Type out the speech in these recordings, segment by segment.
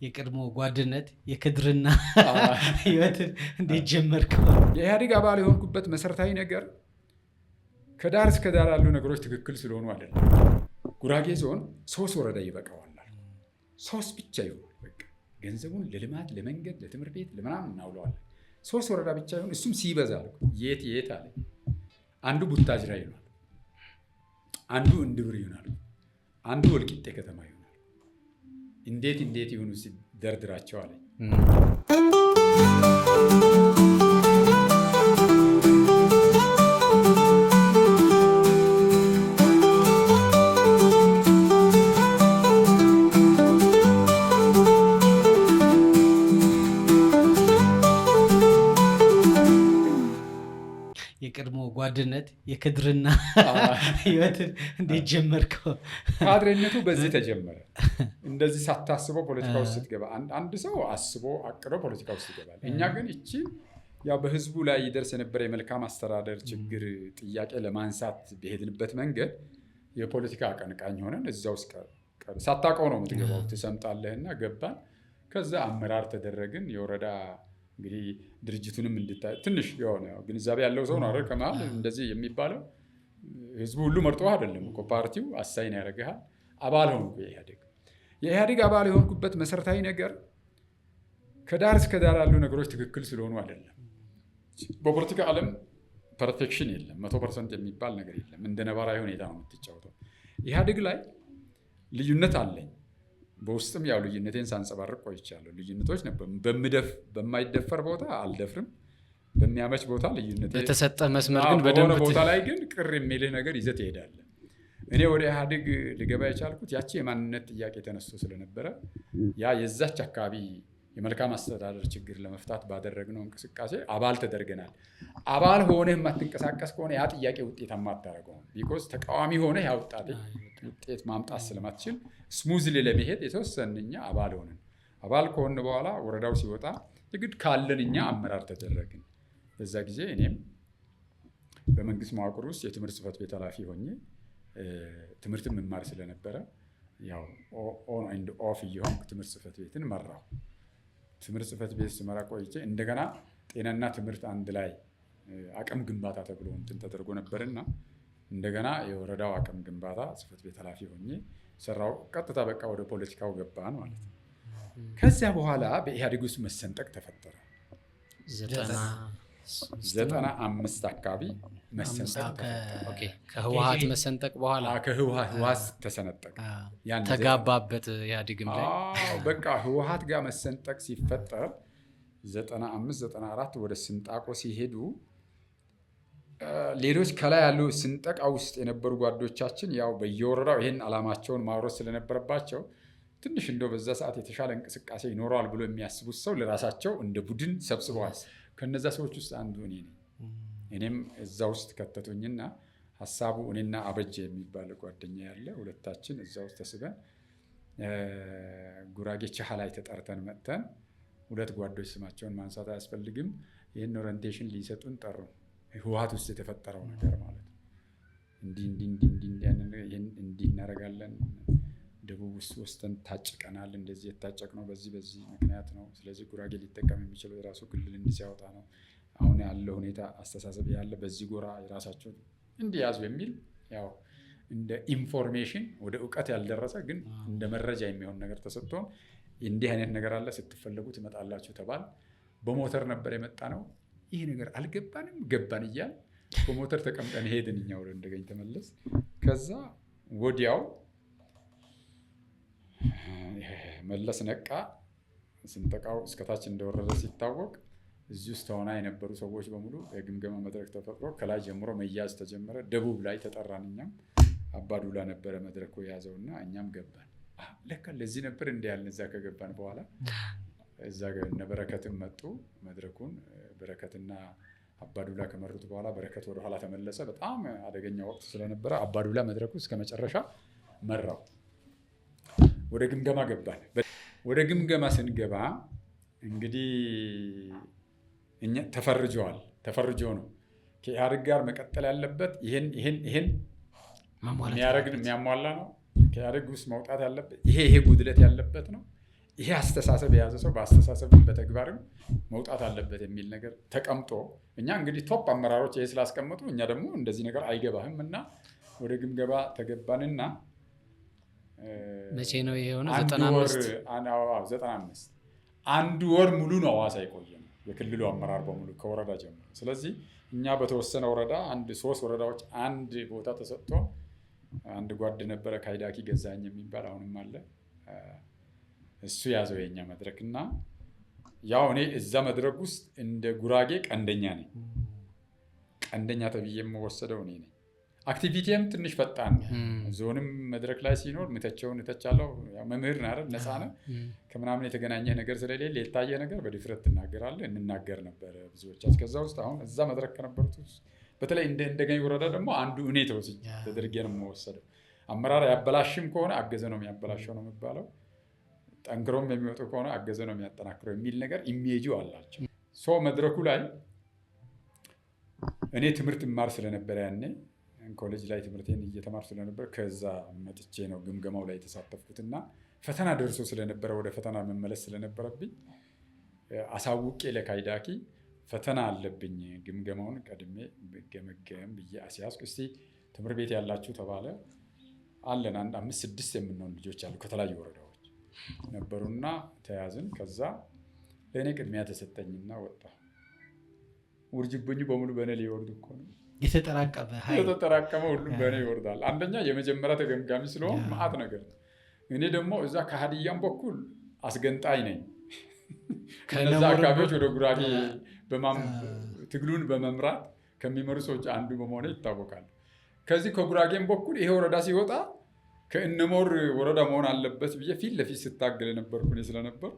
የቀድሞ ጓድነት የክድርና ህይወትን እንዴት ጀመርከው? የኢህአዴግ አባል የሆንኩበት መሰረታዊ ነገር ከዳር እስከ ዳር ያሉ ነገሮች ትክክል ስለሆኑ አይደለም። ጉራጌ ዞን 3 ወረዳ ይበቃዋል። 3 ብቻ ይሆናል። በቃ ገንዘቡን ለልማት፣ ለመንገድ፣ ለትምህርት ቤት ለምናምን እናውለዋለን። 3 ወረዳ ብቻ ይሆን፣ እሱም ሲበዛ አልኩ። የት አለ። አንዱ ቡታጅራ ይሆናል፣ አንዱ እንድብር ይሆናል፣ አንዱ ወልቂጤ ከተማ ይሆናል። እንዴት ይሆኑ ሲደርድራቸው አለ። የቀድሞ ጓድነት የክድርና ህይወትን እንዴት ጀመርከው? ካድሬነቱ በዚህ ተጀመረ። እንደዚህ ሳታስበው ፖለቲካ ውስጥ ስትገባ አንድ ሰው አስቦ አቅዶ ፖለቲካ ውስጥ ይገባል። እኛ ግን እቺ ያው በህዝቡ ላይ ይደርስ የነበረ የመልካም አስተዳደር ችግር ጥያቄ ለማንሳት በሄድንበት መንገድ የፖለቲካ አቀንቃኝ ሆነን እዛ ውስጥ ሳታውቀው ነው የምትገባው። ትሰምጣለህና ገባን። ከዛ አመራር ተደረግን። የወረዳ እንግዲህ ድርጅቱንም እንድታይ ትንሽ የሆነ ግንዛቤ ያለው ሰው ነው አይደል? ከመሀል እንደዚህ የሚባለው ህዝቡ ሁሉ መርጦ አይደለም እኮ ፓርቲው አሳይን ያደርግሃል። አባል ሆንኩ። የኢህአዴግ አባል የሆንኩበት መሰረታዊ ነገር ከዳር እስከ ዳር ያሉ ነገሮች ትክክል ስለሆኑ አይደለም። በፖለቲካ ዓለም ፐርፌክሽን የለም፣ 100% የሚባል ነገር የለም። እንደ ነባራዊ ሁኔታ ነው የምትጫወተው። ኢህአዴግ ላይ ልዩነት አለኝ። በውስጥም ያው ልዩነቴን ሳንጸባርቅ ቆይቻለሁ። ልዩነቶች ነበሩ። በማይደፈር ቦታ አልደፍርም፣ በሚያመች ቦታ ልዩነቴ በተሰጠ መስመር ግን በሆነ ቦታ ላይ ግን ቅር የሚልህ ነገር ይዘህ ትሄዳለህ። እኔ ወደ ኢህአዴግ ልገባ የቻልኩት ያቺ የማንነት ጥያቄ ተነስቶ ስለነበረ ያ የዛች አካባቢ የመልካም አስተዳደር ችግር ለመፍታት ባደረግነው እንቅስቃሴ አባል ተደርገናል። አባል ሆነህ የማትንቀሳቀስ ከሆነ ያ ጥያቄ ውጤታማ አታደርገውም። ቢኮዝ ተቃዋሚ ሆነህ ያ ውጤት ማምጣት ስለማትችል ስሙዝሊ ለመሄድ የተወሰነ እኛ አባል ሆነን አባል ከሆን በኋላ ወረዳው ሲወጣ የግድ ካለን እኛ አመራር ተደረግን። በዛ ጊዜ እኔም በመንግስት መዋቅር ውስጥ የትምህርት ጽሕፈት ቤት ኃላፊ ሆኜ ትምህርት መማር ስለነበረ ያው ኦን ኤንድ ኦፍ እየሆንኩ ትምህርት ጽሕፈት ቤትን መራሁ። ትምህርት ጽሕፈት ቤት ስመራ ቆይቼ እንደገና ጤናና ትምህርት አንድ ላይ አቅም ግንባታ ተብሎ እንትን ተደርጎ ነበርና እንደገና የወረዳው አቅም ግንባታ ጽሕፈት ቤት ኃላፊ ሆኜ ሰራው። ቀጥታ በቃ ወደ ፖለቲካው ገባን ማለት ነው። ከዚያ በኋላ በኢህአዴግ ውስጥ መሰንጠቅ ተፈጠረ። 95 አካባቢ መሰንጠቅ ከህወሓት መሰንጠቅ በኋላ ከህወሓት ተሰነጠቀ። ተጋባበት ኢህአዴግም ላይ በቃ ህወሓት ጋር መሰንጠቅ ሲፈጠር 95-94 ወደ ስንጣቆ ሲሄዱ ሌሎች ከላይ ያሉ ስንጠቃ ውስጥ የነበሩ ጓዶቻችን ያው በየወረዳው ይህን ዓላማቸውን ማውረድ ስለነበረባቸው ትንሽ እንደው በዛ ሰዓት የተሻለ እንቅስቃሴ ይኖረዋል ብሎ የሚያስቡት ሰው ለራሳቸው እንደ ቡድን ሰብስበዋል። ከነዛ ሰዎች ውስጥ አንዱ እኔ ነኝ። እኔም እዛ ውስጥ ከተቱኝና ሀሳቡ እኔና አበጀ የሚባል ጓደኛ ያለ ሁለታችን እዛ ውስጥ ተስበን ጉራጌ ቻሃ ላይ ተጠርተን መጥተን 2 ጓዶች ስማቸውን ማንሳት አያስፈልግም ይህን ኦሪንቴሽን ሊሰጡን ጠሩ። ህወሓት ውስጥ የተፈጠረው ነገር ማለት ነው። እንዲህ እናደርጋለን፣ ደቡብ ውስጥ ወስደን ታጭቀናል፣ እንደዚህ የታጨቅነው በዚህ ምክንያት ነው። ስለዚህ ጉራጌ ሊጠቀም የሚችለው የራሱ ክልል እንዲህ ሲያወጣ ነው። አሁን ያለው ሁኔታ አስተሳሰብ ያለ በዚህ ጎራ የራሳቸው እንዲያዙ የሚል ያው እንደ ኢንፎርሜሽን ወደ እውቀት ያልደረሰ ግን እንደ መረጃ የሚሆን ነገር ተሰጥቶን እንዲህ አይነት ነገር አለ ስትፈለጉ ትመጣላችሁ ተባል። በሞተር ነበር የመጣ ነው። ይህ ነገር አልገባንም፣ ገባን እያል በሞተር ተቀምጠን ሄድን። እኛ ወደ እንደገኝ ተመለስ። ከዛ ወዲያው መለስ ነቃ። ስንጠቃው እስከታች እንደወረደ ሲታወቅ እዚህ ውስጥ ተሆና የነበሩ ሰዎች በሙሉ የግምገማ መድረክ ተፈጥሮ ከላይ ጀምሮ መያዝ ተጀመረ። ደቡብ ላይ ተጠራን። እኛም አባዱላ ነበረ መድረኩ የያዘውና እኛም ገባን። ለካ ለዚህ ነበር እንደ ያልን። እዛ ከገባን በኋላ እዛ እነ በረከትም መጡ። መድረኩን በረከትና አባዱላ ከመሩት በኋላ በረከት ወደ ኋላ ተመለሰ። በጣም አደገኛ ወቅት ስለነበረ አባዱላ መድረኩ እስከ መጨረሻ መራው። ወደ ግምገማ ገባን። ወደ ግምገማ ስንገባ እንግዲህ እኛ ተፈርጆ ነው ከኢህአዴግ ጋር መቀጠል ያለበት ይሄን የሚያሟላ ነው። ከኢህአዴግ ውስጥ መውጣት ያለበት ይሄ ጉድለት ያለበት ነው። ይሄ አስተሳሰብ የያዘ ሰው በአስተሳሰብም በተግባርም መውጣት አለበት የሚል ነገር ተቀምጦ እኛ እንግዲህ ቶፕ አመራሮች ይሄ ስላስቀመጡ እኛ ደግሞ እንደዚህ ነገር አይገባህም እና ወደ ግምገማ ተገባንና መቼ ነው ይሄ የሆነው? 95 አንድ ወር ሙሉ ነው ሐዋሳ የቆየነው የክልሉ አመራር በሙሉ ከወረዳ ጀምሮ። ስለዚህ እኛ በተወሰነ ወረዳ 3 ወረዳዎች አንድ ቦታ ተሰጥቶ አንድ ጓድ ነበረ ካይዳኪ ገዛኝ የሚባል አሁንም አለ። እሱ ያዘው የኛ መድረክ እና ያው እኔ እዛ መድረክ ውስጥ እንደ ጉራጌ ቀንደኛ ነኝ። ቀንደኛ ተብዬ የምወሰደው እኔ ነኝ። አክቲቪቲም ትንሽ ፈጣን ዞንም መድረክ ላይ ሲኖር ምተቸውን እተቻለሁ። መምህር ነህ አይደል? ነፃ ነህ ከምናምን የተገናኘ ነገር ስለሌለ የታየ ነገር በድፍረት ትናገራለህ። እንናገር ነበረ ብዙዎቻችን። ከዛ ውስጥ አሁን እዛ መድረክ ከነበሩት በተለይ እንደገኝ ወረዳ ደግሞ አንዱ እኔ ተደርጌ ነው የምወሰደው። አመራር ያበላሽም ከሆነ አገዘ ነው የሚያበላሸው ነው የሚባለው። ጠንክሮም የሚወጡ ከሆነ አገዘ ነው የሚያጠናክረው የሚል ነገር ኢሜጁ አላቸው። መድረኩ ላይ እኔ ትምህርት እማር ስለነበረ ያኔ ኮሌጅ ላይ ትምህርቴን እየተማር ስለነበር ከዛ መጥቼ ነው ግምገማው ላይ የተሳተፍኩትና ፈተና ደርሶ ስለነበረ ወደ ፈተና መመለስ ስለነበረብኝ አሳውቄ ለካይዳኪ ፈተና አለብኝ ግምገማውን ቀድሜ ገመገም ብዬ አስያዝኩ። እስቲ ትምህርት ቤት ያላችሁ ተባለ። አለን አንድ 5-6 የምንሆን ልጆች አሉ ከተለያዩ ወረዳዎች ነበሩና ተያዝን። ከዛ ለእኔ ቅድሚያ ተሰጠኝና ወጣ። ውርጅብኙ በሙሉ በእኔ ሊወርድ እኮ ነው የተጠራቀመ ሁሉም በእኔ ይወርዳል። አንደኛ የመጀመሪያ ተገምጋሚ ስለሆን መዓት ነገር ነው። እኔ ደግሞ እዛ ከሀዲያም በኩል አስገንጣይ ነኝ። ከነዛ አካባቢዎች ወደ ጉራጌ ትግሉን በመምራት ከሚመሩ ሰዎች አንዱ በመሆነ ይታወቃል። ከዚህ ከጉራጌም በኩል ይሄ ወረዳ ሲወጣ ከእነሞር ወረዳ መሆን አለበት ብዬ ፊት ለፊት ስታገል ነበርኩ እኔ ስለነበር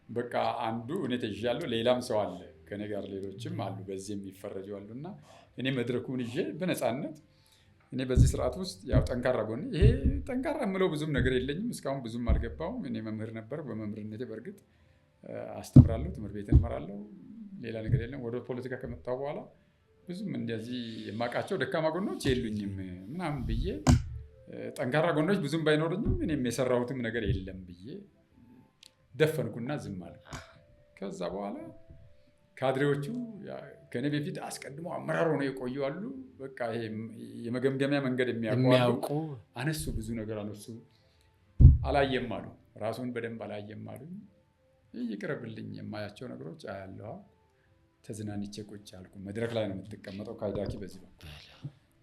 በቃ አንዱ እኔ ተይዣለሁ። ሌላም ሰው አለ ከኔ ጋር ሌሎችም አሉ በዚህ የሚፈረጁ አሉና እኔ መድረኩን ይዤ በነፃነት እኔ በዚህ ስርዓት ውስጥ ያው ጠንካራ ጎን ይሄ ጠንካራ የምለው ብዙም ነገር የለኝም። እስካሁን ብዙም አልገባውም። እኔ መምህር ነበር። በመምህርነቴ በእርግጥ አስተምራለሁ፣ ትምህርት ቤት እመራለሁ። ሌላ ነገር የለም። ወደ ፖለቲካ ከመጣሁ በኋላ ብዙም እንደዚህ የማውቃቸው ደካማ ጎኖች የሉኝም ምናምን ብዬ ጠንካራ ጎኖች ብዙም ባይኖርኝም እኔም የሰራሁትም ነገር የለም ብዬ ደፈንኩና ዝም አልኩ። ከዛ በኋላ ካድሬዎቹ ከኔ በፊት አስቀድሞ አመራር ሆነው የቆዩ አሉ። በቃ ይሄ የመገምገሚያ መንገድ የሚያውቁ አነሱ፣ ብዙ ነገር አነሱ። አላየም አሉ፣ ራሱን በደንብ አላየም አሉ። ይቅርብልኝ፣ የማያቸው ነገሮች አያለሁ። ተዝናንቼ ቁጭ አልኩ። መድረክ ላይ ነው የምትቀመጠው። ካይዳኪ በዚህ በኩል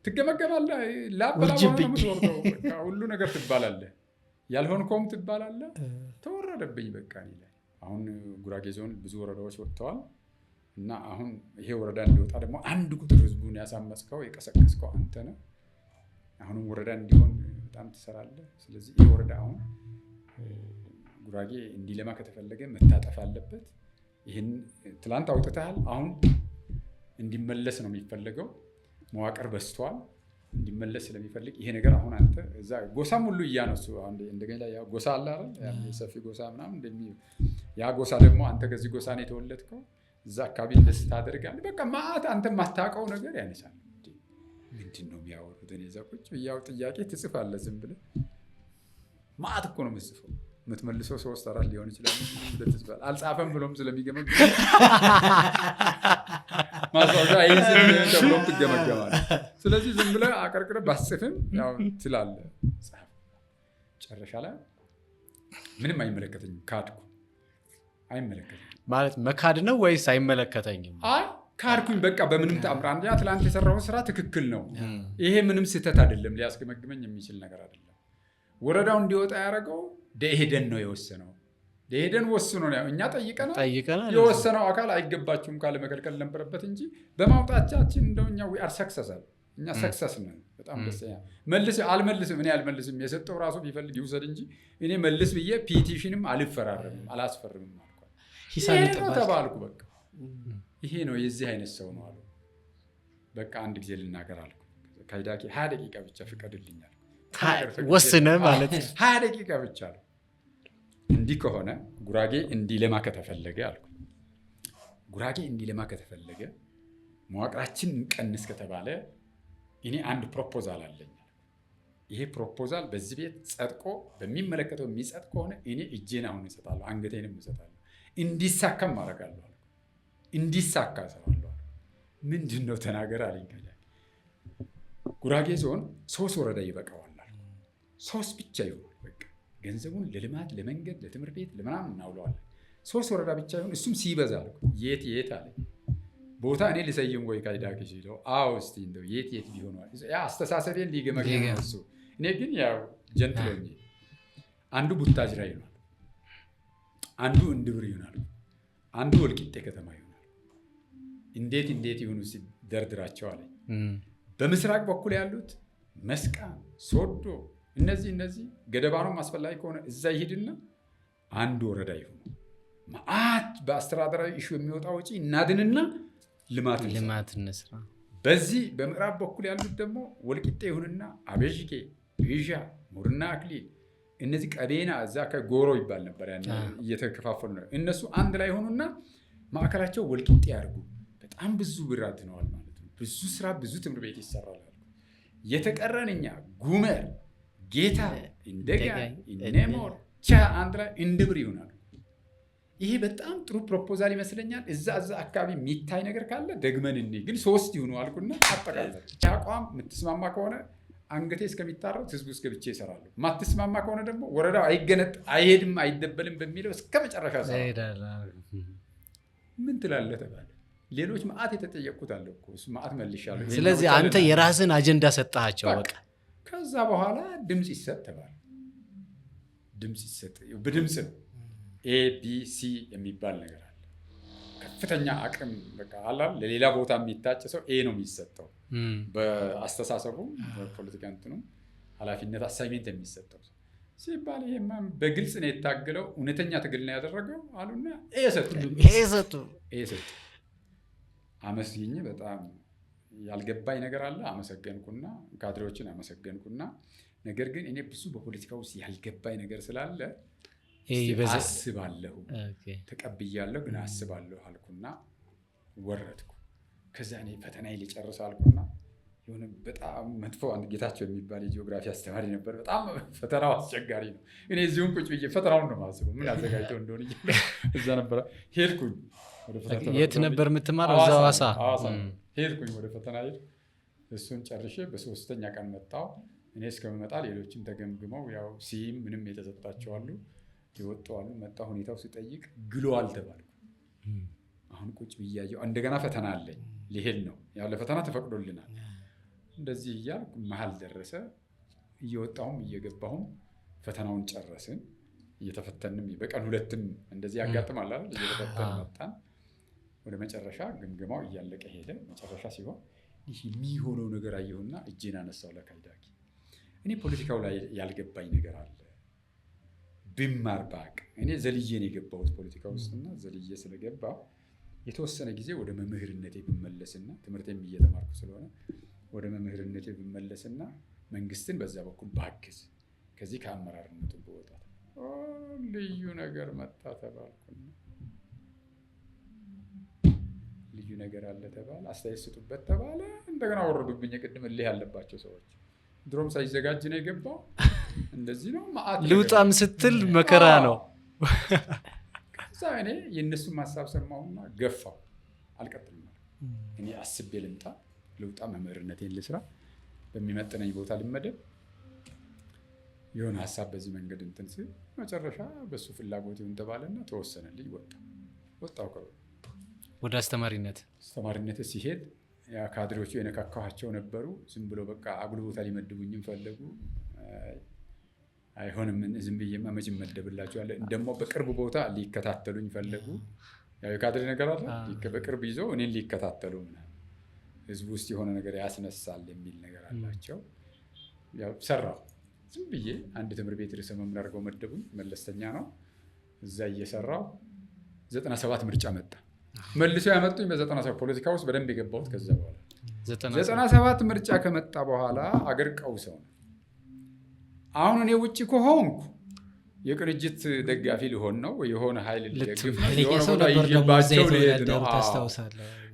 ትገመገማለህ፣ ላበላባወርደው ሁሉ ነገር ትባላለህ፣ ያልሆንከውም ትባላለህ። ተወረደብኝ በቃ እኔ ላይ። አሁን ጉራጌ ዞን ብዙ ወረዳዎች ወጥተዋል እና አሁን ይሄ ወረዳ እንዲወጣ ደግሞ አንድ ቁጥር ህዝቡን ያሳመጽከው የቀሰቀስከው አንተ ነህ። አሁንም ወረዳ እንዲሆን በጣም ትሰራለህ። ስለዚህ ይሄ ወረዳ አሁን ጉራጌ እንዲለማ ከተፈለገ መታጠፍ አለበት። ይህን ትላንት አውጥተሃል፣ አሁን እንዲመለስ ነው የሚፈለገው። መዋቅር በዝቷል፣ እንዲመለስ ስለሚፈልግ ይሄ ነገር አሁን አንተ እዛ ጎሳም ሁሉ እያነሱ እንደገና ላይ ጎሳ አለ አይደል? ሰፊ ጎሳ ምናምን ያ ጎሳ ደግሞ አንተ ከዚህ ጎሳ ነው የተወለድከው፣ እዛ አካባቢ እንደዚህ ታደርጋለህ። በቃ ማአት አንተ የማታውቀው ነገር ያነሳል። ምንድን ነው የሚያወሩት? እኔ እዛ ቁጭ ብያው ጥያቄ ትጽፋለህ ዝም ብለህ። ማአት እኮ ነው የምትጽፈው፣ የምትመልሰው 3-4 ሊሆን ይችላል። አልጻፈም ብሎም ስለሚገመግ ማስታወሻ አይዝም ተብሎም ትገመገማለህ። ስለዚህ ዝም ብለህ አቀርቅረህ ባስጽፍም ያው ትላለህ። ጨረሻ ላይ ምንም አይመለከተኝም ካድኩ። አይመለከተኝም ማለት መካድ ነው ወይስ አይመለከተኝም? አይ ካድኩኝ በቃ በምንም ተአምር። አንደኛ ትላንት የሰራው ስራ ትክክል ነው፣ ይሄ ምንም ስህተት አይደለም፣ ሊያስገመግመኝ የሚችል ነገር አይደለም። ወረዳው እንዲወጣ ያደረገው ደኢህዴን ነው የወሰነው። ደኢህዴን ወስኖ ነው እኛ ጠይቀናል። የወሰነው አካል አይገባችሁም ካለ መከልከል ነበረበት እንጂ በማውጣቻችን እንደው እኛ ሰክሰሳል። እኛ ሰክሰስ ነን። በጣም ደስተኛ መልስ አልመልስም፣ እኔ አልመልስም። የሰጠው ራሱ ቢፈልግ ይውሰድ እንጂ እኔ መልስ ብዬ ፒቲሽንም አልፈራረምም፣ አላስፈርምም አልኳል። ተባልኩ። በቃ ይሄ ነው የዚህ አይነት ሰው ነው አሉ። በቃ አንድ ጊዜ ልናገር አልኩ። ካይዳኪ 20 ደቂቃ ብቻ ፍቀድልኛል። ወስነ ማለት 20 ደቂቃ ብቻ አሉ። እንዲህ ከሆነ ጉራጌ እንዲለማ ከተፈለገ አልኩ፣ ጉራጌ እንዲለማ ከተፈለገ መዋቅራችን እንቀንስ ከተባለ እኔ አንድ ፕሮፖዛል አለኝ። ይሄ ፕሮፖዛል በዚህ ቤት ጸድቆ በሚመለከተው የሚጸድቅ ከሆነ እኔ እጄን አሁን እሰጣለሁ፣ አንገቴንም እሰጣለሁ፣ እንዲሳካም አደርጋለሁ፣ እንዲሳካ እሰራለሁ። ምንድን ነው ተናገር አለኝ። ጉራጌ ዞን 3 ወረዳ ይበቃዋል አልኩ። 3 ብቻ ይሁን በቃ ገንዘቡን ለልማት ለመንገድ ለትምህርት ቤት ለምናምን እናውለዋለን። 3 ወረዳ ብቻ ይሁን፣ እሱም ሲበዛ አልኩ። የት አለኝ። ቦታ እኔ ልሰይም ወይ ካይዳክ ሲለው አዎ እስቲ እንደው የት ቢሆን ያ አስተሳሰቤን ሊገመገም ነው እሱ። እኔ ግን ያው ጀንትሎኝ አንዱ ቡታጅራ ይሆናል፣ አንዱ እንድብር ይሆናል፣ አንዱ ወልቂጤ ከተማ ይሆናል። እንዴት ይሁኑ ሲደርድራቸው አለኝ። በምስራቅ በኩል ያሉት መስቃን፣ ሶዶ እነዚህ ገደባኖም አስፈላጊ ከሆነ እዛ ይሄድና አንዱ ወረዳ ይሁኑ። ማአት በአስተዳደራዊ ኢሹ የሚወጣ ወጪ እናድንና ልማት እንስራ። በዚህ በምዕራብ በኩል ያሉት ደግሞ ወልቂጤ ይሁንና አቤዥጌ፣ ኢዣ፣ ሙርና አክሊል እነዚህ ቀቤና እዛ ከጎሮ ይባል ነበር ያን እየተከፋፈሉ ነው። እነሱ አንድ ላይ ሆኑና ማዕከላቸው ወልቂጤ ያርጉ። በጣም ብዙ ብር አድነዋል ማለት ነው። ብዙ ስራ ብዙ ትምህርት ቤት ይሰራል። የተቀረንኛ ጉመር፣ ጌታ፣ እንደጋ፣ ኢኔሞር ቻ አንድ ላይ እንድብር ይሆናሉ። ይሄ በጣም ጥሩ ፕሮፖዛል ይመስለኛል። እዛ አካባቢ የሚታይ ነገር ካለ ደግመን ግን 3 ይሁኑ አልኩና አጠቃላይ አቋም የምትስማማ ከሆነ አንገቴ እስከሚታረው ህዝቡ እስከ ብቻ ይሰራሉ። ማትስማማ ከሆነ ደግሞ ወረዳው አይሄድም አይደበልም በሚለው እስከ መጨረሻ ምን ትላለህ ተባለ። ሌሎች ማአት የተጠየቁት አለ እኮ እሱ ማአት መልሻለሁ። ስለዚህ አንተ የራስን አጀንዳ ሰጣቸው በቃ። ከዛ በኋላ ድምጽ ይሰጥ ተባለ። ድምጽ ይሰጥ በድምጽ ነው። ABC የሚባል ነገር አለ። ከፍተኛ አቅም በቃ አላል ለሌላ ቦታ የሚታጭ ሰው ኤ ነው የሚሰጠው። በአስተሳሰቡ በፖለቲካ እንትኑ ኃላፊነት አሳይሜንት የሚሰጠው ሲባል ይሄማ በግልጽ ነው የታገለው፣ እውነተኛ ትግል ነው ያደረገው አሉና ኤ ሰጡ። አመስግኜ በጣም ያልገባኝ ነገር አለ። አመሰገንኩና ካድሬዎችን አመሰገንኩና ነገር ግን እኔ ብዙ በፖለቲካ ውስጥ ያልገባኝ ነገር ስላለ አስባለሁ፣ ተቀብያለሁ ግን አስባለሁ አልኩና ወረድኩ። ከዛ እኔ ፈተናዬ ልጨርስ አልኩና የሆነ በጣም መጥፎ አንድ ጌታቸው የሚባል የጂኦግራፊ አስተማሪ ነበር። በጣም ፈተናው አስቸጋሪ ነው። እኔ እዚሁም ቁጭ ብዬ ፈተናውን ነው የማስበው ምን አዘጋጅተው እንደሆነ እዛ ነበረ። ሄድኩኝ ወደ ፈተና። የት ነበር የምትማረው? እዛው ሐዋሳ ሄድኩኝ ወደ ፈተና ሄድ። እሱን ጨርሼ በ3ኛ ቀን መጣሁ። እኔ እስከምመጣ ሌሎችም ተገምግመው ያው ሲም ምንም የተሰጣቸው አሉ ይወጣሉ። መጣ ሁኔታው ሲጠይቅ ግሏል ተባልኩ። አሁን ቁጭ ብያየው እንደገና ፈተና አለኝ ሊሄድ ነው። ያው ለፈተና ተፈቅዶልናል። እንደዚህ እያልኩ መሀል ደረሰ። እየወጣሁም እየገባሁም ፈተናውን ጨረስን። እየተፈተንም በቀን 2ም እንደዚህ ያጋጥማል አይደል? እየተፈተን መጣን። ወደ መጨረሻ ግምገማው እያለቀ ሄደ። መጨረሻ ሲሆን ይህ የሚሆነው ነገር አየሁና እጄን አነሳው ለካይዳኪ። እኔ ፖለቲካው ላይ ያልገባኝ ነገር አለ ብማር ባቅ። እኔ ዘልዬ ነው የገባሁት ፖለቲካ ውስጥና ዘልዬ ስለገባ የተወሰነ ጊዜ ወደ መምህርነቴ ብመለስና ትምህርቴም እየተማርኩ ስለሆነ ወደ መምህርነቴ ብመለስና መንግስትን በዛ በኩል ባግዝ ከዚህ ከአመራርነቱ በወጣት ልዩ ነገር መጣ ተባልኩና ልዩ ነገር አለ ተባለ። አስተያየት ስጡበት ተባለ። እንደገና ወረዱብኝ። ቅድም እልህ ያለባቸው ሰዎች ድሮም ሳይዘጋጅ ነው የገባው። እንደዚህ ነው ማአት ልውጣም ስትል መከራ ነው። ከዛ እኔ የእነሱን ሀሳብ ሰማሁና ገፋው። አልቀጥልም። እኔ አስቤ ልምጣ፣ ልውጣ፣ መምህርነቴን ልስራ፣ በሚመጥነኝ ቦታ ልመደብ፣ የሆነ ሀሳብ በዚህ መንገድ እንትን ስል መጨረሻ በሱ ፍላጎት ይሁን ተባለና ተወሰነልኝ። ወጣሁ ወደ አስተማሪነት ሲሄድ ያ ካድሬዎቹ የነካካኋቸው ነበሩ። ዝም ብሎ በቃ አጉል ቦታ ሊመድቡኝም ፈለጉ። አይሆንም ዝም ብዬማ መቼ መደብላቸዋለሁ። ደግሞ በቅርብ ቦታ ሊከታተሉኝ ፈለጉ። ያው የካድሬ ነገር አለ። በቅርብ ይዞ እኔን ሊከታተሉ ህዝቡ ውስጥ የሆነ ነገር ያስነሳል የሚል ነገር አላቸው። ያው ሰራሁ ዝም ብዬ። አንድ ትምህርት ቤት ርዕሰ መምህር አድርገው መደቡኝ። መለስተኛ ነው። እዛ እየሰራሁ 97 ምርጫ መጣ። መልሶ ያመጡኝ በ97 ፖለቲካ ውስጥ በደንብ የገባሁት ከዛ በኋላ 97 ምርጫ ከመጣ በኋላ አገር ቀውሰው ነው። አሁን እኔ ውጭ ከሆንኩ የቅንጅት ደጋፊ ሊሆን ነው ወይ የሆነ ኃይል ሊደግፍ ነው፣ የሆነ ቦታ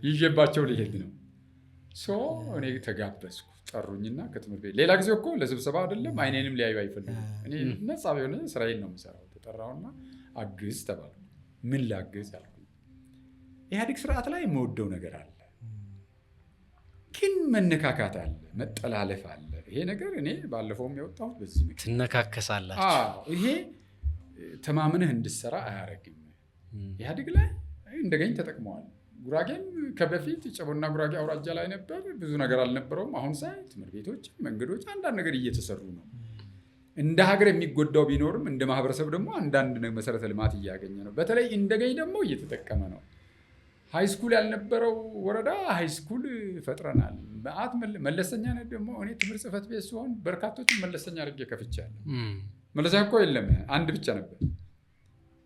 ይዤባቸው ሊሄድ ነው። እኔ ተጋበዝኩ። ጠሩኝና ከትምህርት ቤት ሌላ ጊዜ እኮ ለስብሰባ አይደለም አይኔንም ሊያዩ አይፈልጉም። እኔ ነፃ የሆነ ስራዬን ነው የምሰራው። ተጠራውና አግዝ ተባልኩ። ምን ላግዝ አልኩኝ። ኢህአዴግ ስርዓት ላይ የምወደው ነገር አለ፣ ግን መነካካት አለ፣ መጠላለፍ አለ። ይሄ ነገር እኔ ባለፈውም የወጣሁት በዚህ ምክንያት ትነካከሳላችሁ። ይሄ ተማምነህ እንድሰራ አያረግም። ኢህአዴግ ላይ እንደገኝ ተጠቅመዋል። ጉራጌም ከበፊት ጨቦና ጉራጌ አውራጃ ላይ ነበር፣ ብዙ ነገር አልነበረውም። አሁን ሳይ ትምህርት ቤቶች፣ መንገዶች፣ አንዳንድ ነገር እየተሰሩ ነው። እንደ ሀገር የሚጎዳው ቢኖርም እንደ ማህበረሰብ ደግሞ አንዳንድ መሰረተ ልማት እያገኘ ነው። በተለይ እንደገኝ ደግሞ እየተጠቀመ ነው። ሃይስኩል ያልነበረው ወረዳ ሃይስኩል ፈጥረናል። በአት መለስተኛ ደግሞ እኔ ትምህርት ጽሕፈት ቤት ሲሆን በርካቶችን መለስተኛ አድርጌ ከፍቻለሁ። መለስተኛ እኮ የለም አንድ ብቻ ነበር።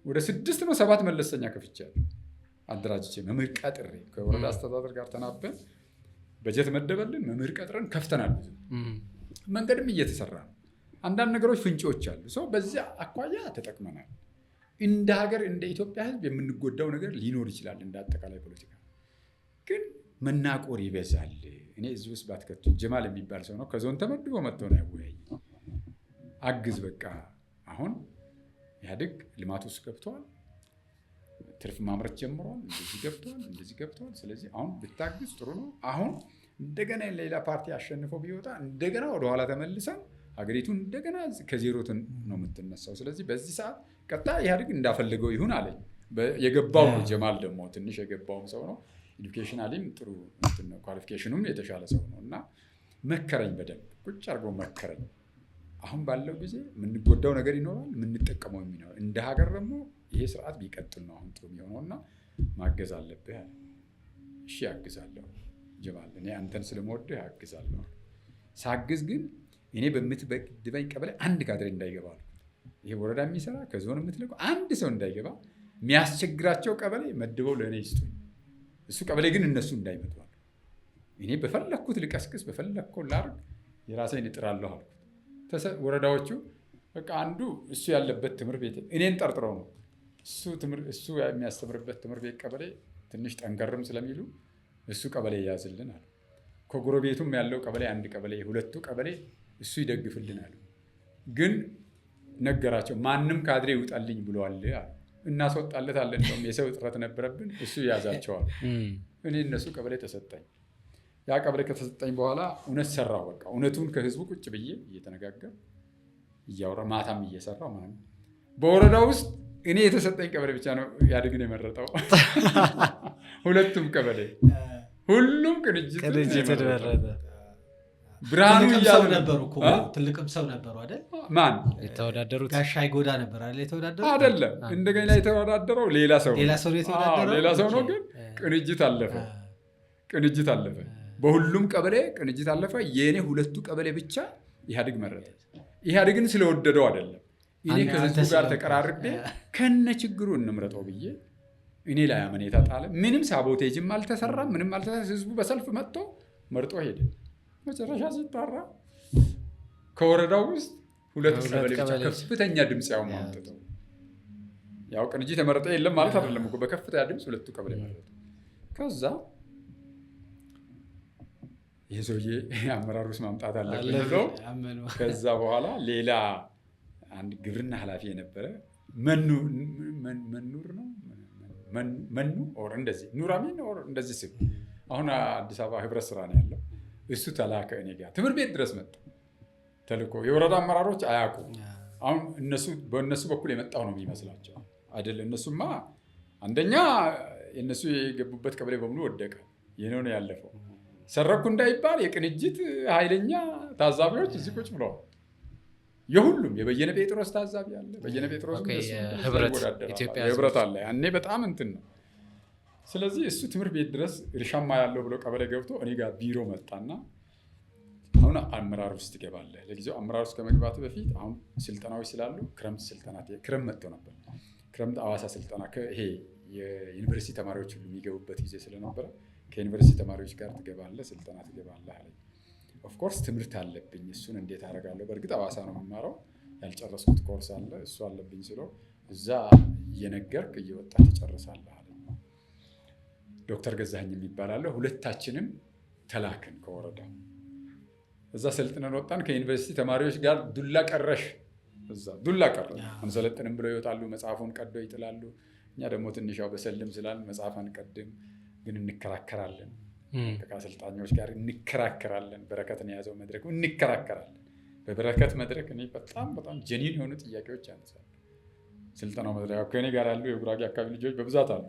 ወደ 6 ነው 7 መለስተኛ ከፍቻለሁ። አደራጅቼ መምህር ቀጥሬ ከወረዳ አስተዳደር ጋር ተናበን በጀት መደበልን፣ መምህር ቀጥረን ከፍተናል። ብዙ መንገድም እየተሰራ ነው። አንዳንድ ነገሮች ፍንጮች አሉ። ሰው በዚያ አኳያ ተጠቅመናል። እንደ ሀገር እንደ ኢትዮጵያ ሕዝብ የምንጎዳው ነገር ሊኖር ይችላል። እንደ አጠቃላይ ፖለቲካ ግን መናቆር ይበዛል። እኔ እዚህ ውስጥ ባትከቱ ጀማል የሚባል ሰው ነው ከዞን ተመድቦ መጥቶ ነው ያወያይ። አግዝ በቃ አሁን ኢህአዴግ ልማት ውስጥ ገብተዋል፣ ትርፍ ማምረት ጀምሯል፣ እንደዚህ ገብተዋል። ስለዚህ አሁን ብታግዝ ጥሩ ነው። አሁን እንደገና ሌላ ፓርቲ አሸንፎ ቢወጣ እንደገና ወደኋላ ተመልሰን ሀገሪቱን እንደገና ከዜሮ ነው የምትነሳው። ስለዚህ በዚህ ሰዓት ቀጣ ኢህአዴግ እንዳፈልገው ይሁን አለኝ። የገባው ነው ጀማል ደግሞ ትንሽ የገባውም ሰው ነው። ኤዱኬሽናሊም ጥሩ ነው፣ ኳሊፊኬሽኑም የተሻለ ሰው ነው እና መከረኝ፣ በደንብ ቁጭ አድርገው መከረኝ። አሁን ባለው ጊዜ የምንጎዳው ነገር ይኖራል፣ የምንጠቀመው የሚኖራል። እንደ ሀገር ደግሞ ይሄ ስርዓት ቢቀጥል ነው አሁን ጥሩ የሚሆነውና ማገዝ አለብህ አለ። እሺ አግዛለሁ ጀማል፣ እኔ አንተን ስለምወድህ አግዛለሁ። ሳግዝ ግን እኔ በምትበድበኝ ቀበሌ አንድ ካድሬ እንዳይገባ አልኩት። ይሄ ወረዳ የሚሰራ ከዞን የምትልቀው አንድ ሰው እንዳይገባ፣ የሚያስቸግራቸው ቀበሌ መድበው ለእኔ ይስጡኝ፣ እሱ ቀበሌ ግን እነሱ እንዳይመጡ አልኩት። እኔ በፈለግኩት ልቀስቅስ፣ በፈለግኩት ላርግ፣ የራሴን እጥራለሁ አልኩት። ወረዳዎቹ በቃ አንዱ እሱ ያለበት ትምህርት ቤት እኔን ጠርጥረው ነው እሱ የሚያስተምርበት ትምህርት ቤት ቀበሌ ትንሽ ጠንከርም ስለሚሉ እሱ ቀበሌ ያዝልን አሉ። ከጎረቤቱም ያለው ቀበሌ አንድ ቀበሌ፣ ሁለቱ ቀበሌ እሱ ይደግፍልናል። ግን ነገራቸው ማንም ካድሬ ይውጣልኝ ብለዋል አሉ። እናስወጣለታለን፣ እንደውም የሰው እጥረት ነበረብን፣ እሱ ያዛቸዋል። እኔ እነሱ ቀበሌ ተሰጠኝ። ያ ቀበሌ ከተሰጠኝ በኋላ እውነት ሰራው። በቃ እውነቱን ከህዝቡ ቁጭ ብዬ እየተነጋገር እያወራ ማታም እየሰራው ማለት ነው። በወረዳ ውስጥ እኔ የተሰጠኝ ቀበሌ ብቻ ነው ኢህአዴግን የመረጠው። ሁለቱም ቀበሌ ሁሉም ቅንጅት ብርሃኑ እያሉ ነበሩ እኮ ትልቅም ሰው ነበሩ አይደል? ማን የተወዳደሩት? ጋሻ ይጎዳ ነበር አይደል? የተወዳደሩት አይደለም። እንደገና የተወዳደረው ሌላ ሰው ሌላ ሰው የተወዳደረው ሌላ ሰው ነው። ግን ቅንጅት አለፈ። በሁሉም ቀበሌ ቅንጅት አለፈ። የእኔ ሁለቱ ቀበሌ ብቻ ኢህአዴግ መረጠ። ኢህአዴግን ስለወደደው አይደለም፣ እኔ ከህዝቡ ጋር ተቀራርቤ ከነ ችግሩ እንምረጠው ብዬ እኔ ላይ አመኔታ ጣለ። ምንም ሳቦቴጅም አልተሰራም፣ ምንም አልተሰራም። ህዝቡ በሰልፍ መጥቶ መርጦ ሄደ። መጨረሻ ሲጣራ ከወረዳው ውስጥ ሁለት ቀበሌ ብቻ ከፍተኛ ድምፅ ያው ማምጥተው፣ ያው ቅንጅት የመረጠ የለም ማለት አይደለም እኮ፣ በከፍተኛ ድምፅ ሁለቱ ቀበሌ መረጠ። ከዛ ይህ ሰውዬ አመራር ውስጥ ማምጣት አለብን ብለው ከዛ በኋላ ሌላ አንድ ግብርና ኃላፊ የነበረ መኑር ነው መኑ ኦር እንደዚህ ኑራሚን ኦር እንደዚህ ስም አሁን አዲስ አበባ ህብረት ስራ ነው ያለው። እሱ ተላከ እኔ ጋር ትምህርት ቤት ድረስ መጣ ተልኮ። የወረዳ አመራሮች አያውቁም። አሁን በእነሱ በኩል የመጣው ነው የሚመስላቸው አይደል? እነሱማ አንደኛ የእነሱ የገቡበት ቀበሌ በሙሉ ወደቀ። ይህ ነው ያለፈው። ሰረኩ እንዳይባል የቅንጅት ኃይለኛ ታዛቢዎች እዚህ ቁጭ ብለዋል። የሁሉም የበየነ ጴጥሮስ ታዛቢ አለ። በየነ ጴጥሮስ ህብረት አለ። ያኔ በጣም እንትን ነው። ስለዚህ እሱ ትምህርት ቤት ድረስ እርሻማ ያለው ብሎ ቀበሌ ገብቶ እኔ ጋር ቢሮ መጣና አሁን አመራር ውስጥ ትገባለህ። ለጊዜው አመራር ውስጥ ከመግባት በፊት አሁን ስልጠናዎች ስላሉ ክረምት ስልጠናት ክረምት መጥቶ ነበር። ክረምት አዋሳ ስልጠና ይሄ የዩኒቨርሲቲ ተማሪዎች ሁሉ የሚገቡበት ጊዜ ስለነበረ ከዩኒቨርሲቲ ተማሪዎች ጋር ትገባለህ፣ ስልጠና ትገባለህ አለኝ። ኦፍኮርስ ትምህርት አለብኝ። እሱን እንዴት አደርጋለሁ? በእርግጥ አዋሳ ነው የምማረው፣ ያልጨረስኩት ኮርስ አለ፣ እሱ አለብኝ ስለው እዛ እየነገርክ እየወጣ ትጨርሳለህ አለኝ። ዶክተር ገዛኸኝ የሚባል አለ። ሁለታችንም ተላክን ከወረዳ እዛ ሰልጥነን ወጣን። ከዩኒቨርሲቲ ተማሪዎች ጋር ዱላ ቀረሽ ዱላ ቀረ አንሰለጥንም ብለው ይወጣሉ። መጽሐፉን ቀዶ ይጥላሉ። እኛ ደግሞ ትንሻው በሰልም ስላል መጽሐፍ አንቀድም፣ ግን እንከራከራለን። ከአሰልጣኞች ጋር እንከራከራለን። በረከትን የያዘው መድረክ እንከራከራለን። በበረከት መድረክ እኔ በጣም ጀኒን የሆኑ ጥያቄዎች ያነሳሉ። ስልጠናው መድረክ ከእኔ ጋር ያሉ የጉራጌ አካባቢ ልጆች በብዛት አሉ።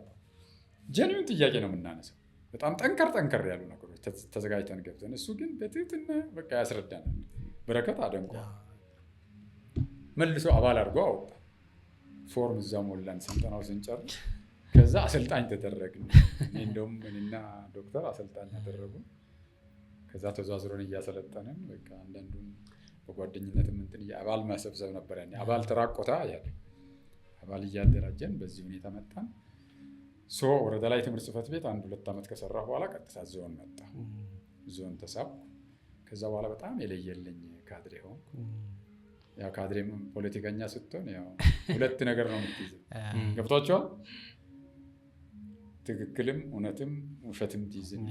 ጀኒን ጥያቄ ነው የምናነሳው። በጣም ጠንከር ያሉ ነገሮች ተዘጋጅተን ገብተን፣ እሱ ግን በትህትና በቃ ያስረዳናል። በረከት አደንቆ መልሶ አባል አድርጎ አወጣ። ፎርም እዛ ሞላን ስልጠናው ስንጨርስ። ከዛ አሰልጣኝ ተደረግን። እንደውም እኔና ዶክተር አሰልጣኝ ያደረጉን። ከዛ ተዟዝሮን እያሰለጠንን በቃ አንዳንዱን በጓደኝነትም እንትን አባል ማሰብሰብ ነበር ያኔ። አባል ተራቆታ ያለ አባል እያደራጀን በዚህ ሁኔታ መጣን። ወረዳ ላይ ትምህርት ጽሕፈት ቤት 1-2 ዓመት ከሰራ በኋላ ቀጥታ ዞን መጣ። ዞን ተሳብኩ። ከዛ በኋላ በጣም የለየልኝ ካድሬ ሆንኩ። ያው ካድሬም ፖለቲከኛ ስትሆን ያው 2 ነገር ነው የምትይዘው። ገብቷቸዋል። ትክክልም እውነትም ውሸትም ትይዝና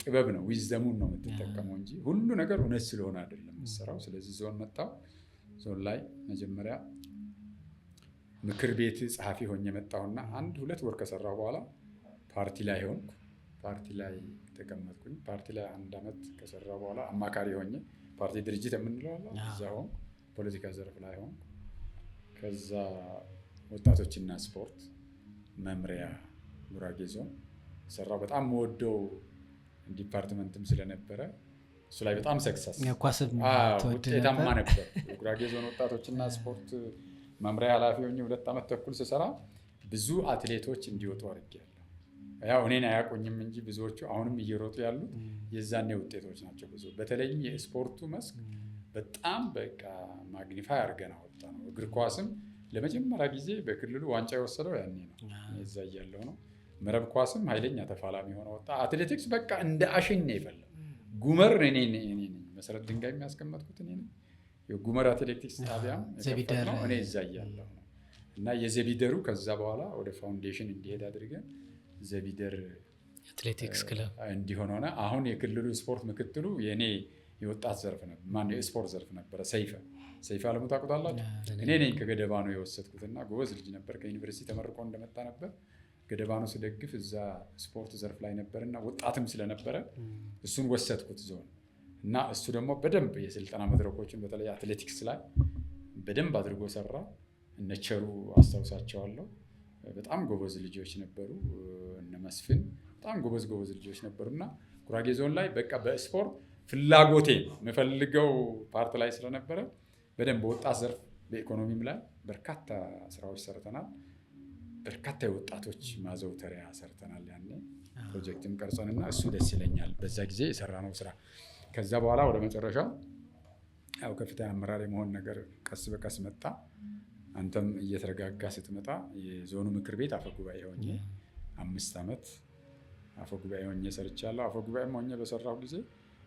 ጥበብ ነው ዊዝደሙን ነው የምትጠቀመው እንጂ ሁሉ ነገር እውነት ስለሆነ አይደለም የምትሰራው። ስለዚህ ዞን መጣሁ። ዞን ላይ መጀመሪያ ምክር ቤት ጸሐፊ ሆኜ መጣሁና 1-2 ወር ከሰራሁ በኋላ ፓርቲ ላይ ሆንኩ። ፓርቲ ላይ ተቀመጥኩኝ። ፓርቲ ላይ 1 ዓመት ከሰራሁ በኋላ አማካሪ ሆኜ ፓርቲ ድርጅት የምንለው አለ እዛ ሆንኩ። ፖለቲካ ዘርፍ ላይ ሆንኩ። ከዛ ወጣቶችና ስፖርት መምሪያ ጉራጌ ዞን ሰራው። በጣም ወደው ዲፓርትመንትም ስለነበረ እሱ ላይ በጣም ሰክሰስ ውጤታማ ነበር። ጉራጌ ዞን ወጣቶችና ስፖርት መምሪያ ኃላፊ ሆኜ 2 ዓመት ተኩል ስሰራ ብዙ አትሌቶች እንዲወጡ አድርጌያለሁ። ያው እኔን አያውቁኝም እንጂ ብዙዎቹ አሁንም እየሮጡ ያሉት የዛኔ ውጤቶች ናቸው። ብዙ በተለይም የስፖርቱ መስክ በጣም በቃ ማግኒፋይ አድርገን አወጣ ነው። እግር ኳስም ለመጀመሪያ ጊዜ በክልሉ ዋንጫ የወሰደው ያኔ ነው። እዛ እያለሁ ነው። መረብ ኳስም ኃይለኛ ተፋላሚ ሆነ ወጣ። አትሌቲክስ በቃ እንደ አሸን ነው የፈለው። ጉመር እኔ ነኝ መሰረት ድንጋይ የሚያስቀመጥኩት እኔ ነኝ። የጉመር አትሌቲክስ ጣቢያም የከፈትነው እኔ እዛ እያለሁ ነው። እና የዘቢደሩ ከዛ በኋላ ወደ ፋውንዴሽን እንዲሄድ አድርገን ዘቢደር አትሌቲክስ ክለብ እንዲሆን ሆነ። አሁን የክልሉ ስፖርት ምክትሉ የኔ የወጣት ዘርፍ ነበር። ማን የስፖርት ዘርፍ ነበረ። ሰይፈ አለሙ ታውቁታላችሁ? እኔ ነኝ ከገደባኖ የወሰድኩትና ጎበዝ ልጅ ነበር። ከዩኒቨርሲቲ ተመርቆ እንደመጣ ነበር ገደባኖ ስደግፍ እዛ ስፖርት ዘርፍ ላይ ነበርና ወጣትም ስለነበረ እሱን ወሰድኩት ዞን። እና እሱ ደግሞ በደንብ የስልጠና መድረኮችን በተለይ አትሌቲክስ ላይ በደንብ አድርጎ ሰራ። እነቸሩ አስታውሳቸዋለሁ። በጣም ጎበዝ ልጆች ነበሩ። እነ መስፍን በጣም ጎበዝ ልጆች ነበሩና ጉራጌ ዞን ላይ በቃ በስፖርት ፍላጎቴ የምፈልገው ፓርት ላይ ስለነበረ በደንብ በወጣት ዘርፍ በኢኮኖሚም ላይ በርካታ ስራዎች ሰርተናል። በርካታ የወጣቶች ማዘውተሪያ ሰርተናል። ያኔ ፕሮጀክትም ቀርጸንና እሱ ደስ ይለኛል በዛ ጊዜ የሰራነው ስራ። ከዛ በኋላ ወደ መጨረሻው ያው ከፍተኛ አመራር የመሆን ነገር ቀስ በቀስ መጣ። አንተም እየተረጋጋ ስትመጣ የዞኑ ምክር ቤት አፈጉባኤ ሆኜ 5 ዓመት አፈጉባኤ ሆኜ ሰርቻለሁ። አፈጉባኤም ሆኜ በሰራሁ ጊዜ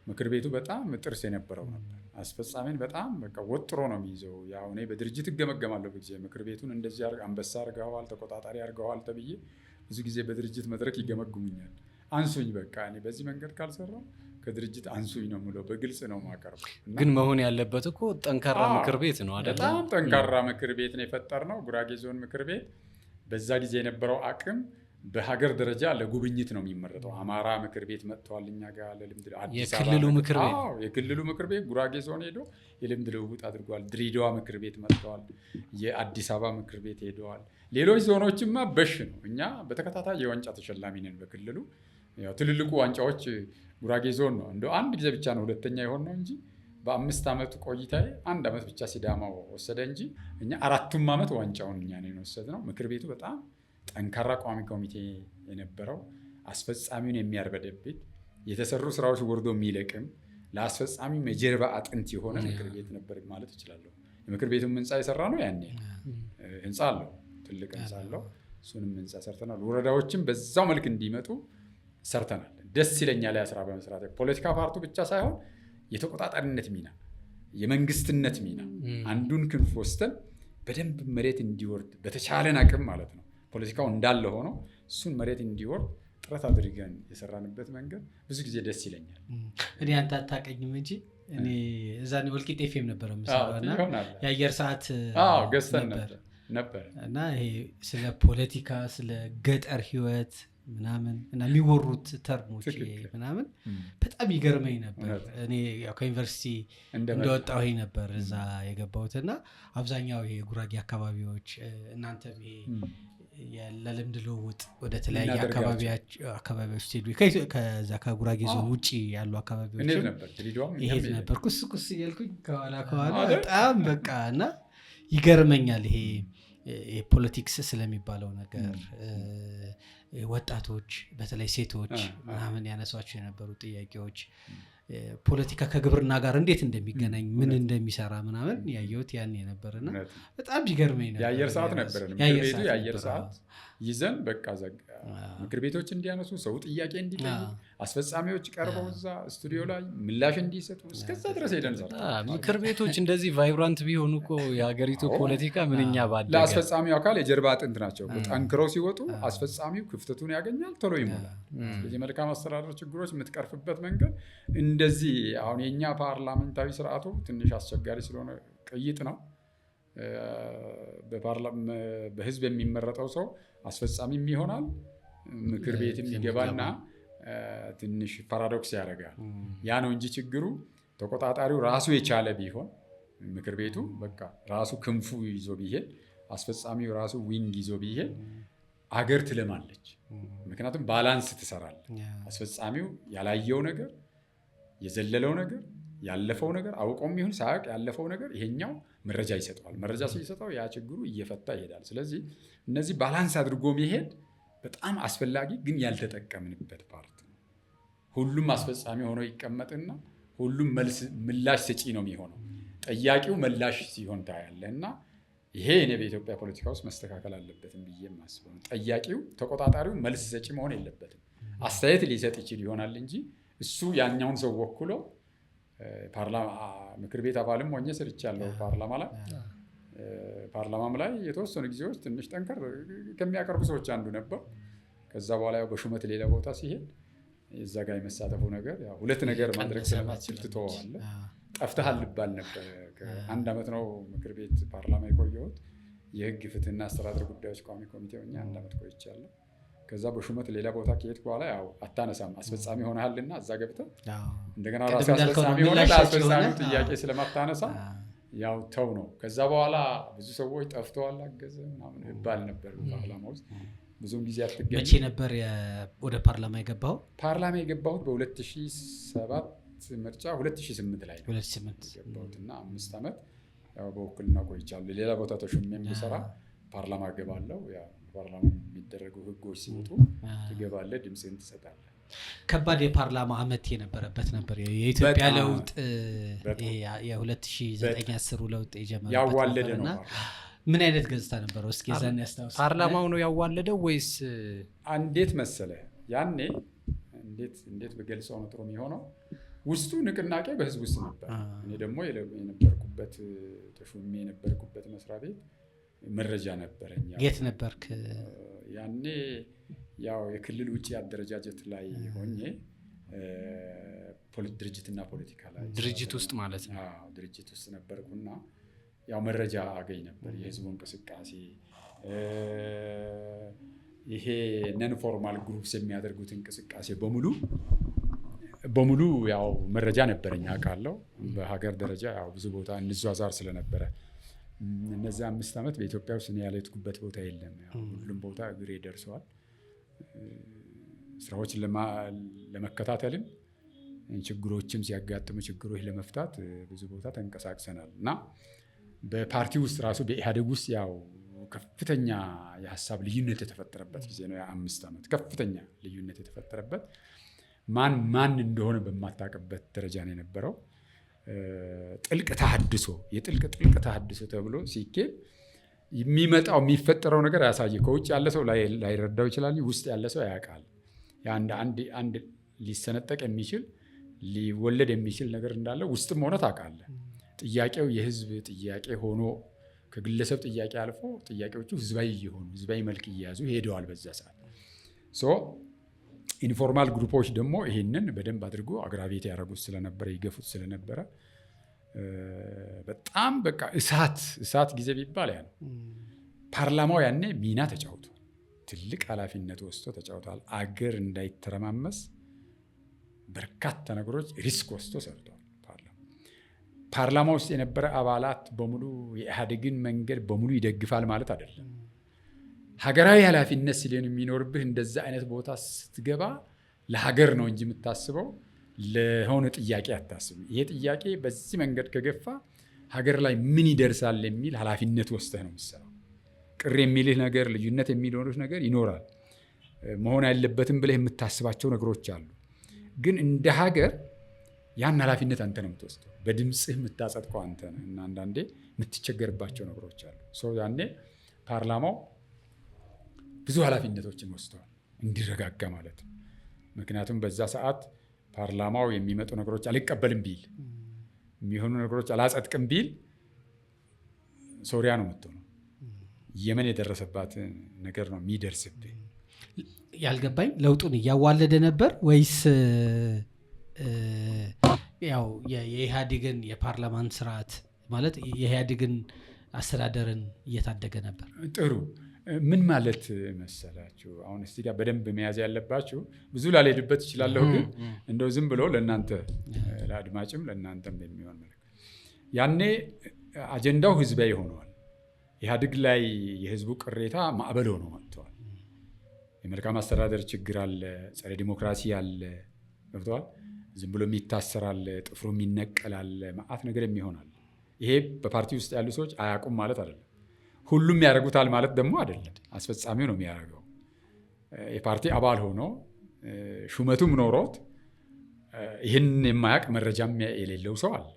ምክር ቤቱ በጣም ጥርስ የነበረው ነበር። አስፈጻሚን በጣም በቃ ወጥሮ ነው የሚይዘው። ያው እኔ በድርጅት እገመገማለሁ በጊዜ ምክር ቤቱን እንደዚህ አንበሳ አድርገዋል፣ ተቆጣጣሪ አድርገዋል ተብዬ ብዙ ጊዜ በድርጅት መድረክ ይገመግሙኛል። አንሱኝ በቃ እኔ በዚህ መንገድ ካልሰራው ከድርጅት አንሱኝ ነው የምለው። በግልጽ ነው የማቀርበው። ግን መሆን ያለበት እኮ ጠንካራ ምክር ቤት ነው አይደል? በጣም ጠንካራ ምክር ቤት ነው የፈጠርነው። ጉራጌ ዞን ምክር ቤት በዛ ጊዜ የነበረው አቅም በሀገር ደረጃ ለጉብኝት ነው የሚመረጠው። አማራ ምክር ቤት መጥተዋል እኛ ጋር ለልምድ። የክልሉ ምክር ቤት የክልሉ ምክር ቤት ጉራጌ ዞን ሄዶ የልምድ ልውውጥ አድርጓል። ድሬዳዋ ምክር ቤት መጥተዋል። የአዲስ አበባ ምክር ቤት ሄደዋል። ሌሎች ዞኖችማ በሽ ነው። እኛ በተከታታይ የዋንጫ ተሸላሚ ነን በክልሉ። ያው ትልልቁ ዋንጫዎች ጉራጌ ዞን ነው። እንደው አንድ ጊዜ ብቻ ነው ሁለተኛ የሆን ነው እንጂ በ5 ዓመት ቆይታዬ 1 ዓመት ብቻ ሲዳማው ወሰደ እንጂ እኛ 4ቱም ዓመት ዋንጫውን እኛ ነው የወሰድነው። ምክር ቤቱ በጣም ጠንካራ ቋሚ ኮሚቴ የነበረው፣ አስፈጻሚውን የሚያርበደብት፣ የተሰሩ ስራዎች ወርዶ የሚለቅም፣ ለአስፈጻሚው የጀርባ አጥንት የሆነ ምክር ቤት ነበር ማለት እችላለሁ። የምክር ቤቱን ህንፃ የሰራ ነው ያኔ። ህንፃ አለው፣ ትልቅ ህንፃ አለው። እሱንም ህንፃ ሰርተናል። ወረዳዎችም በዛው መልክ እንዲመጡ ሰርተናል። ደስ ይለኛል ያ ስራ በመስራት። ፖለቲካ ፓርቱ ብቻ ሳይሆን የተቆጣጣሪነት ሚና፣ የመንግስትነት ሚና አንዱን ክንፍ ወስደን በደንብ መሬት እንዲወርድ በተቻለን አቅም ማለት ነው። ፖለቲካው እንዳለ ሆኖ እሱን መሬት እንዲወርድ ጥረት አድርገን የሰራንበት መንገድ ብዙ ጊዜ ደስ ይለኛል። እኔ አንተ አታውቀኝም እንጂ እኔ እዛኔ ወልቂጤ ኤፍኤም ነበር የምሰራው እና የአየር ሰዓት ገዝተን ነበር እና ይሄ ስለ ፖለቲካ ስለ ገጠር ህይወት ምናምን እና የሚወሩት ተርሞች ምናምን በጣም ይገርመኝ ነበር። እኔ ከዩኒቨርሲቲ እንደወጣሁ ነበር እዛ የገባሁትና አብዛኛው ይሄ ጉራጌ አካባቢዎች እናንተም ይሄ ለልምድ ልውውጥ ወደ ተለያየ አካባቢዎች ሲሄዱ ከዛ ከጉራጌ ዞን ውጭ ያሉ አካባቢዎች ይሄድ ነበር ኩስ እያልኩኝ ከኋላ በጣም በቃ እና ይገርመኛል ይሄ ፖለቲክስ ስለሚባለው ነገር ወጣቶች በተለይ ሴቶች ምናምን ያነሷቸው የነበሩ ጥያቄዎች ፖለቲካ ከግብርና ጋር እንዴት እንደሚገናኝ ምን እንደሚሰራ ምናምን ያየሁት ያኔ ነበርና በጣም ይገርመኝ ነበር። የአየር ሰዓት ነበረን የአየር ሰዓት ይዘን በቃ ምክር ቤቶች እንዲያነሱ ሰው ጥያቄ እንዲጠይቅ አስፈጻሚዎች ቀርበው እዛ ስቱዲዮ ላይ ምላሽ እንዲሰጡ እስከዛ ድረስ ሄደን ምክር ቤቶች እንደዚህ ቫይብራንት ቢሆኑ እኮ የሀገሪቱ ፖለቲካ ምንኛ ባደገ። ለአስፈጻሚው አካል የጀርባ አጥንት ናቸው። ጠንክረው ሲወጡ አስፈጻሚው ክፍተቱን ያገኛል፣ ቶሎ ይሞላል። ስለዚህ መልካም አስተዳደር ችግሮች የምትቀርፍበት መንገድ እንደዚህ አሁን የኛ ፓርላሜንታዊ ስርዓቱ ትንሽ አስቸጋሪ ስለሆነ ቅይጥ ነው። በህዝብ የሚመረጠው ሰው አስፈጻሚም ይሆናል፣ ምክር ቤትም ይገባና ትንሽ ፓራዶክስ ያደርጋል። ያ ነው እንጂ ችግሩ ተቆጣጣሪው ራሱ የቻለ ቢሆን ምክር ቤቱ በቃ ራሱ ክንፉ ይዞ ቢሄድ፣ አስፈጻሚው ራሱ ዊንግ ይዞ ቢሄድ አገር ትለማለች። ምክንያቱም ባላንስ ትሰራለች። አስፈጻሚው ያላየው ነገር የዘለለው ነገር ያለፈው ነገር አውቆም ይሁን ሳያውቅ ያለፈው ነገር ይሄኛው መረጃ ይሰጠዋል። መረጃ ሲሰጠው ያ ችግሩ እየፈታ ይሄዳል። ስለዚህ እነዚህ ባላንስ አድርጎ መሄድ በጣም አስፈላጊ ግን ያልተጠቀምንበት ፓርት ነው። ሁሉም አስፈጻሚ ሆኖ ይቀመጥና ሁሉም ምላሽ ሰጪ ነው የሚሆነው። ጠያቂው ምላሽ ሲሆን ታያለ እና ይሄ እኔ በኢትዮጵያ ፖለቲካ ውስጥ መስተካከል አለበትም ብዬ የማስበው ነው። ጠያቂው ተቆጣጣሪው መልስ ሰጪ መሆን የለበትም። አስተያየት ሊሰጥ ይችል ይሆናል እንጂ እሱ ያኛውን ሰው ወክሎ ምክር ቤት አባልም ሆኜ ሰርቻለሁ። ፓርላማም ላይ የተወሰኑ ጊዜዎች ትንሽ ጠንከር ከሚያቀርቡ ሰዎች አንዱ ነበር። ከዛ በኋላ በሹመት ሌላ ቦታ ሲሄድ እዛ ጋር የመሳተፉ ነገር ሁለት ነገር ማድረግ ስለማትችል ትተዋለህ። ጠፍተሃል ልባል ነበር። አንድ ዓመት ነው ምክር ቤት ፓርላማ የቆየሁት። የህግ ፍትህና አስተዳደር ጉዳዮች ቋሚ ኮሚቴ ሆኜ 1 ዓመት ቆይቻለሁ። ከዛ በሹመት ሌላ ቦታ ከሄድክ በኋላ አታነሳም። አስፈጻሚ ሆነሃልና እዛ ገብተህ እንደገና ራሱ አስፈጻሚ ሆነ ለአስፈጻሚው ጥያቄ ስለማታነሳ ተው ነው። ከዛ በኋላ ብዙ ሰዎች ጠፍተዋል አገዘ ምናምን ይባል ነበር ፓርላማ ውስጥ ብዙም ጊዜ አትገኝ። መቼ ነበር ወደ ፓርላማ የገባው? ፓርላማ የገባሁት በ2007 ምርጫ 2008 ላይ ነው። 2008 የገባሁትና 5 ዓመት በውክልና ቆይቻለሁ። ሌላ ቦታ ተሾሜም ብሰራ ፓርላማ እገባለሁ። ፓርላማ የሚደረጉ ህጎች ሲወጡ ትገባለህ፣ ድምፅህን ትሰጣለህ። ከባድ የፓርላማ አመት የነበረበት ነበር የኢትዮጵያ ለውጥ። የ2009 ለውጥ የጀመረበት ያዋለደ ነው። ምን አይነት ገጽታ ነበረው? እስኪ ዛን ያስታውስ። ፓርላማው ነው ያዋለደው ወይስ እንዴት መሰለ? ያኔ እንዴት በገልጸው ነው ጥሩ የሚሆነው? ውስጡ ንቅናቄ በህዝብ ውስጥ ነበር። እኔ ደግሞ የነበርኩበት ተሾሜ የነበርኩበት መስሪያ ቤት መረጃ ነበረኝ። የት ነበርክ ያኔ? የክልል ውጭ አደረጃጀት ላይ ሆኜ ድርጅትና ፖለቲካ ላይ ድርጅት ውስጥ ማለት ነው። ድርጅት ውስጥ ነበርኩና መረጃ አገኝ ነበር። የህዝቡ እንቅስቃሴ ይሄ ነን ፎርማል ግሩፕስ የሚያደርጉት እንቅስቃሴ በሙሉ መረጃ ነበረኝ አውቃለሁ። በሀገር ደረጃ ብዙ ቦታ እንዟዟር ስለነበረ እነዚህ 5 ዓመት በኢትዮጵያ ውስጥ እኔ ያልሄድኩበት ቦታ የለም። ሁሉም ቦታ እግሬ ደርሰዋል። ስራዎችን ለመከታተልም ችግሮችም ሲያጋጥሙ ችግሮች ለመፍታት ብዙ ቦታ ተንቀሳቅሰናል እና በፓርቲ ውስጥ ራሱ በኢህአዴግ ውስጥ ከፍተኛ የሀሳብ ልዩነት የተፈጠረበት ጊዜ ነው። 5 ዓመት ከፍተኛ ልዩነት የተፈጠረበት ማን እንደሆነ በማታውቅበት ደረጃ ነው የነበረው። ጥልቅ ተሐድሶ ተብሎ ሲኬድ የሚፈጠረው ነገር ያሳየ። ከውጭ ያለ ሰው ላይረዳው ይችላል፣ ውስጥ ያለ ሰው ያውቃል። አንድ ሊሰነጠቅ የሚችል ሊወለድ የሚችል ነገር እንዳለ ውስጥም ሆነ ታውቃለህ። ጥያቄው የህዝብ ጥያቄ ሆኖ ከግለሰብ ጥያቄ አልፎ ጥያቄዎቹ ህዝባዊ መልክ እየያዙ ሄደዋል። በዛ ሰዓት ኢንፎርማል ግሩፖች ደግሞ ይህንን በደንብ አድርጎ አግራቤት ያደረጉት ስለነበረ ይገፉት ስለነበረ በጣም በቃ እሳት ጊዜ ቢባል ያ ነው። ፓርላማው ያኔ ሚና ተጫውቷል። ትልቅ ኃላፊነት ወስዶ ተጫውቷል። አገር እንዳይተረማመስ በርካታ ነገሮች ሪስክ ወስዶ ሰርተዋል። ፓርላማ ውስጥ የነበረ አባላት በሙሉ የኢህአዴግን መንገድ በሙሉ ይደግፋል ማለት አይደለም። ሀገራዊ ኃላፊነት ሲለን የሚኖርብህ እንደዛ አይነት ቦታ ስትገባ ለሀገር ነው እንጂ የምታስበው ለሆነ ጥያቄ አታስብም። ይሄ ጥያቄ በዚህ መንገድ ከገፋ ሀገር ላይ ምን ይደርሳል የሚል ኃላፊነት ወስደህ ነው የምትሰራው። ቅር የሚልህ ነገር፣ ልዩነት የሚኖርህ ነገር ይኖራል። መሆን ያለበትም ብለህ የምታስባቸው ነገሮች አሉ። ግን እንደ ሀገር ያን ኃላፊነት አንተ ነው የምትወስደው። በድምፅህ የምታጸድቀው አንተ ነህ እና አንዳንዴ የምትቸገርባቸው ነገሮች አሉ። ያኔ ፓርላማው ብዙ ኃላፊነቶችን ወስደዋል እንዲረጋጋ ማለት ነው። ምክንያቱም በዛ ሰዓት ፓርላማው የሚመጡ ነገሮች አልቀበልም ቢል፣ የሚሆኑ ነገሮች አላጸድቅም ቢል ሶሪያ ነው የምትሆነው። የመን የደረሰባት ነገር ነው የሚደርስብህ። ያልገባኝ ለውጡን እያዋለደ ነበር ወይስ ያው የኢህአዴግን የፓርላማን ስርዓት ማለት የኢህአዴግን አስተዳደርን እየታደገ ነበር? ጥሩ። ምን ማለት መሰላችሁ? አሁን እስቲ ጋር በደንብ መያዝ ያለባችሁ፣ ብዙ ላልሄድበት እችላለሁ፣ ግን እንደው ዝም ብሎ ለእናንተ ለአድማጭም ለእናንተም የሚሆን ያኔ አጀንዳው ህዝባዊ ሆነዋል። ኢህአዴግ ላይ የህዝቡ ቅሬታ ማዕበል ሆኖ መጥተዋል። የመልካም አስተዳደር ችግር አለ፣ ጸረ ዲሞክራሲ አለ። ገብተዋል። ዝም ብሎ የሚታሰራል፣ ጥፍሮ የሚነቀላል፣ መዓት ነገር የሚሆናል። ይሄ በፓርቲ ውስጥ ያሉ ሰዎች አያውቁም ማለት አይደለም። ሁሉም ያደርጉታል ማለት ደግሞ አይደለም። አስፈጻሚው ነው የሚያደርገው። የፓርቲ አባል ሆኖ ሹመቱም ኖሮት ይህን የማያውቅ መረጃም የሌለው ሰው አለ።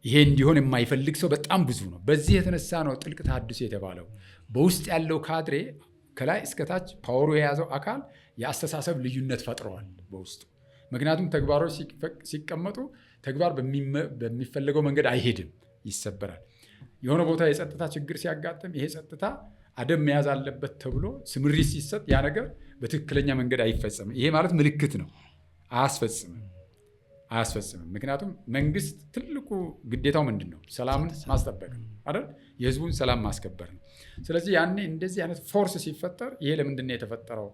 ይሄ እንዲሆን የማይፈልግ ሰው በጣም ብዙ ነው። በዚህ የተነሳ ነው ጥልቅ ተሃድሶ የተባለው። በውስጥ ያለው ካድሬ ከላይ እስከታች ፓወሩ የያዘው አካል የአስተሳሰብ ልዩነት ፈጥረዋል በውስጡ። ምክንያቱም ተግባሮች ሲቀመጡ ተግባር በሚፈለገው መንገድ አይሄድም፣ ይሰበራል። የሆነ ቦታ የጸጥታ ችግር ሲያጋጥም ይሄ ጸጥታ አደብ መያዝ አለበት ተብሎ ስምሪት ሲሰጥ ያ ነገር በትክክለኛ መንገድ አይፈጸምም። ይሄ ማለት ምልክት ነው። አያስፈጽምም። ምክንያቱም መንግስት ትልቁ ግዴታው ምንድን ነው? ሰላምን ማስጠበቅ ነው አይደል? የህዝቡን ሰላም ማስከበር ነው። ስለዚህ ያኔ እንደዚህ አይነት ፎርስ ሲፈጠር ይሄ ለምንድን ነው የተፈጠረው?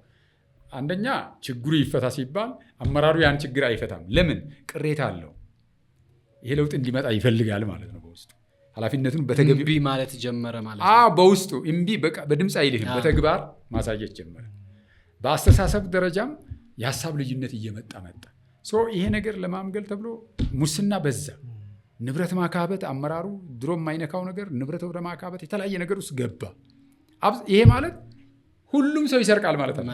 አንደኛ ችግሩ ይፈታ ሲባል አመራሩ ያን ችግር አይፈታም። ለምን? ቅሬታ አለው። ይሄ ለውጥ እንዲመጣ ይፈልጋል ማለት ነው። በውስጡ ኃላፊነቱን እምቢ ማለት ጀመረ ማለት ነው። በውስጡ እምቢ በድምፅ አይልህም፣ በተግባር ማሳየት ጀመረ። በአስተሳሰብ ደረጃም የሀሳብ ልዩነት እየመጣ መጣ። ይሄ ነገር ለማምገል ተብሎ ሙስና በዛ፣ ንብረት ማካበት፣ አመራሩ ድሮ የማይነካው ነገር ንብረት ወደ ማካበት የተለያየ ነገር ውስጥ ገባ። ይሄ ማለት ሁሉም ሰው ይሰርቃል ማለት ነው።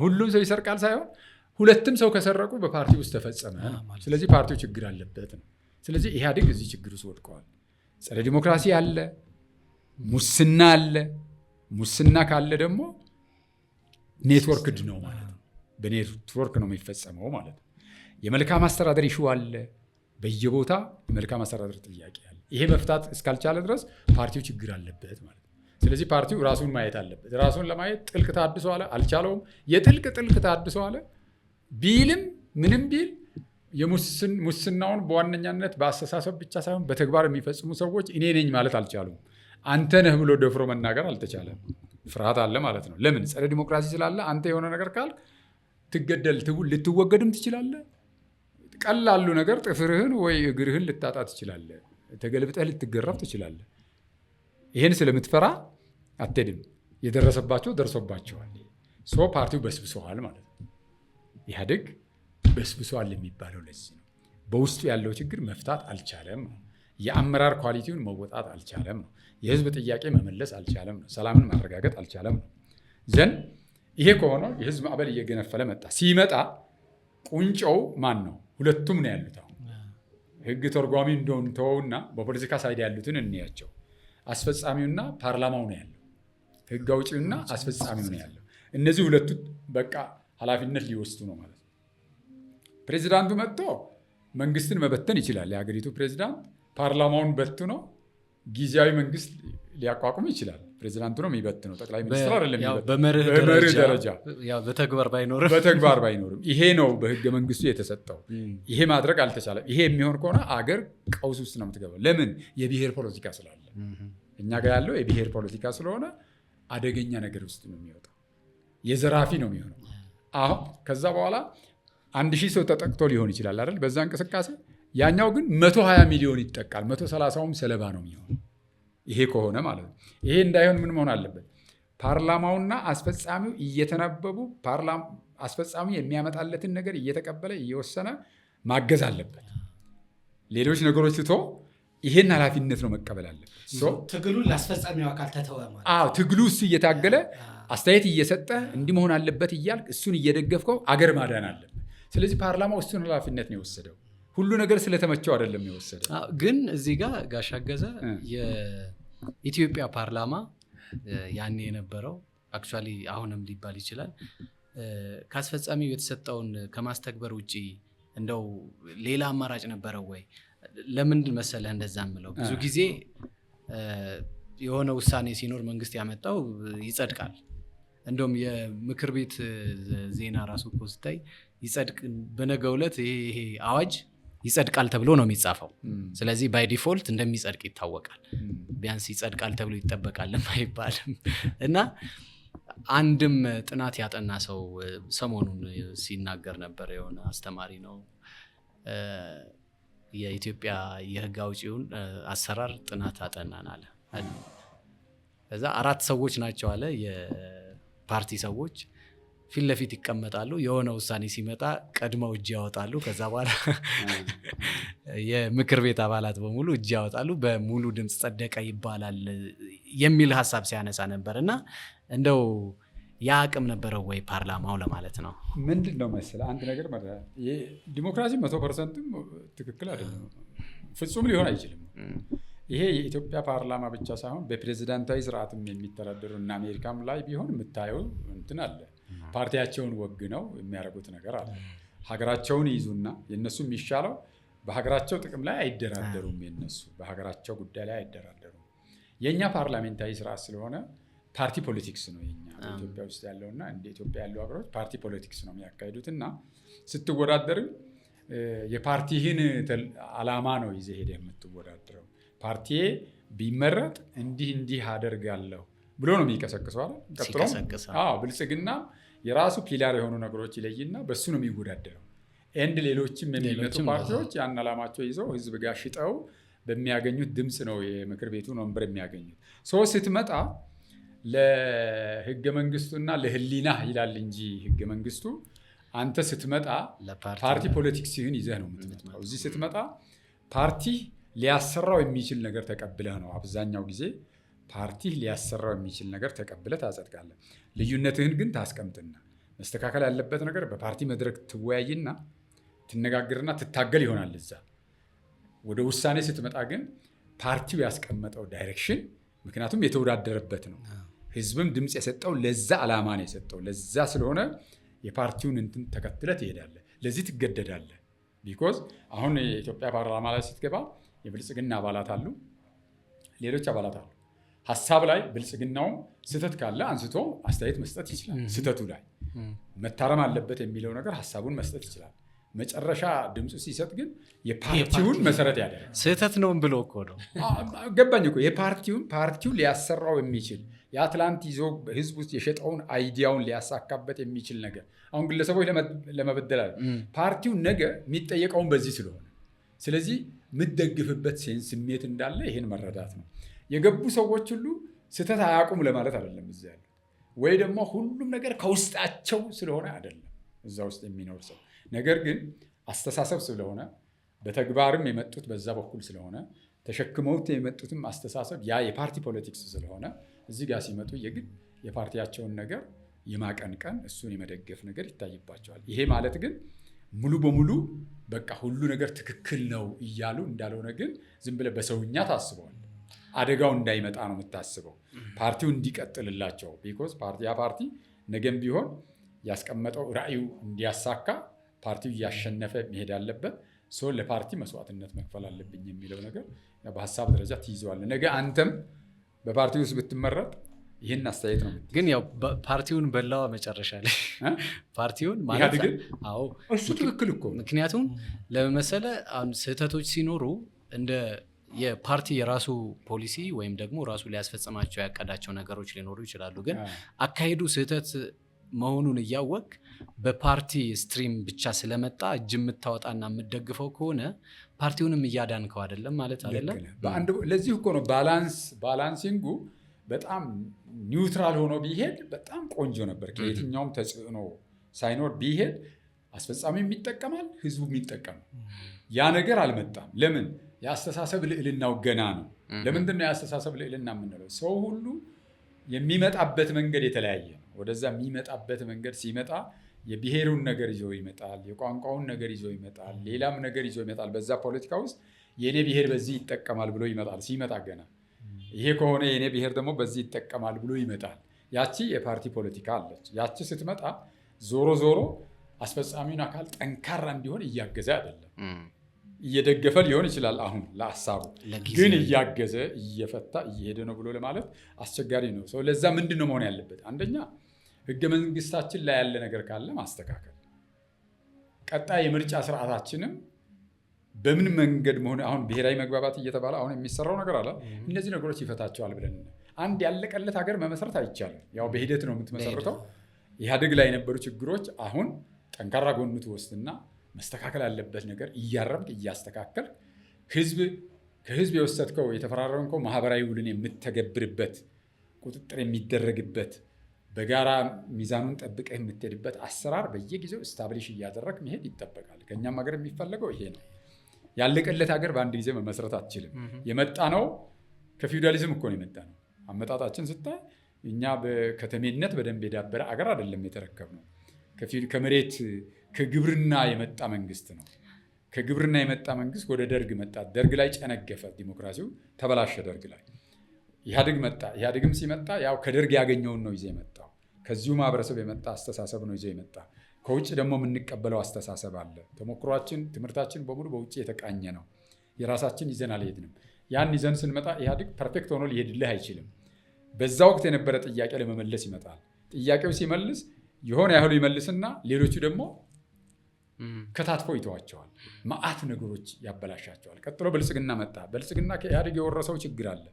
ሁሉም ሰው ይሰርቃል ሳይሆን ሁለትም ሰው ከሰረቁ በፓርቲ ውስጥ ተፈጸመ። ስለዚህ ፓርቲው ችግር አለበት ነው። ስለዚህ ኢህአዴግ እዚህ ችግር ውስጥ ወድቀዋል። ጸረ ዲሞክራሲ አለ፣ ሙስና አለ። ሙስና ካለ ደግሞ ኔትወርክድ ነው ማለት ነው። በኔትወርክ ነው የሚፈጸመው ማለት ነው። የመልካም አስተዳደር ኢሹ አለ። በየቦታ የመልካም አስተዳደር ጥያቄ አለ። ይሄ መፍታት እስካልቻለ ድረስ ፓርቲው ችግር አለበት ማለት ነው። ስለዚህ ፓርቲው ራሱን ማየት አለበት። ራሱን ለማየት ጥልቅ ተሃድሶ አለ፣ አልቻለውም። የጥልቅ ተሃድሶ አለ ቢልም ምንም ቢል ሙስናውን በዋነኛነት በአስተሳሰብ ብቻ ሳይሆን በተግባር የሚፈጽሙ ሰዎች እኔ ነኝ ማለት አልቻሉም። አንተ ነህ ብሎ ደፍሮ መናገር አልተቻለም። ፍርሃት አለ ማለት ነው። ለምን? ጸረ ዲሞክራሲ ስላለ አንተ የሆነ ነገር ካል ትገደል፣ ልትወገድም ትችላለህ። ቀላሉ ነገር ጥፍርህን ወይ እግርህን ልታጣ ትችላለህ። ተገልብጠህ ልትገረፍ ትችላለህ። ይህን ስለምትፈራ አትሄድም። የደረሰባቸው ደርሶባቸዋል። ፓርቲው በስብሰዋል ማለት ነው። ኢህአዴግ በስብሰዋል የሚባለው ለዚህ ነው። በውስጡ ያለው ችግር መፍታት አልቻለም ነው። የአመራር ኳሊቲውን መወጣት አልቻለም ነው። የህዝብ ጥያቄ መመለስ አልቻለም ነው። ሰላምን ማረጋገጥ አልቻለም ነው። ይሄ ከሆነ የህዝብ ማዕበል እየገነፈለ መጣ። ሲመጣ ቁንጮው ማን ነው? ሁለቱም ነው ያሉት። አሁን ህግ ተርጓሚ እንደሆን ተወውና በፖለቲካ ሳይድ ያሉትን እንያቸው። አስፈጻሚውና ፓርላማው ነው ያለው። ህግ አውጪውና አስፈጻሚው ነው ያለው። እነዚህ ሁለቱ በቃ ኃላፊነት ሊወስዱ ነው ማለት ነው። ፕሬዚዳንቱ መጥቶ መንግስትን መበተን ይችላል። የሀገሪቱ ፕሬዚዳንት ፓርላማውን በትኖ ጊዜያዊ መንግስት ሊያቋቁም ይችላል። ፕሬዚዳንቱ ነው የሚበትነው፣ ጠቅላይ ሚኒስትሩ አይደለም የሚበትነው። በመርህ ደረጃ በተግባር ባይኖርም ይሄ ነው በህገ መንግስቱ የተሰጠው። ይሄ ማድረግ አልተቻለም። ይሄ የሚሆን ከሆነ አገር ቀውስ ውስጥ ነው የምትገባው። ለምን? የብሔር ፖለቲካ ስላለ። እኛ ጋር ያለው የብሔር ፖለቲካ ስለሆነ አደገኛ ነገር ውስጥ ነው የሚወጣው። የዘራፊ ነው የሚሆነው። አሁን ከዛ በኋላ 1000 ሰው ተጠቅቶ ሊሆን ይችላል አይደል? በዛ እንቅስቃሴ ያኛው ግን 120 ሚሊዮን ይጠቃል። 130ውም ሰለባ ነው የሚሆነው። ይሄ ከሆነ ማለት ነው። ይሄ እንዳይሆን ምን መሆን አለበት? ፓርላማውና አስፈጻሚው እየተነበቡ አስፈጻሚው የሚያመጣለትን ነገር እየተቀበለ እየወሰነ ማገዝ አለበት። ሌሎች ነገሮች ትቶ ይሄን ኃላፊነት ነው መቀበል አለበት። ትግሉን ለአስፈጻሚው አካል ተተወ ማለት። አዎ፣ ትግሉ እሱ እየታገለ አስተያየት እየሰጠ እንዲህ መሆን አለበት እያልክ እሱን እየደገፍከው አገር ማዳን አለበት። ስለዚህ ፓርላማው እሱን ኃላፊነት ነው የወሰደው። ሁሉ ነገር ስለተመቸው አይደለም የወሰደው። ግን እዚህ ጋር ጋሽ አገዘ የኢትዮጵያ ፓርላማ ያኔ የነበረው አክቹዋሊ አሁንም ሊባል ይችላል ከአስፈጻሚው የተሰጠውን ከማስተግበር ውጭ እንደው ሌላ አማራጭ ነበረው ወይ? ለምንድን መሰለህ እንደዛ ምለው? ብዙ ጊዜ የሆነ ውሳኔ ሲኖር መንግስት ያመጣው ይጸድቃል። እንደውም የምክር ቤት ዜና ራሱ እኮ ስታይ ይጸድቅ በነገው ዕለት ይሄ አዋጅ ይጸድቃል ተብሎ ነው የሚጻፈው። ስለዚህ ባይ ዲፎልት እንደሚጸድቅ ይታወቃል። ቢያንስ ይጸድቃል ተብሎ ይጠበቃል አይባልም። እና አንድም ጥናት ያጠና ሰው ሰሞኑን ሲናገር ነበር። የሆነ አስተማሪ ነው የኢትዮጵያ የህግ አውጪውን አሰራር ጥናት አጠናን አለ። ከዛ 4 ሰዎች ናቸው አለ የፓርቲ ሰዎች ፊት ለፊት ይቀመጣሉ። የሆነ ውሳኔ ሲመጣ ቀድመው እጅ ያወጣሉ። ከዛ በኋላ የምክር ቤት አባላት በሙሉ እጅ ያወጣሉ። በሙሉ ድምፅ ጸደቀ ይባላል የሚል ሀሳብ ሲያነሳ ነበር። እና እንደው ያ አቅም ነበረው ወይ ፓርላማው ለማለት ነው። ምንድን ነው መሰለህ አንድ ነገር ዲሞክራሲ 100% ትክክል አይደለም፣ ፍጹም ሊሆን አይችልም። ይሄ የኢትዮጵያ ፓርላማ ብቻ ሳይሆን በፕሬዝዳንታዊ ስርዓትም የሚተዳደሩ እና አሜሪካም ላይ ቢሆን የምታየው እንትን አለ። ፓርቲያቸውን ወግነው የሚያደርጉት ነገር አለ። ሀገራቸውን ይዙና የነሱ የሚሻለው በሀገራቸው ጥቅም ላይ አይደራደሩም። የነሱ በሀገራቸው ጉዳይ ላይ አይደራደሩም። የኛ ፓርላሜንታዊ ስርዓት ስለሆነ ፓርቲ ፖለቲክስ ነው የኛ ኢትዮጵያ ውስጥ ያለውና እንደ ኢትዮጵያ ያሉ ሀገሮች ፓርቲ ፖለቲክስ ነው የሚያካሂዱትና ስትወዳደርም የፓርቲህን ዓላማ ነው ይዘህ ሄደህ የምትወዳደረው። ፓርቲዬ ቢመረጥ እንዲህ አደርጋለሁ ብሎ ነው የሚቀሰቅሰው አይደል? ቀጥሎ ብልጽግና የራሱ ፒላር የሆኑ ነገሮች ይለይና በሱ ነው የሚወዳደረው። ኤንድ ሌሎችም የሚመጡ ፓርቲዎች ያን ዓላማቸው ይዘው ህዝብ ጋር ሽጠው በሚያገኙት ድምፅ ነው የምክር ቤቱን ወንበር የሚያገኙት። ስትመጣ ለህገ መንግስቱና ለህሊና ይላል እንጂ ህገ መንግስቱ አንተ ስትመጣ ፓርቲ ፖለቲክስህን ይዘህ ነው የምትመጣው። እዚህ ስትመጣ ፓርቲ ሊያሰራው የሚችል ነገር ተቀብለህ ነው። አብዛኛው ጊዜ ፓርቲ ሊያሰራው የሚችል ነገር ተቀብለህ ታጸድቃለህ። ልዩነትህን ግን ታስቀምጥና መስተካከል ያለበት ነገር በፓርቲ መድረክ ትወያይና ትነጋገርና ትታገል ይሆናል። እዛ ወደ ውሳኔ ስትመጣ ግን ፓርቲው ያስቀመጠው ዳይሬክሽን፣ ምክንያቱም የተወዳደረበት ነው። ህዝብም ድምፅ የሰጠው ለዛ ዓላማ ነው የሰጠው። ለዛ ስለሆነ የፓርቲውን እንትን ተከትለህ ትሄዳለህ። ለዚህ ትገደዳለህ። ቢኮዝ አሁን የኢትዮጵያ ፓርላማ ላይ ስትገባ የብልጽግና አባላት አሉ፣ ሌሎች አባላት አሉ። ሀሳብ ላይ ብልጽግናው ስህተት ካለ አንስቶ አስተያየት መስጠት ይችላል። ስህተቱ ላይ መታረም አለበት የሚለው ነገር ሀሳቡን መስጠት ይችላል። መጨረሻ ድምፁ ሲሰጥ ግን የፓርቲውን መሰረት ያደርጋል። ስህተት ነው ብሎ እኮ ነው። ገባኝ እኮ ፓርቲው ሊያሰራው የሚችል የአትላንት ይዞ ህዝብ ውስጥ የሸጠውን አይዲያውን ሊያሳካበት የሚችል ነገር አሁን ግለሰቦች ለመበደል አለ። ፓርቲው ነገ የሚጠየቀውን በዚህ ስለሆነ ስለዚህ የምትደግፍበት ስሜት እንዳለ ይሄን መረዳት ነው። የገቡ ሰዎች ሁሉ ስህተት አያውቁም ለማለት አይደለም እዛ ያሉት፣ ወይ ደግሞ ሁሉም ነገር ከውስጣቸው ስለሆነ አይደለም እዛ ውስጥ የሚኖር ሰው። ነገር ግን አስተሳሰብ ስለሆነ በተግባርም የመጡት በዛ በኩል ስለሆነ ተሸክመውት የመጡትም አስተሳሰብ ያ የፓርቲ ፖለቲክስ ስለሆነ እዚህ ጋር ሲመጡ የግድ የፓርቲያቸውን ነገር የማቀንቀን እሱን የመደገፍ ነገር ይታይባቸዋል። ይሄ ማለት ግን ሙሉ በሙሉ በቃ ሁሉ ነገር ትክክል ነው እያሉ እንዳልሆነ ግን ዝም ብለህ በሰውኛ ታስበዋል። አደጋው እንዳይመጣ ነው የምታስበው፣ ፓርቲው እንዲቀጥልላቸው። ቢኮዝ ያ ፓርቲ ነገም ቢሆን ያስቀመጠው ራዕዩ እንዲያሳካ ፓርቲው እያሸነፈ መሄድ አለበት። ለፓርቲ መስዋዕትነት መክፈል አለብኝ የሚለው ነገር በሀሳብ ደረጃ ትይዘዋለህ። ነገ አንተም በፓርቲ ውስጥ ብትመረጥ ይህን አስተያየት ነው። ግን ያው ፓርቲውን በላዋ መጨረሻ ላይ ፓርቲውን ማለት አዎ እሱ ትክክል እኮ። ምክንያቱም ለመሰለ ስህተቶች ሲኖሩ እንደ የፓርቲ የራሱ ፖሊሲ ወይም ደግሞ ራሱ ሊያስፈጽማቸው ያቀዳቸው ነገሮች ሊኖሩ ይችላሉ። ግን አካሄዱ ስህተት መሆኑን እያወቅ በፓርቲ ስትሪም ብቻ ስለመጣ እጅ የምታወጣና የምትደግፈው ከሆነ ፓርቲውንም እያዳንከው አይደለም ማለት አይደለም። ለዚህ እኮ ነው ባላንሲንጉ በጣም ኒውትራል ሆኖ ቢሄድ በጣም ቆንጆ ነበር። ከየትኛውም ተጽዕኖ ሳይኖር ቢሄድ አስፈጻሚም ይጠቀማል፣ ህዝቡም ይጠቀማል። ያ ነገር አልመጣም። ለምን? የአስተሳሰብ ልዕልናው ገና ነው። ለምንድን ነው የአስተሳሰብ ልዕልና የምንለው? ሰው ሁሉ የሚመጣበት መንገድ የተለያየ ነው። ወደዛ የሚመጣበት መንገድ ሲመጣ የብሔሩን ነገር ይዞ ይመጣል፣ የቋንቋውን ነገር ይዞ ይመጣል፣ ሌላም ነገር ይዞ ይመጣል። በዛ ፖለቲካ ውስጥ የኔ ብሔር በዚህ ይጠቀማል ብሎ ይመጣል። ሲመጣ ገና ይሄ ከሆነ የኔ ብሔር ደግሞ በዚህ ይጠቀማል ብሎ ይመጣል። ያቺ የፓርቲ ፖለቲካ አለች። ያቺ ስትመጣ ዞሮ ዞሮ አስፈጻሚውን አካል ጠንካራ እንዲሆን እያገዘ አይደለም፣ እየደገፈ ሊሆን ይችላል። አሁን ለሀሳቡ ግን እያገዘ እየፈታ እየሄደ ነው ብሎ ለማለት አስቸጋሪ ነው። ሰው ለዛ ምንድን ነው መሆን ያለበት? አንደኛ ህገ መንግስታችን ላይ ያለ ነገር ካለ ማስተካከል፣ ቀጣይ የምርጫ ስርዓታችንም በምን መንገድ መሆን፣ አሁን ብሔራዊ መግባባት እየተባለ አሁን የሚሰራው ነገር አለ። እነዚህ ነገሮች ይፈታቸዋል ብለን አንድ ያለቀለት ሀገር መመስረት አይቻልም። ያው በሂደት ነው የምትመሰርተው። ኢህአዴግ ላይ የነበሩ ችግሮች አሁን ጠንካራ ጎኑ ትወስድና መስተካከል ያለበት ነገር እያረምክ እያስተካከል ከህዝብ የወሰድከው የተፈራረምከው ማህበራዊ ውልን የምተገብርበት፣ ቁጥጥር የሚደረግበት፣ በጋራ ሚዛኑን ጠብቀህ የምትሄድበት አሰራር በየጊዜው ስታብሊሽ እያደረግ መሄድ ይጠበቃል። ከእኛም ሀገር የሚፈለገው ይሄ ነው። ያለቀለት ሀገር በአንድ ጊዜ መመስረት አትችልም። የመጣ ነው ከፊውዳሊዝም እኮ ነው የመጣ ነው። አመጣጣችን ስታይ እኛ በከተሜነት በደንብ የዳበረ አገር አይደለም የተረከብነው። ከመሬት ከግብርና የመጣ መንግስት ነው። ከግብርና የመጣ መንግስት ወደ ደርግ መጣ። ደርግ ላይ ጨነገፈ፣ ዲሞክራሲው ተበላሸ። ደርግ ላይ ኢህአዴግ መጣ። ኢህአዴግም ሲመጣ ያው ከደርግ ያገኘውን ነው ይዞ የመጣው። ከዚሁ ማህበረሰብ የመጣ አስተሳሰብ ነው ይዞ የመጣ። ከውጭ ደግሞ የምንቀበለው አስተሳሰብ አለ። ተሞክሯችን፣ ትምህርታችን በሙሉ በውጭ የተቃኘ ነው። የራሳችን ይዘን አልሄድንም። ያን ይዘን ስንመጣ ኢህአዴግ ፐርፌክት ሆኖ ሊሄድልህ አይችልም። በዛ ወቅት የነበረ ጥያቄ ለመመለስ ይመጣል። ጥያቄው ሲመልስ የሆነ ያህሉ ይመልስና ሌሎቹ ደግሞ ከታትፎ ይተዋቸዋል። መዓት ነገሮች ያበላሻቸዋል። ቀጥሎ ብልጽግና መጣ። ብልጽግና ከኢህአዴግ የወረሰው ችግር አለ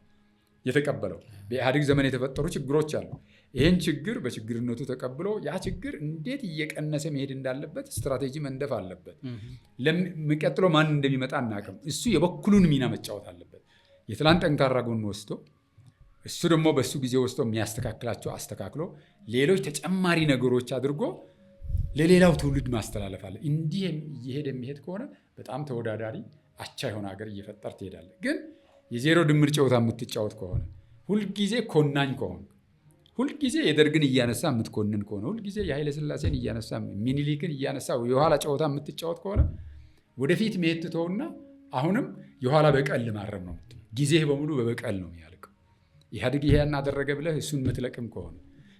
የተቀበለው። በኢህአዴግ ዘመን የተፈጠሩ ችግሮች አሉ። ይህን ችግር በችግርነቱ ተቀብሎ ያ ችግር እንዴት እየቀነሰ መሄድ እንዳለበት ስትራቴጂ መንደፍ አለበት። ለሚቀጥለው ማን እንደሚመጣ አናውቅም። እሱ የበኩሉን ሚና መጫወት አለበት። የትላንት ጠንካራ ጎን ወስዶ እሱ ደግሞ በእሱ ጊዜ ወስዶ የሚያስተካክላቸው አስተካክሎ ሌሎች ተጨማሪ ነገሮች አድርጎ ለሌላው ትውልድ ማስተላለፍ አለ። እንዲህ እየሄደ የሚሄድ ከሆነ በጣም ተወዳዳሪ አቻ የሆነ ሀገር እየፈጠር ትሄዳለ። ግን የዜሮ ድምር ጨዋታ የምትጫወት ከሆነ፣ ሁልጊዜ ኮናኝ ከሆነ፣ ሁልጊዜ የደርግን እያነሳ የምትኮንን ከሆነ፣ ሁልጊዜ የኃይለ ሥላሴን እያነሳ ሚኒሊክን እያነሳ የኋላ ጨዋታ የምትጫወት ከሆነ ወደፊት መሄድ ትተውና አሁንም የኋላ በቀል ማረም ነው። ጊዜህ በሙሉ በበቀል ነው የሚያልቀው። ኢህአዴግ ይሄ ያናደረገ ብለህ እሱን የምትለቅም ከሆነ፣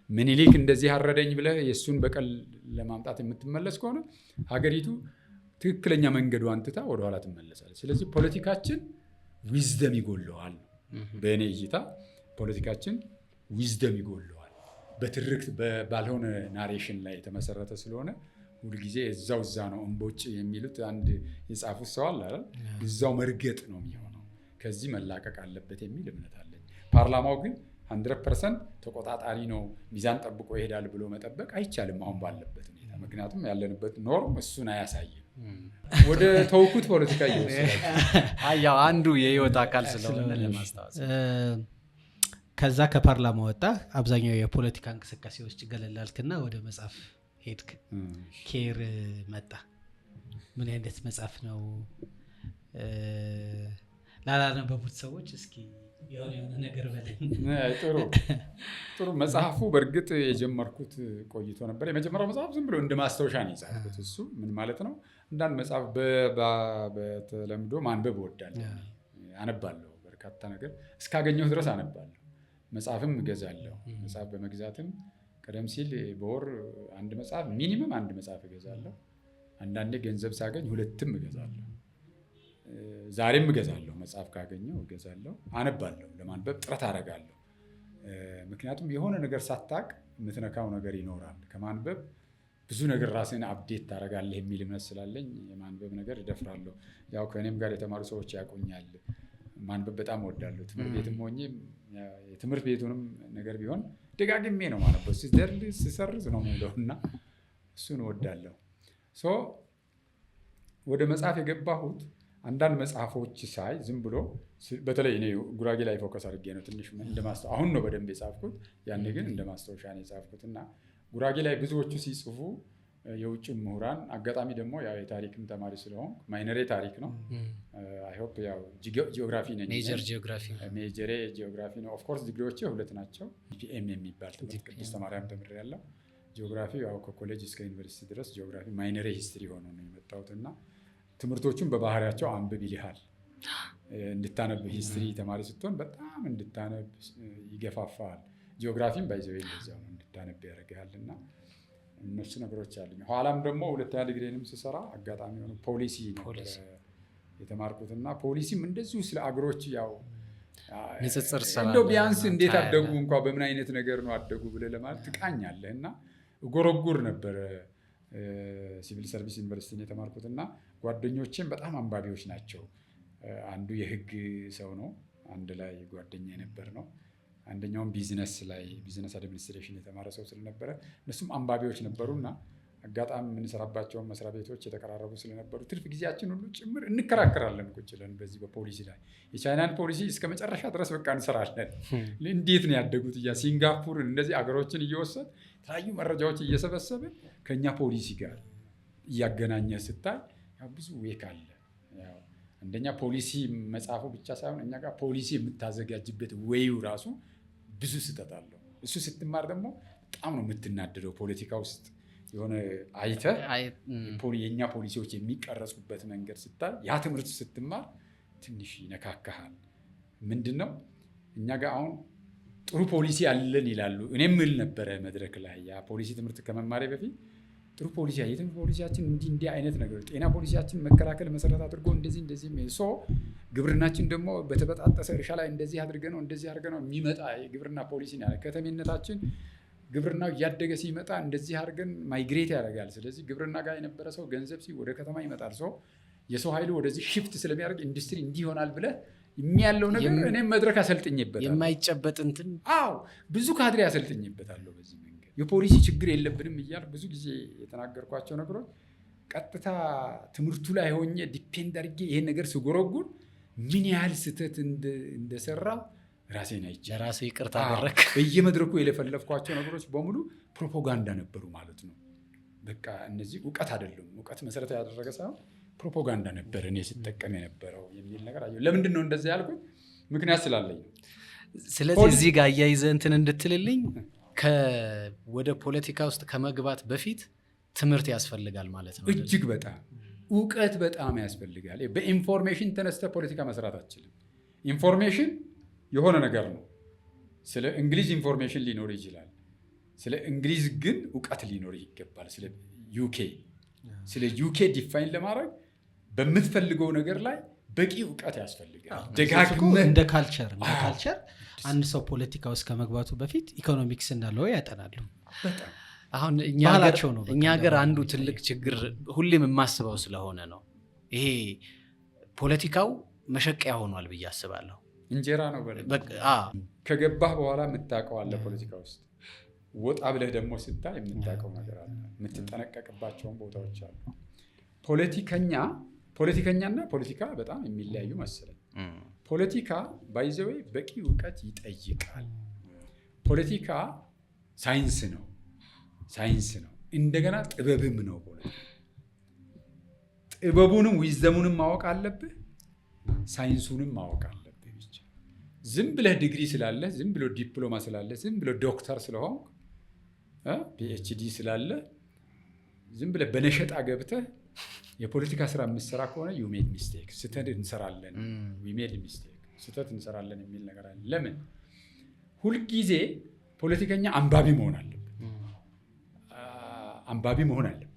ምኒልክ እንደዚህ አረደኝ ብለህ የእሱን በቀል ለማምጣት የምትመለስ ከሆነ ሀገሪቱ ትክክለኛ መንገዷን ትታ ወደኋላ ትመለሳለች። ስለዚህ ፖለቲካችን ዊዝደም ይጎለዋል። በእኔ እይታ ፖለቲካችን ዊዝደም ይጎለዋል። በትርክት ባልሆነ ናሬሽን ላይ የተመሰረተ ስለሆነ ሁልጊዜ እዛው እዛ ነው እምቦጭ የሚሉት አንድ የጻፉት ሰው አለ አይደል? እዛው መርገጥ ነው የሚሆነው። ከዚህ መላቀቅ አለበት የሚል እምነት አለኝ። ፓርላማው ግን 100% ተቆጣጣሪ ነው፣ ሚዛን ጠብቆ ይሄዳል ብሎ መጠበቅ አይቻልም አሁን ባለበት ሁኔታ። ምክንያቱም ያለንበት ኖርም እሱን አያሳይም። ወደ ተውኩት ፖለቲካ ይወስዳል። አንዱ የህይወት አካል ስለሆነ ለማስታወስ። ከዛ ከፓርላማ ወጣ፣ አብዛኛው የፖለቲካ እንቅስቃሴዎች ገለላልክና ወደ መጽሐፍ ሄድክ። ኬር መጣ። ምን አይነት መጽሐፍ ነው? ላላነበቡት ሰዎች እስኪ የሆነ ነገር በለን። ጥሩ መጽሐፉ በእርግጥ የጀመርኩት ቆይቶ ነበር። የመጀመሪያው መጽሐፍ ዝም ብሎ እንደ ማስታወሻ ነው የጻፍኩት። እሱ ምን ማለት ነው? እንዳንድ መጽሐፍ በተለምዶ ማንበብ እወዳለሁ፣ አነባለሁ። በርካታ ነገር እስካገኘሁ ድረስ አነባለሁ። መጽሐፍም እገዛለሁ። መጽሐፍ በመግዛትም ቀደም ሲል በወር አንድ መጽሐፍ ሚኒመም አንድ መጽሐፍ እገዛለሁ። አንዳንዴ ገንዘብ ሳገኝ ሁለትም እገዛለሁ። ዛሬም እገዛለሁ። መጽሐፍ ካገኘው እገዛለሁ፣ አነባለሁ። ለማንበብ ጥረት አደርጋለሁ። ምክንያቱም የሆነ ነገር ሳታቅ የምትነካው ነገር ይኖራል። ከማንበብ ብዙ ነገር ራስን አፕዴት ታደርጋለህ የሚል እምነት ስላለኝ የማንበብ ነገር እደፍራለሁ። ያው ከእኔም ጋር የተማሩ ሰዎች ያውቁኛል። ማንበብ በጣም እወዳለሁ። ትምህርት ቤትም ሆኜ የትምህርት ቤቱንም ነገር ቢሆን ደጋግሜ ነው ማነበው። ስሰርዝ ነው የምውለው እና እሱን እወዳለሁ። ወደ መጽሐፍ የገባሁት አንዳንድ መጽሐፎች ሳይ ዝም ብሎ በተለይ እኔ ጉራጌ ላይ ፎከስ አድርጌ ነው ትንሽ አሁን ነው በደንብ የጻፍኩት። ያኔ ግን እንደ ማስታወሻ ነው የጻፍኩት እና ጉራጌ ላይ ብዙዎቹ ሲጽፉ የውጭ ምሁራን አጋጣሚ ደግሞ ያው የታሪክም ተማሪ ስለሆን ማይነሬ ታሪክ ነው። አይ ሆፕ ያው ጂኦግራፊ ነኝ። ሜጀሬ ጂኦግራፊ ነው። ኦፍ ኮርስ ዲግሪዎቼ 2 ናቸው። ጂፒኤም የሚባል ትምህርት ቅድስተ ማርያም ተምሬያለሁ። ጂኦግራፊ ያው ከኮሌጅ እስከ ዩኒቨርሲቲ ድረስ ጂኦግራፊ ማይነሬ ሂስትሪ ሆኖ ነው የመጣሁት እና ትምህርቶቹን በባህሪያቸው አንብብ ይልሃል። እንድታነብ ሂስትሪ ተማሪ ስትሆን በጣም እንድታነብ ይገፋፋል። ጂኦግራፊም ባይዘው እንደዚያው ነው እንድታነብ ያደርጋል እና እነሱ ነገሮች አሉኝ። ኋላም ደግሞ 2ኛ ዲግሪንም ስሰራ አጋጣሚ ሆኖ ፖሊሲ ነበር የተማርኩትና ፖሊሲም እንደዚሁ ስለ አገሮች ያው ንጽጽር እንደው ቢያንስ እንዴት አደጉ እንኳ በምን አይነት ነገር ነው አደጉ ብለህ ለማለት ትቃኛለህ እና ጎረጉር ነበር። ሲቪል ሰርቪስ ዩኒቨርሲቲ ነው የተማርኩትና ጓደኞቼም በጣም አንባቢዎች ናቸው። አንዱ የህግ ሰው ነው፣ አንድ ላይ ጓደኛ የነበር ነው። አንደኛውም ቢዝነስ አድሚኒስትሬሽን የተማረ ሰው ስለነበረ እነሱም አንባቢዎች ነበሩና አጋጣሚ የምንሰራባቸውን መስሪያ ቤቶች የተቀራረቡ ስለነበሩ ትርፍ ጊዜያችን ሁሉ ጭምር እንከራከራለን ቁጭ ብለን በዚህ በፖሊሲ ላይ። የቻይናን ፖሊሲ እስከ መጨረሻ ድረስ በቃ እንሰራለን። እንዴት ነው ያደጉት ሲንጋፖርን እንደዚህ አገሮችን እየወሰድ የተለያዩ መረጃዎች እየሰበሰብን ከእኛ ፖሊሲ ጋር እያገናኘ ስታይ ብዙ ዌክ አለ። አንደኛ ፖሊሲ መጻፉ ብቻ ሳይሆን እኛ ጋር ፖሊሲ የምታዘጋጅበት ወይው ራሱ ብዙ ስህተት አለው። እሱ ስትማር ደግሞ በጣም ነው የምትናደደው። ፖለቲካ ውስጥ የሆነ አይተህ የእኛ ፖሊሲዎች የሚቀረጹበት መንገድ ስታይ ያ ትምህርት ስትማር ትንሽ ይነካካሃል። ምንድን ነው እኛ ጋር አሁን ጥሩ ፖሊሲ አለን ይላሉ። እኔም እል ነበረ መድረክ ላይ ያ ፖሊሲ ትምህርት ከመማሬ በፊት ጥሩ ፖሊሲ የትምህርት ፖሊሲያችን እንዲህ አይነት ነገር፣ ጤና ፖሊሲያችን መከላከል መሰረት አድርጎ እንደዚህ ግብርናችን ደግሞ በተበጣጠሰ እርሻ ላይ እንደዚህ አድርገ ነው የሚመጣ የግብርና ፖሊሲ ነው ያለ። ከተሜነታችን ግብርናው እያደገ ሲመጣ እንደዚህ አድርገን ማይግሬት ያደርጋል። ስለዚህ ግብርና ጋር የነበረ ሰው ገንዘብ ወደ ከተማ ይመጣል። የሰው ኃይሉ ወደዚህ ሽፍት ስለሚያደርግ ኢንዱስትሪ እንዲህ ይሆናል ብለህ የሚያለው ነገር እኔም መድረክ አሰልጥኝበታለሁ። የማይጨበጥ እንትን ብዙ ካድሬ አሰልጥኝበታለሁ። በዚህ መንገድ የፖሊሲ ችግር የለብንም እያልኩ ብዙ ጊዜ የተናገርኳቸው ነገሮች ቀጥታ ትምህርቱ ላይ ሆኜ ዲፔንድ አድርጌ ይሄን ነገር ስጎረጉር ምን ያህል ስህተት እንደሰራ ራሴን አይቼ ለራሴ ይቅርታ አደረክ። በየመድረኩ የለፈለፍኳቸው ነገሮች በሙሉ ፕሮፓጋንዳ ነበሩ ማለት ነው። በቃ እነዚህ እውቀት አይደለም፣ እውቀት መሰረታዊ ያደረገ ሳይሆን ፕሮፓጋንዳ ነበር እኔ ስጠቀም የነበረው የሚል ነገር አየሁ። ለምንድን ነው እንደዚህ ያልኩት? ምክንያት ስላለኝ። ስለዚህ እዚህ ጋር አያይዘህ እንትን እንድትልልኝ ወደ ፖለቲካ ውስጥ ከመግባት በፊት ትምህርት ያስፈልጋል ማለት ነው። እጅግ በጣም እውቀት በጣም ያስፈልጋል። በኢንፎርሜሽን ተነስተ ፖለቲካ መስራት አትችልም። ኢንፎርሜሽን የሆነ ነገር ነው። ስለ እንግሊዝ ኢንፎርሜሽን ሊኖር ይችላል። ስለ እንግሊዝ ግን እውቀት ሊኖር ይገባል። ስለ ዩኬ ዲፋይን ለማድረግ በምትፈልገው ነገር ላይ በቂ እውቀት ያስፈልጋል። ደጋግመህ እንደ ካልቸር አንድ ሰው ፖለቲካ ውስጥ ከመግባቱ በፊት ኢኮኖሚክስ እንዳለው ያጠናሉ። አሁን እኛ ሀገር አንዱ ትልቅ ችግር ሁሌም የማስበው ስለሆነ ነው ይሄ ፖለቲካው መሸቀያ ሆኗል ብዬ አስባለሁ። እንጀራ ነው ከገባህ በኋላ የምታውቀው አለ ፖለቲካ ውስጥ። ወጣ ብለህ ደግሞ ስታይ የምታውቀው ነገር አለ። የምትጠነቀቅባቸውን ቦታዎች አሉ። ፖለቲከኛና ፖለቲካ በጣም የሚለያዩ መሰለኝ። ፖለቲካ ባይዘዌ በቂ እውቀት ይጠይቃል። ፖለቲካ ሳይንስ ነው። እንደገና ጥበብም ነው። ፖለቲካ ጥበቡንም ዊዝደሙንም ማወቅ አለብህ፣ ሳይንሱንም ማወቅ አለብህ። ብቻ ዝም ብለህ ዲግሪ ስላለህ፣ ዝም ብሎ ዲፕሎማ ስላለህ፣ ዝም ብሎ ዶክተር ስለሆንክ ፒኤችዲ ስላለ ዝም ብለህ በነሸጣ ገብተህ የፖለቲካ ስራ የምትሰራ ከሆነ ዩ ሜድ ሚስቴክ፣ ስህተት እንሰራለን የሚል ነገር አለ። ለምን ሁልጊዜ ፖለቲከኛ አንባቢ መሆን አለበት።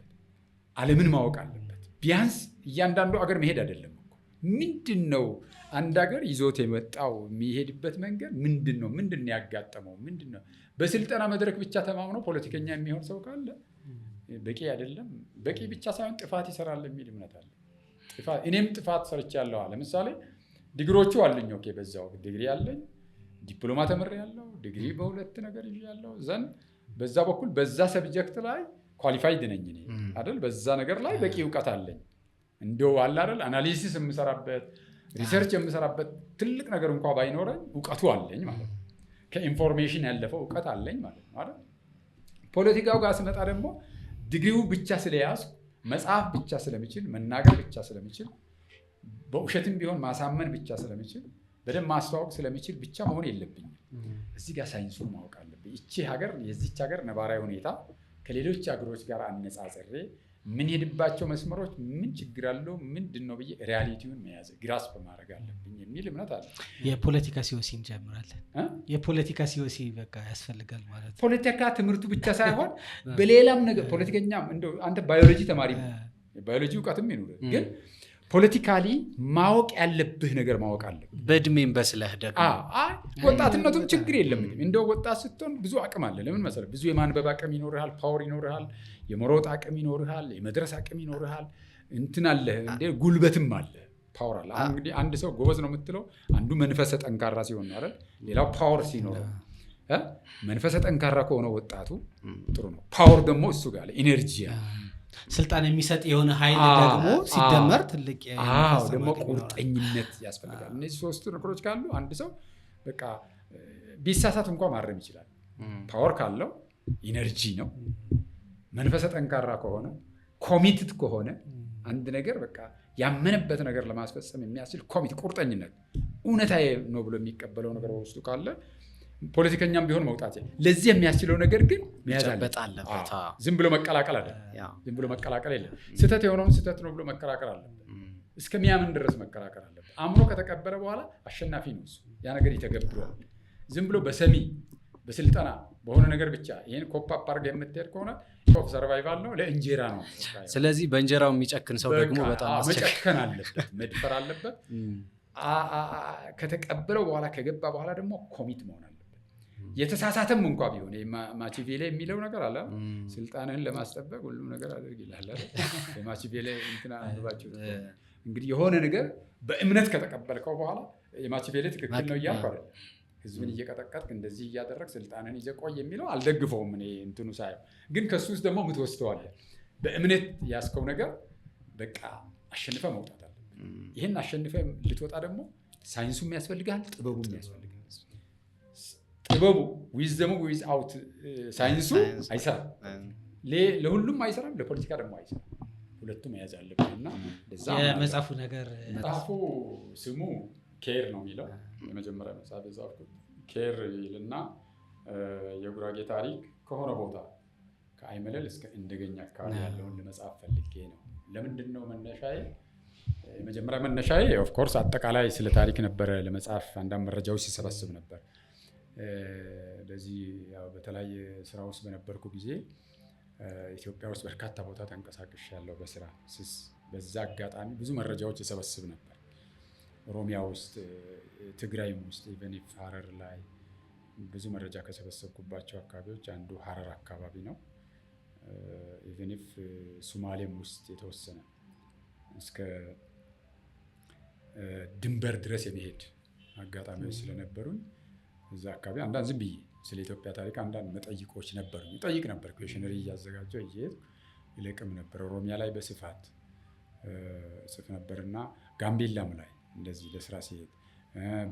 ዓለምን ማወቅ አለበት። ቢያንስ እያንዳንዱ አገር መሄድ አይደለም እኮ ምንድን ነው አንድ ሀገር ይዞት የመጣው የሚሄድበት መንገድ ምንድን ነው? ምንድን ነው ያጋጠመው? ምንድን ነው? በስልጠና መድረክ ብቻ ተማምኖ ፖለቲከኛ የሚሆን ሰው ካለ በቂ አይደለም። በቂ ብቻ ሳይሆን ጥፋት ይሰራል የሚል እምነት አለ። እኔም ጥፋት ሰርቻለሁ። ለምሳሌ ዲግሪዎቹ አለኝ። ኦኬ፣ በዛው ዲግሪ አለኝ፣ ዲፕሎማ ተምሬያለሁ፣ ዲግሪ በሁለት ነገር ይዣለሁ። ዘንድ በዛ በኩል በዛ ሰብጀክት ላይ ኳሊፋይድ ነኝ እኔ አይደል? በዛ ነገር ላይ በቂ እውቀት አለኝ። እንደው አለ አይደል አናሊሲስ የምሰራበት ሪሰርች የምሰራበት ትልቅ ነገር እንኳ ባይኖረኝ እውቀቱ አለኝ ማለት ነው። ከኢንፎርሜሽን ያለፈው እውቀት አለኝ ማለት ነው አይደል? ፖለቲካው ጋር ስመጣ ደግሞ ዲግሪው ብቻ ስለያዝኩ መጽሐፍ ብቻ ስለሚችል መናገር ብቻ ስለሚችል በውሸትም ቢሆን ማሳመን ብቻ ስለሚችል በደንብ ማስተዋወቅ ስለሚችል ብቻ መሆን የለብኝም። እዚህ ጋር ሳይንሱን ማወቅ አለብኝ። ይቺ ሀገር የዚች ሀገር ነባራዊ ሁኔታ ከሌሎች ሀገሮች ጋር አነጻጽሬ ምን ሄድባቸው መስመሮች ምን ችግር አለው ምንድን ነው ብዬ ሪያሊቲውን መያዝ ግራስፕ ማድረግ አለብኝ የሚል እምነት አለ። የፖለቲካ ሲኦሲ እንጀምራለን። የፖለቲካ ሲኦሲ በቃ ያስፈልጋል ማለት ነው። ፖለቲካ ትምህርቱ ብቻ ሳይሆን በሌላም ነገር ፖለቲከኛም እንደው አንተ ባዮሎጂ ተማሪ ባዮሎጂ እውቀትም ይኑር፣ ግን ፖለቲካሊ ማወቅ ያለብህ ነገር ማወቅ አለብህ። በእድሜም በስለህ ደግሞ ወጣትነቱም ችግር የለም። እንደው ወጣት ስትሆን ብዙ አቅም አለ። ለምን መሰለህ? ብዙ የማንበብ አቅም ይኖርሃል፣ ፓወር ይኖርሃል፣ የመሮጥ አቅም ይኖርሃል፣ የመድረስ አቅም ይኖርሃል። እንትን አለ እንደ ጉልበትም አለ፣ ፓወር አለ። አሁን እንግዲህ አንድ ሰው ጎበዝ ነው የምትለው አንዱ መንፈሰ ጠንካራ ሲሆን አይደል? ሌላው ፓወር ሲኖረው መንፈሰ ጠንካራ ከሆነ ወጣቱ ጥሩ ነው። ፓወር ደግሞ እሱ ጋር ኢነርጂ ስልጣን የሚሰጥ የሆነ ኃይል ደግሞ ሲደመር ትልቅ ደግሞ ቁርጠኝነት ያስፈልጋል። እነዚህ ሶስቱ ነገሮች ካሉ አንድ ሰው በቃ ቢሳሳት እንኳን ማረም ይችላል። ፓወር ካለው ኢነርጂ ነው። መንፈሰ ጠንካራ ከሆነ ኮሚትድ ከሆነ አንድ ነገር በቃ ያመነበት ነገር ለማስፈጸም የሚያስችል ኮሚት ቁርጠኝነት እውነታዬ ነው ብሎ የሚቀበለው ነገር በውስጡ ካለ ፖለቲከኛም ቢሆን መውጣት ለዚህ የሚያስችለው ነገር ግን መያዝ አለበት። ዝም ብሎ መቀላቀል አለ። ዝም ብሎ መቀላቀል የለም። ስህተት የሆነውን ስህተት ነው ብሎ መከራከር አለበት። እስከሚያምን ድረስ መከራከር አለበት። አምኖ ከተቀበለ በኋላ አሸናፊ ነው እሱ። ያ ነገር ይተገብረዋል። ዝም ብሎ በሰሚ በስልጠና በሆነ ነገር ብቻ ይህን ኮፓፕ አድርገህ የምትሄድ ከሆነ ኦፍ ሰርቫይቫል ነው፣ ለእንጀራ ነው። ስለዚህ በእንጀራው የሚጨክን ሰው ደግሞ በጣም መጨከን አለበት፣ መድፈር አለበት። ከተቀበለው በኋላ ከገባ በኋላ ደግሞ ኮሚት መሆን አለበት። የተሳሳተም እንኳ ቢሆን ማቺቬሌ የሚለው ነገር አለ። ስልጣንህን ለማስጠበቅ ሁሉም ነገር አድርግ ይላል። ማቺቬሌ እንትና አንባችሁ እንግዲህ የሆነ ነገር በእምነት ከተቀበልከው በኋላ የማቺቬሌ ትክክል ነው እያልኩ አይደለም። ህዝብን እየቀጠቀጥክ እንደዚህ እያደረግ ስልጣንን ይዘህ ቆይ የሚለው አልደግፈውም እኔ እንትኑ ሳየው። ግን ከሱ ውስጥ ደግሞ የምትወስደዋለህ በእምነት ያስከው ነገር በቃ አሸንፈ መውጣት አለብህ። ይህን አሸንፈ ልትወጣ ደግሞ ሳይንሱም ያስፈልጋል፣ ጥበቡም ያስፈልጋል። ጥበቡ ዊዝደሙ ዊዝ አውት ሳይንሱ አይሰራም። ለሁሉም አይሰራም፣ ለፖለቲካ ደግሞ አይሰራም። ሁለቱም መያዝ አለብን እና የመጽሐፉ ነገር መጽሐፉ ስሙ ኬር ነው የሚለው የመጀመሪያ መጽሐፍ የጻፍኩት ኬር ይልና የጉራጌ ታሪክ ከሆነ ቦታ ከአይመለል እስከ እንደገኛ አካባቢ ያለውን ለመጽሐፍ ፈልጌ ነው። ለምንድን ነው መነሻዬ? የመጀመሪያ መነሻዬ ኦፍኮርስ አጠቃላይ ስለ ታሪክ ነበረ። ለመጽሐፍ አንዳንድ መረጃዎች ሲሰበስብ ነበር። ለዚህ በተለያየ ስራ ውስጥ በነበርኩ ጊዜ ኢትዮጵያ ውስጥ በርካታ ቦታ ተንቀሳቅሻለሁ በስራ በዛ አጋጣሚ ብዙ መረጃዎች ይሰበስብ ነበር። ኦሮሚያ ውስጥ፣ ትግራይም ውስጥ ኢቨን ሀረር ላይ ብዙ መረጃ ከሰበሰብኩባቸው አካባቢዎች አንዱ ሀረር አካባቢ ነው። ኢቨን ሶማሌም ውስጥ የተወሰነ እስከ ድንበር ድረስ የመሄድ አጋጣሚዎች ስለነበሩኝ እዛ አካባቢ አንዳንድ ዝም ብዬ ስለ ኢትዮጵያ ታሪክ አንዳንድ መጠይቆች ነበሩ። ይጠይቅ ነበር፣ ኩዌሽነሪ እያዘጋጀው እየሄድኩ ይለቅም ነበር። ኦሮሚያ ላይ በስፋት ጽፍ ነበርና ጋምቤላም ላይ እንደዚህ ለስራ ሲሄድ፣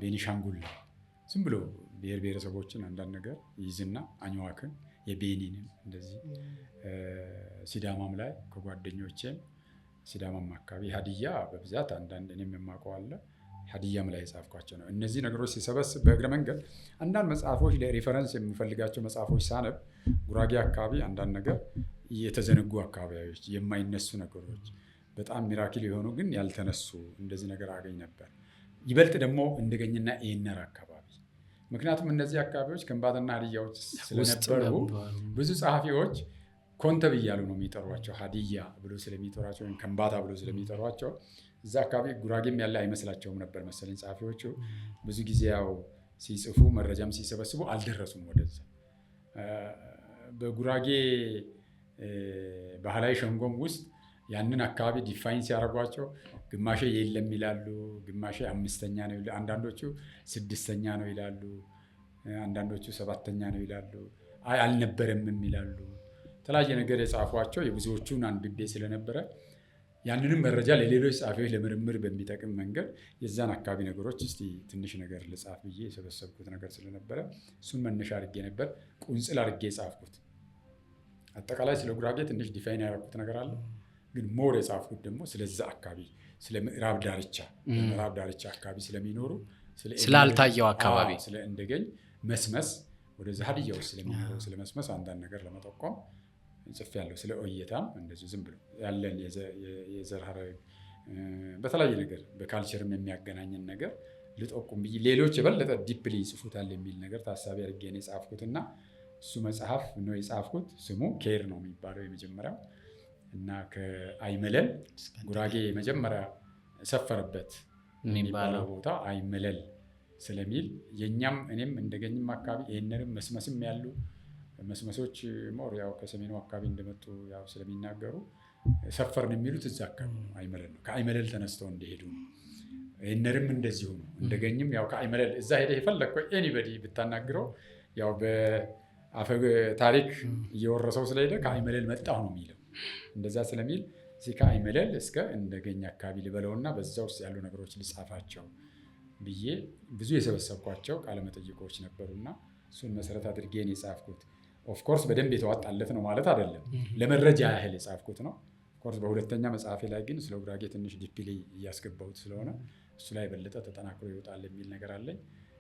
ቤኒሻንጉል ላይ ዝም ብሎ ብሔር ብሔረሰቦችን አንዳንድ ነገር ይዝና አኝዋክን የቤኒንም እንደዚህ ሲዳማም ላይ ከጓደኞቼም ሲዳማም አካባቢ ሀዲያ በብዛት አንዳንድ እኔም የማውቀው አለ ሀዲያም ላይ የጻፍኳቸው ነው። እነዚህ ነገሮች ሲሰበስብ በእግረ መንገድ አንዳንድ መጽሐፎች ለሪፈረንስ የምፈልጋቸው መጽሐፎች ሳነብ ጉራጌ አካባቢ አንዳንድ ነገር የተዘነጉ አካባቢዎች፣ የማይነሱ ነገሮች፣ በጣም ሚራክል የሆኑ ግን ያልተነሱ እንደዚህ ነገር አገኝ ነበር። ይበልጥ ደግሞ እንደገኝና ኤነር አካባቢ ምክንያቱም እነዚህ አካባቢዎች ከምባታና ሀዲያዎች ስለነበሩ ብዙ ጸሐፊዎች ኮንተብ እያሉ ነው የሚጠሯቸው። ሀዲያ ብሎ ስለሚጠሯቸው ወይም ከምባታ ብሎ ስለሚጠሯቸው እዛ አካባቢ ጉራጌም ያለ አይመስላቸውም ነበር መሰለኝ ጸሐፊዎቹ። ብዙ ጊዜ ያው ሲጽፉ መረጃም ሲሰበስቡ አልደረሱም ወደዛ። በጉራጌ ባህላዊ ሸንጎም ውስጥ ያንን አካባቢ ዲፋይን ሲያደርጓቸው ግማሼ የለም ይላሉ፣ ግማሼ 5ኛ ነው፣ አንዳንዶቹ 6ኛ ነው ይላሉ፣ አንዳንዶቹ 7ኛ ነው ይላሉ፣ አይ አልነበረምም ይላሉ። የተለያየ ነገር የጻፏቸው የብዙዎቹን አንብቤ ስለነበረ ያንንም መረጃ ለሌሎች ጸሐፊዎች ለምርምር በሚጠቅም መንገድ የዛን አካባቢ ነገሮች እስቲ ትንሽ ነገር ልጻፍ ብዬ የሰበሰብኩት ነገር ስለነበረ እሱን መነሻ አድርጌ ነበር ቁንጽል አድርጌ የጻፍኩት። አጠቃላይ ስለ ጉራጌ ትንሽ ዲፋይን ያደረኩት ነገር አለ፣ ግን ሞር የጻፍኩት ደግሞ ስለዛ አካባቢ ስለ ምዕራብ ዳርቻ ምዕራብ ዳርቻ አካባቢ ስለሚኖሩ ስላልታየው አካባቢ ስለ እንደገኝ መስመስ ወደዛ ሀዲያ ውስጥ ስለሚኖሩ ስለ መስመስ አንዳንድ ነገር ለመጠቆም ጽፌያለሁ። ስለ ኦየታም እንደዚሁ ዝም ብሎ ያለን የዘር ሐረግ በተለያየ ነገር በካልቸርም የሚያገናኝን ነገር ልጠቁም ብዬ ሌሎች የበለጠ ዲፕሊ ይጽፉታል የሚል ነገር ታሳቢ አድርጌ ነው የጻፍኩትና እሱ መጽሐፍ ነው የጻፍኩት። ስሙ ኬር ነው የሚባለው የመጀመሪያው እና ከአይመለል ጉራጌ መጀመሪያ ሰፈረበት የሚባለው ቦታ አይመለል ስለሚል የኛም እኔም እንደገኝም አካባቢ ይሄንንም መስመስም ያሉ መስመሶች ሞር ያው ከሰሜኑ አካባቢ እንደመጡ ያው ስለሚናገሩ ሰፈርን የሚሉት እዛ አካባቢ ነው፣ አይመለል ነው። ከአይመለል ተነስተው እንደሄዱ ነው። ይሄንንም እንደዚሁ ነው። እንደገኝም ያው ከአይመለል እዛ ሄደህ የፈለግከው ኤኒበዲ ብታናግረው ያው በአፈ ታሪክ እየወረሰው ስለሄደ ከአይመለል መጣሁ ነው የሚለው። እንደዛ ስለሚል እዚህ ከአይመለል እስከ እንደገኝ አካባቢ ልበለውና በዛ ውስጥ ያሉ ነገሮች ልጻፋቸው ብዬ ብዙ የሰበሰብኳቸው ቃለመጠይቆች ነበሩና እሱን መሰረት አድርጌ ነው የጻፍኩት። ኦፍኮርስ በደንብ የተዋጣለት ነው ማለት አይደለም፣ ለመረጃ ያህል የጻፍኩት ነው። ኦፍኮርስ በሁለተኛ መጽሐፌ ላይ ግን ስለ ጉራጌ ትንሽ ዲፕሊ እያስገባሁት ስለሆነ እሱ ላይ የበለጠ ተጠናክሮ ይወጣል የሚል ነገር አለኝ።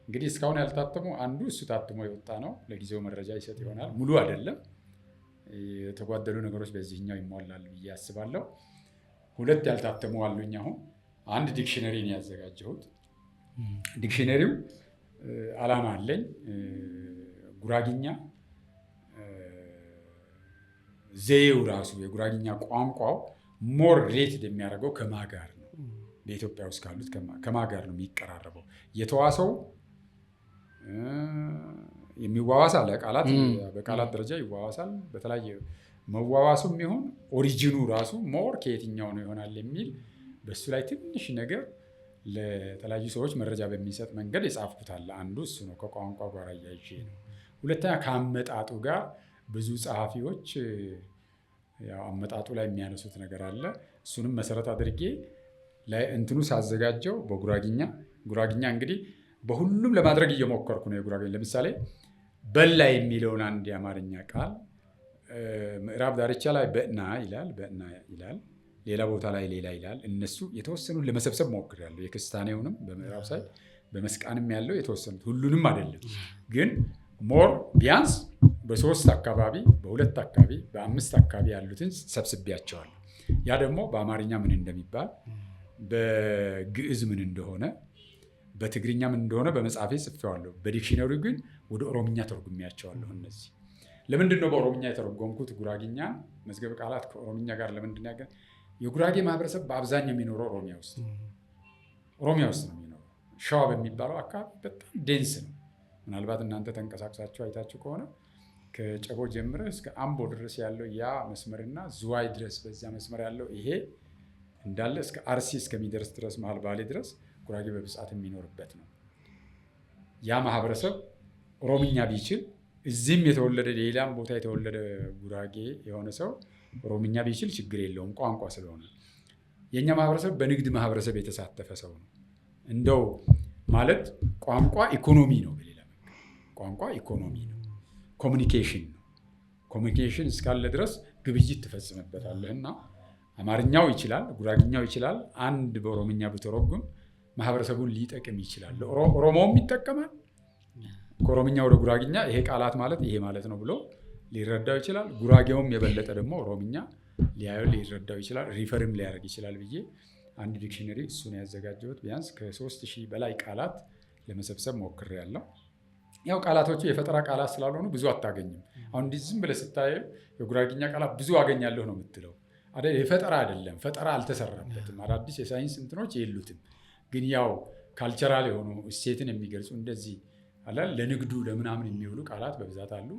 እንግዲህ እስካሁን ያልታተሙ አንዱ እሱ ታትሞ የወጣ ነው። ለጊዜው መረጃ ይሰጥ ይሆናል፣ ሙሉ አይደለም። የተጓደሉ ነገሮች በዚህኛው ይሟላል ብዬ አስባለሁ። 2 ያልታተሙ አሉኝ። አሁን አንድ ዲክሽነሪ ነው ያዘጋጀሁት። ዲክሽነሪው ዓላማ አለኝ። ጉራግኛ ዘዬው ራሱ የጉራግኛ ቋንቋው ሞር ሬትድ የሚያደርገው ከማጋር ነው። በኢትዮጵያ ውስጥ ካሉት ከማጋር ነው የሚቀራረበው። የተዋሰው የሚዋዋስ አለ፣ ቃላት በቃላት ደረጃ ይዋዋሳል። በተለያየ መዋዋሱ የሚሆን ኦሪጂኑ ራሱ ሞር ከየትኛው ነው ይሆናል የሚል በሱ ላይ ትንሽ ነገር ለተለያዩ ሰዎች መረጃ በሚሰጥ መንገድ የጻፍኩት አለ። አንዱ እሱ ነው፣ ከቋንቋ ጋር አያይዤ ነው። ሁለተኛ ከአመጣጡ ጋር ብዙ ጸሐፊዎች ያው አመጣጡ ላይ የሚያነሱት ነገር አለ። እሱንም መሰረት አድርጌ እንትኑ ሳዘጋጀው ጉራግኛ እንግዲህ በሁሉም ለማድረግ እየሞከርኩ ነው። የጉራግኛ ለምሳሌ በላ የሚለውን አንድ የአማርኛ ቃል ምዕራብ ዳርቻ ላይ በእና ይላል፣ ሌላ ቦታ ላይ ሌላ ይላል። እነሱ የተወሰኑን ለመሰብሰብ ሞክሬያለሁ። የክስታኔውንም በምዕራብ ሳይድ በመስቃንም ያለው የተወሰኑት፣ ሁሉንም አይደለም ግን ሞር ቢያንስ በ3 አካባቢ፣ በ2 አካባቢ፣ በ5 አካባቢ ያሉትን ሰብስቤያቸዋለሁ። ያ ደግሞ በአማርኛ ምን እንደሚባል፣ በግዕዝ ምን እንደሆነ፣ በትግርኛ ምን እንደሆነ በመጽሐፌ ጽፌዋለሁ። በዲክሽነሪው ግን ወደ ኦሮምኛ ተርጉሜያቸዋለሁ። እነዚህ ለምንድን ነው በኦሮምኛ የተረጎምኩት? ጉራግኛ መዝገበ ቃላት ከኦሮምኛ ጋር ለምንድን ያገ የጉራጌ ማህበረሰብ በአብዛኛው የሚኖረው ኦሮሚያ ውስጥ ነው የሚኖረው። ሸዋ በሚባለው አካባቢ በጣም ዴንስ ነው። ምናልባት እናንተ ተንቀሳቅሳችሁ አይታችሁ ከሆነ ከጨቦ ጀምረ እስከ አምቦ ድረስ ያለው ያ መስመርና ዝዋይ ድረስ በዛ መስመር ያለው ይሄ እንዳለ እስከ አርሲ እስከሚደርስ ድረስ መሀል ባሌ ድረስ ጉራጌ በብዛት የሚኖርበት ነው። ያ ማህበረሰብ ኦሮምኛ ቢችል እዚህም የተወለደ ሌላም ቦታ የተወለደ ጉራጌ የሆነ ሰው ኦሮምኛ ቢችል ችግር የለውም፣ ቋንቋ ስለሆነ። የእኛ ማህበረሰብ በንግድ ማህበረሰብ የተሳተፈ ሰው ነው። እንደው ማለት ቋንቋ ኢኮኖሚ ነው። በሌላ ቋንቋ ኢኮኖሚ ነው፣ ኮሚኒኬሽን ነው። ኮሚኒኬሽን እስካለ ድረስ ግብይት ትፈጽምበታለህ እና አማርኛው ይችላል፣ ጉራግኛው ይችላል። አንድ በኦሮምኛ ብተረጉም ማህበረሰቡን ሊጠቅም ይችላል። ኦሮሞውም ይጠቀማል። ከኦሮምኛ ወደ ጉራግኛ ይሄ ቃላት ማለት ይሄ ማለት ነው ብሎ ሊረዳው ይችላል። ጉራጌውም የበለጠ ደግሞ ኦሮምኛ ሊያየው ሊረዳው ይችላል፣ ሪፈርም ሊያደርግ ይችላል ብዬ አንድ ዲክሽነሪ እሱን ያዘጋጀሁት ቢያንስ ከ3000 በላይ ቃላት ለመሰብሰብ ሞክሬያለሁ። ያው ቃላቶቹ የፈጠራ ቃላት ስላልሆኑ ብዙ አታገኝም። አሁን እንዲህ ዝም ብለህ ስታየው የጉራግኛ ቃላት ብዙ አገኛለሁ ነው የምትለው። የፈጠራ አይደለም፣ ፈጠራ አልተሰራበትም። አዳዲስ የሳይንስ እንትኖች የሉትም። ግን ያው ካልቸራል የሆኑ እሴትን የሚገልጹ እንደዚህ አላል ለንግዱ ለምናምን የሚውሉ ቃላት በብዛት አሉ።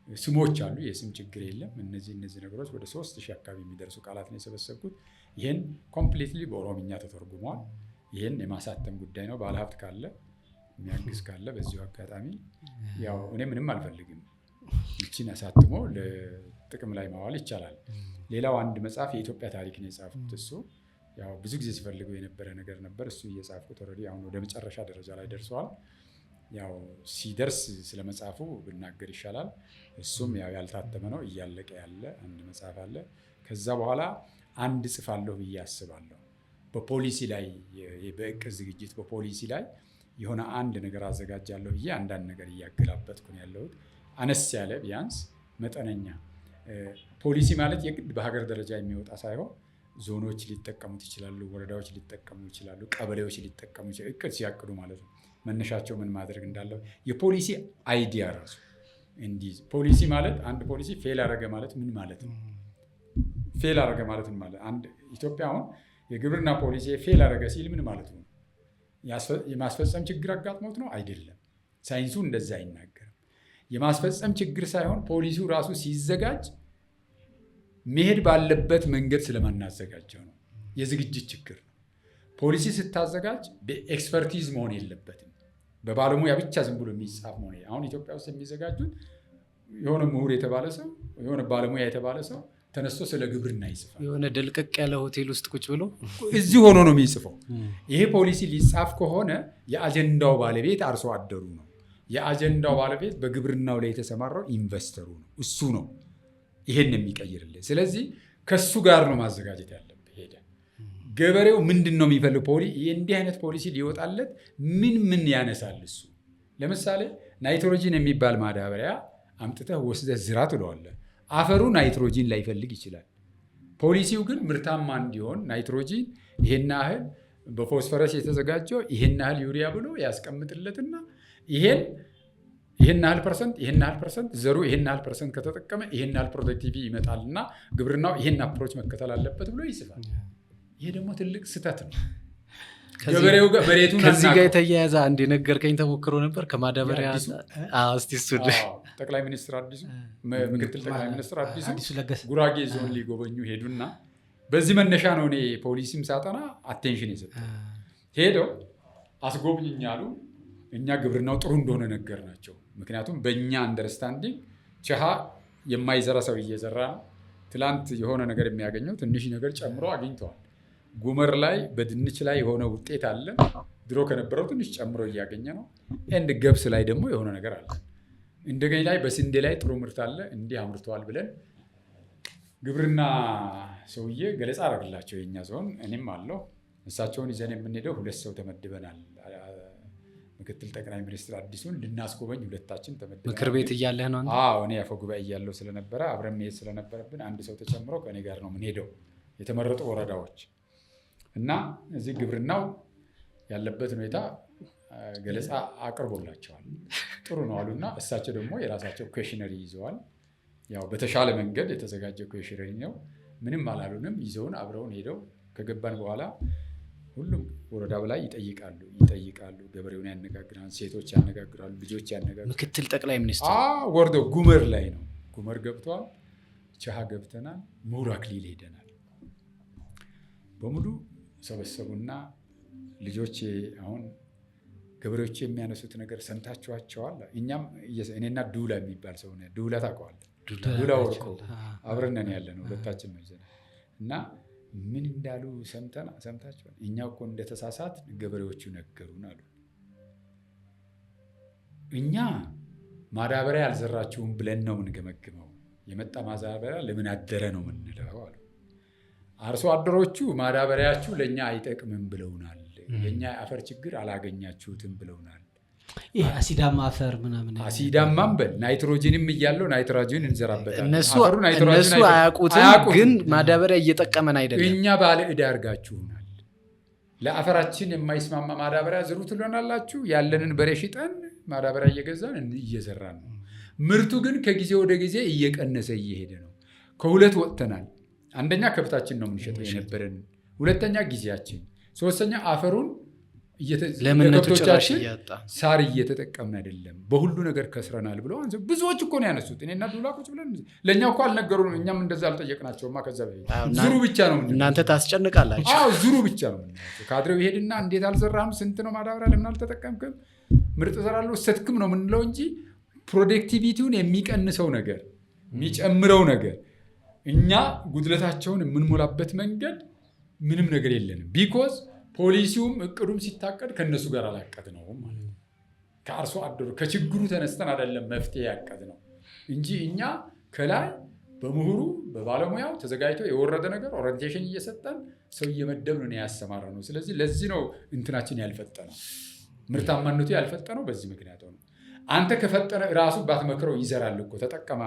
ስሞች አሉ፣ የስም ችግር የለም። እነዚህ ነገሮች ወደ 3000 አካባቢ የሚደርሱ ቃላት ነው የሰበሰብኩት። ይህን ኮምፕሊትሊ በኦሮምኛ ተተርጉሟል። ይህን የማሳተም ጉዳይ ነው። ባለሀብት ካለ የሚያግዝ ካለ በዚሁ አጋጣሚ ያው እኔ ምንም አልፈልግም፣ ይችን አሳትሞ ለጥቅም ላይ ማዋል ይቻላል። ሌላው አንድ መጽሐፍ የኢትዮጵያ ታሪክ ነው የጻፍኩት። እሱ ያው ብዙ ጊዜ ሲፈልገው የነበረ ነገር ነበር። እሱ እየጻፍኩት ኦልሬዲ አሁን ወደ መጨረሻ ደረጃ ላይ ደርሰዋል። ያው ሲደርስ ስለ መጽሐፉ ብናገር ይሻላል። እሱም ያው ያልታተመ ነው፣ እያለቀ ያለ አንድ መጽሐፍ አለ። ከዛ በኋላ አንድ ጽፋለሁ ብዬ አስባለሁ። በፖሊሲ ላይ በእቅድ ዝግጅት በፖሊሲ ላይ የሆነ አንድ ነገር አዘጋጃለሁ ብዬ አንዳንድ ነገር እያገላበጥኩ ነው ያለሁት። አነስ ያለ ቢያንስ መጠነኛ ፖሊሲ ማለት የግድ በሀገር ደረጃ የሚወጣ ሳይሆን ዞኖች ሊጠቀሙት ይችላሉ፣ ወረዳዎች ሊጠቀሙ ይችላሉ፣ ቀበሌዎች ሊጠቀሙ ይችላሉ። እቅድ ሲያቅዱ ማለት ነው። መነሻቸው ምን ማድረግ እንዳለው የፖሊሲ አይዲያ ራሱ እንዲህ። ፖሊሲ ማለት አንድ ፖሊሲ ፌል አረገ ማለት ምን ማለት ነው? ፌል አረገ ማለት ምን ማለት አንድ ኢትዮጵያ አሁን የግብርና ፖሊሲ ፌል አረገ ሲል ምን ማለት ነው? የማስፈጸም ችግር አጋጥሞት ነው? አይደለም። ሳይንሱ እንደዛ አይናገርም። የማስፈጸም ችግር ሳይሆን ፖሊሲው ራሱ ሲዘጋጅ መሄድ ባለበት መንገድ ስለማናዘጋጀው ነው። የዝግጅት ችግር ነው። ፖሊሲ ስታዘጋጅ በኤክስፐርቲዝ መሆን የለበትም። በባለሙያ ብቻ ዝም ብሎ የሚጻፍ መሆን። አሁን ኢትዮጵያ ውስጥ የሚዘጋጁት የሆነ ምሁር የተባለ ሰው የሆነ ባለሙያ የተባለ ሰው ተነስቶ ስለ ግብርና ይጽፋል። የሆነ ድልቅቅ ያለ ሆቴል ውስጥ ቁጭ ብሎ እዚህ ሆኖ ነው የሚጽፈው። ይሄ ፖሊሲ ሊጻፍ ከሆነ የአጀንዳው ባለቤት አርሶ አደሩ ነው። የአጀንዳው ባለቤት በግብርናው ላይ የተሰማራው ኢንቨስተሩ ነው። እሱ ነው ይሄን የሚቀይርልን። ስለዚህ ከሱ ጋር ነው ማዘጋጀት ያለብህ። ሄደ ገበሬው ምንድን ነው የሚፈልግ እንዲህ አይነት ፖሊሲ ሊወጣለት ምን ያነሳል? እሱ ለምሳሌ ናይትሮጂን የሚባል ማዳበሪያ አምጥተህ ወስደህ ዝራ ትለዋለህ። አፈሩ ናይትሮጂን ላይፈልግ ይችላል። ፖሊሲው ግን ምርታማ እንዲሆን ናይትሮጂን ይሄን ያህል፣ በፎስፈረስ የተዘጋጀው ይሄን ያህል ዩሪያ ብሎ ያስቀምጥለትና ይሄን ያህል ፐርሰንት ዘሩ ይሄን ያህል ፐርሰንት ከተጠቀመ ይሄን ያህል ፕሮዳክቲቪቲ ይመጣልና ግብርናው ይሄን አፕሮች መከተል አለበት ብሎ ይጽፋል። ይሄ ደግሞ ትልቅ ስህተት ነው። ገበሬው ጋር በሬቱን ከዚህ ጋር የተያያዘ አንድ የነገርከኝ ተሞክሮ ነበር ከማዳበሪያ ጠቅላይ ሚኒስትር አዲሱ ምክትል ጠቅላይ ሚኒስትር አዲሱ ጉራጌ ዞን ሊጎበኙ ሄዱና በዚህ መነሻ ነው እኔ ፖሊሲም ሳጠና አቴንሽን የሰጠው። ሄደው አስጎብኝኝ አሉ። እኛ ግብርናው ጥሩ እንደሆነ ነገር ናቸው። ምክንያቱም በእኛ አንደርስታንዲንግ ቸሃ የማይዘራ ሰው እየዘራ ነው። ትላንት የሆነ ነገር የሚያገኘው ትንሽ ነገር ጨምሮ አግኝተዋል። ጉመር ላይ በድንች ላይ የሆነ ውጤት አለ፣ ድሮ ከነበረው ትንሽ ጨምሮ እያገኘ ነው። ኤንድ ገብስ ላይ ደግሞ የሆነ ነገር አለ። እንደገና ላይ በስንዴ ላይ ጥሩ ምርት አለ፣ እንዲህ አምርተዋል ብለን ግብርና ሰውዬ ገለጻ አደረግላቸው። የኛ ዞን እኔም አለው እሳቸውን ይዘን የምንሄደው 2 ሰው ተመድበናል። ምክትል ጠቅላይ ሚኒስትር አዲሱን ልናስጎበኝ 2ታችን ተመድበናል። ምክር ቤት እያለህ ነው? እኔ አፈ ጉባኤ እያለሁ ስለነበረ አብረን መሄድ ስለነበረብን አንድ ሰው ተጨምሮ ከኔ ጋር ነው የምንሄደው የተመረጡ ወረዳዎች እና እዚህ ግብርናው ያለበት ሁኔታ ገለጻ አቅርቦላቸዋል። ጥሩ ነው አሉና እሳቸው ደግሞ የራሳቸው ኩዌሽነሪ ይዘዋል። ያው በተሻለ መንገድ የተዘጋጀ ኩዌሽነሪ ነው። ምንም አላሉንም። ይዘውን አብረውን ሄደው ከገባን በኋላ ሁሉም ወረዳ ላይ ይጠይቃሉ። ገበሬውን ያነጋግራሉ፣ ሴቶች ያነጋግራሉ፣ ልጆች ያነጋግራሉ። ምክትል ጠቅላይ ሚኒስትር ወርደው ጉመር ላይ ነው። ጉመር ገብተዋል። ቸሃ ገብተናል። ምሁር አክሊል ሄደናል። በሙሉ ሰበሰቡና ልጆች አሁን ገበሬዎች የሚያነሱት ነገር ሰምታችኋቸዋል? እኛም እኔና ዱላ የሚባል ሰው ነው። ዱላ ታውቀዋለህ? ዱላ ወርቆ አብረን ነን ያለነው 2ታችን ነው ይዘን እና ምን እንዳሉ ሰምታችኋል? እኛ እኮ እንደተሳሳት ገበሬዎቹ ነገሩን አሉ። እኛ ማዳበሪያ አልዘራችሁም ብለን ነው የምንገመግመው። የመጣ ማዳበሪያ ለምን አደረ ነው የምንለው አሉ። አርሶ አደሮቹ ማዳበሪያችሁ ለእኛ አይጠቅምም ብለውናል። የእኛ የአፈር ችግር አላገኛችሁትም ብለውናል። ይሄ አሲዳማ አፈር ምናምን አሲዳማም በል ናይትሮጂንም እያለው ናይትሮጂን እንዘራበታለን። እነሱ አያውቁትም፣ ግን ማዳበሪያ እየጠቀመን አይደለም። እኛ ባለ ዕዳ አድርጋችሁናል። ለአፈራችን የማይስማማ ማዳበሪያ ዝሩ ትሎናላችሁ። ያለንን በሬ ሽጠን ማዳበሪያ እየገዛን እየዘራን ነው። ምርቱ ግን ከጊዜ ወደ ጊዜ እየቀነሰ እየሄደ ነው። ከ2 ወጥተናል። አንደኛ ከብታችን ነው የምንሸጠው የነበረን፣ ሁለተኛ ጊዜያችን፣ ሶስተኛ አፈሩን ለከብቶቻችን ሳር እየተጠቀምን አይደለም፣ በሁሉ ነገር ከስረናል ብለው ብዙዎች እኮ ነው ያነሱት። እኔና ዱላቆች ብለን ለእኛ እኮ አልነገሩንም፣ እኛም እንደዛ አልጠየቅናቸውማ። ከዛ በፊት ዙሩ ብቻ ነው እናንተ ታስጨንቃላችሁ። ዙሩ ብቻ ነው የምንላቸው። ካድሬው ይሄድና እንዴት አልዘራህም፣ ስንት ነው ማዳበሪያ፣ ለምን አልተጠቀምክም፣ ምርጥ ዘራለሁ ወሰድክም ነው የምንለው እንጂ ፕሮዳክቲቪቲውን የሚቀንሰው ነገር የሚጨምረው ነገር እኛ ጉድለታቸውን የምንሞላበት መንገድ ምንም ነገር የለንም። ቢኮዝ ፖሊሲውም እቅዱም ሲታቀድ ከእነሱ ጋር አላቀድ ነው ማለት ነው። ከአርሶ አደሩ ከችግሩ ተነስተን አይደለም መፍትሄ ያቀድ ነው እንጂ እኛ ከላይ በምሁሩ በባለሙያው ተዘጋጅቶ የወረደ ነገር ኦሪንቴሽን እየሰጠን ሰው እየመደብን ነው ያሰማራ ነው። ስለዚህ ለዚህ ነው እንትናችን ያልፈጠነው፣ ምርታማነቱ ያልፈጠነው በዚህ ምክንያት ነው። አንተ ከፈጠነ ራሱ ባትመክረው ይዘራል እኮ ተጠቀማ።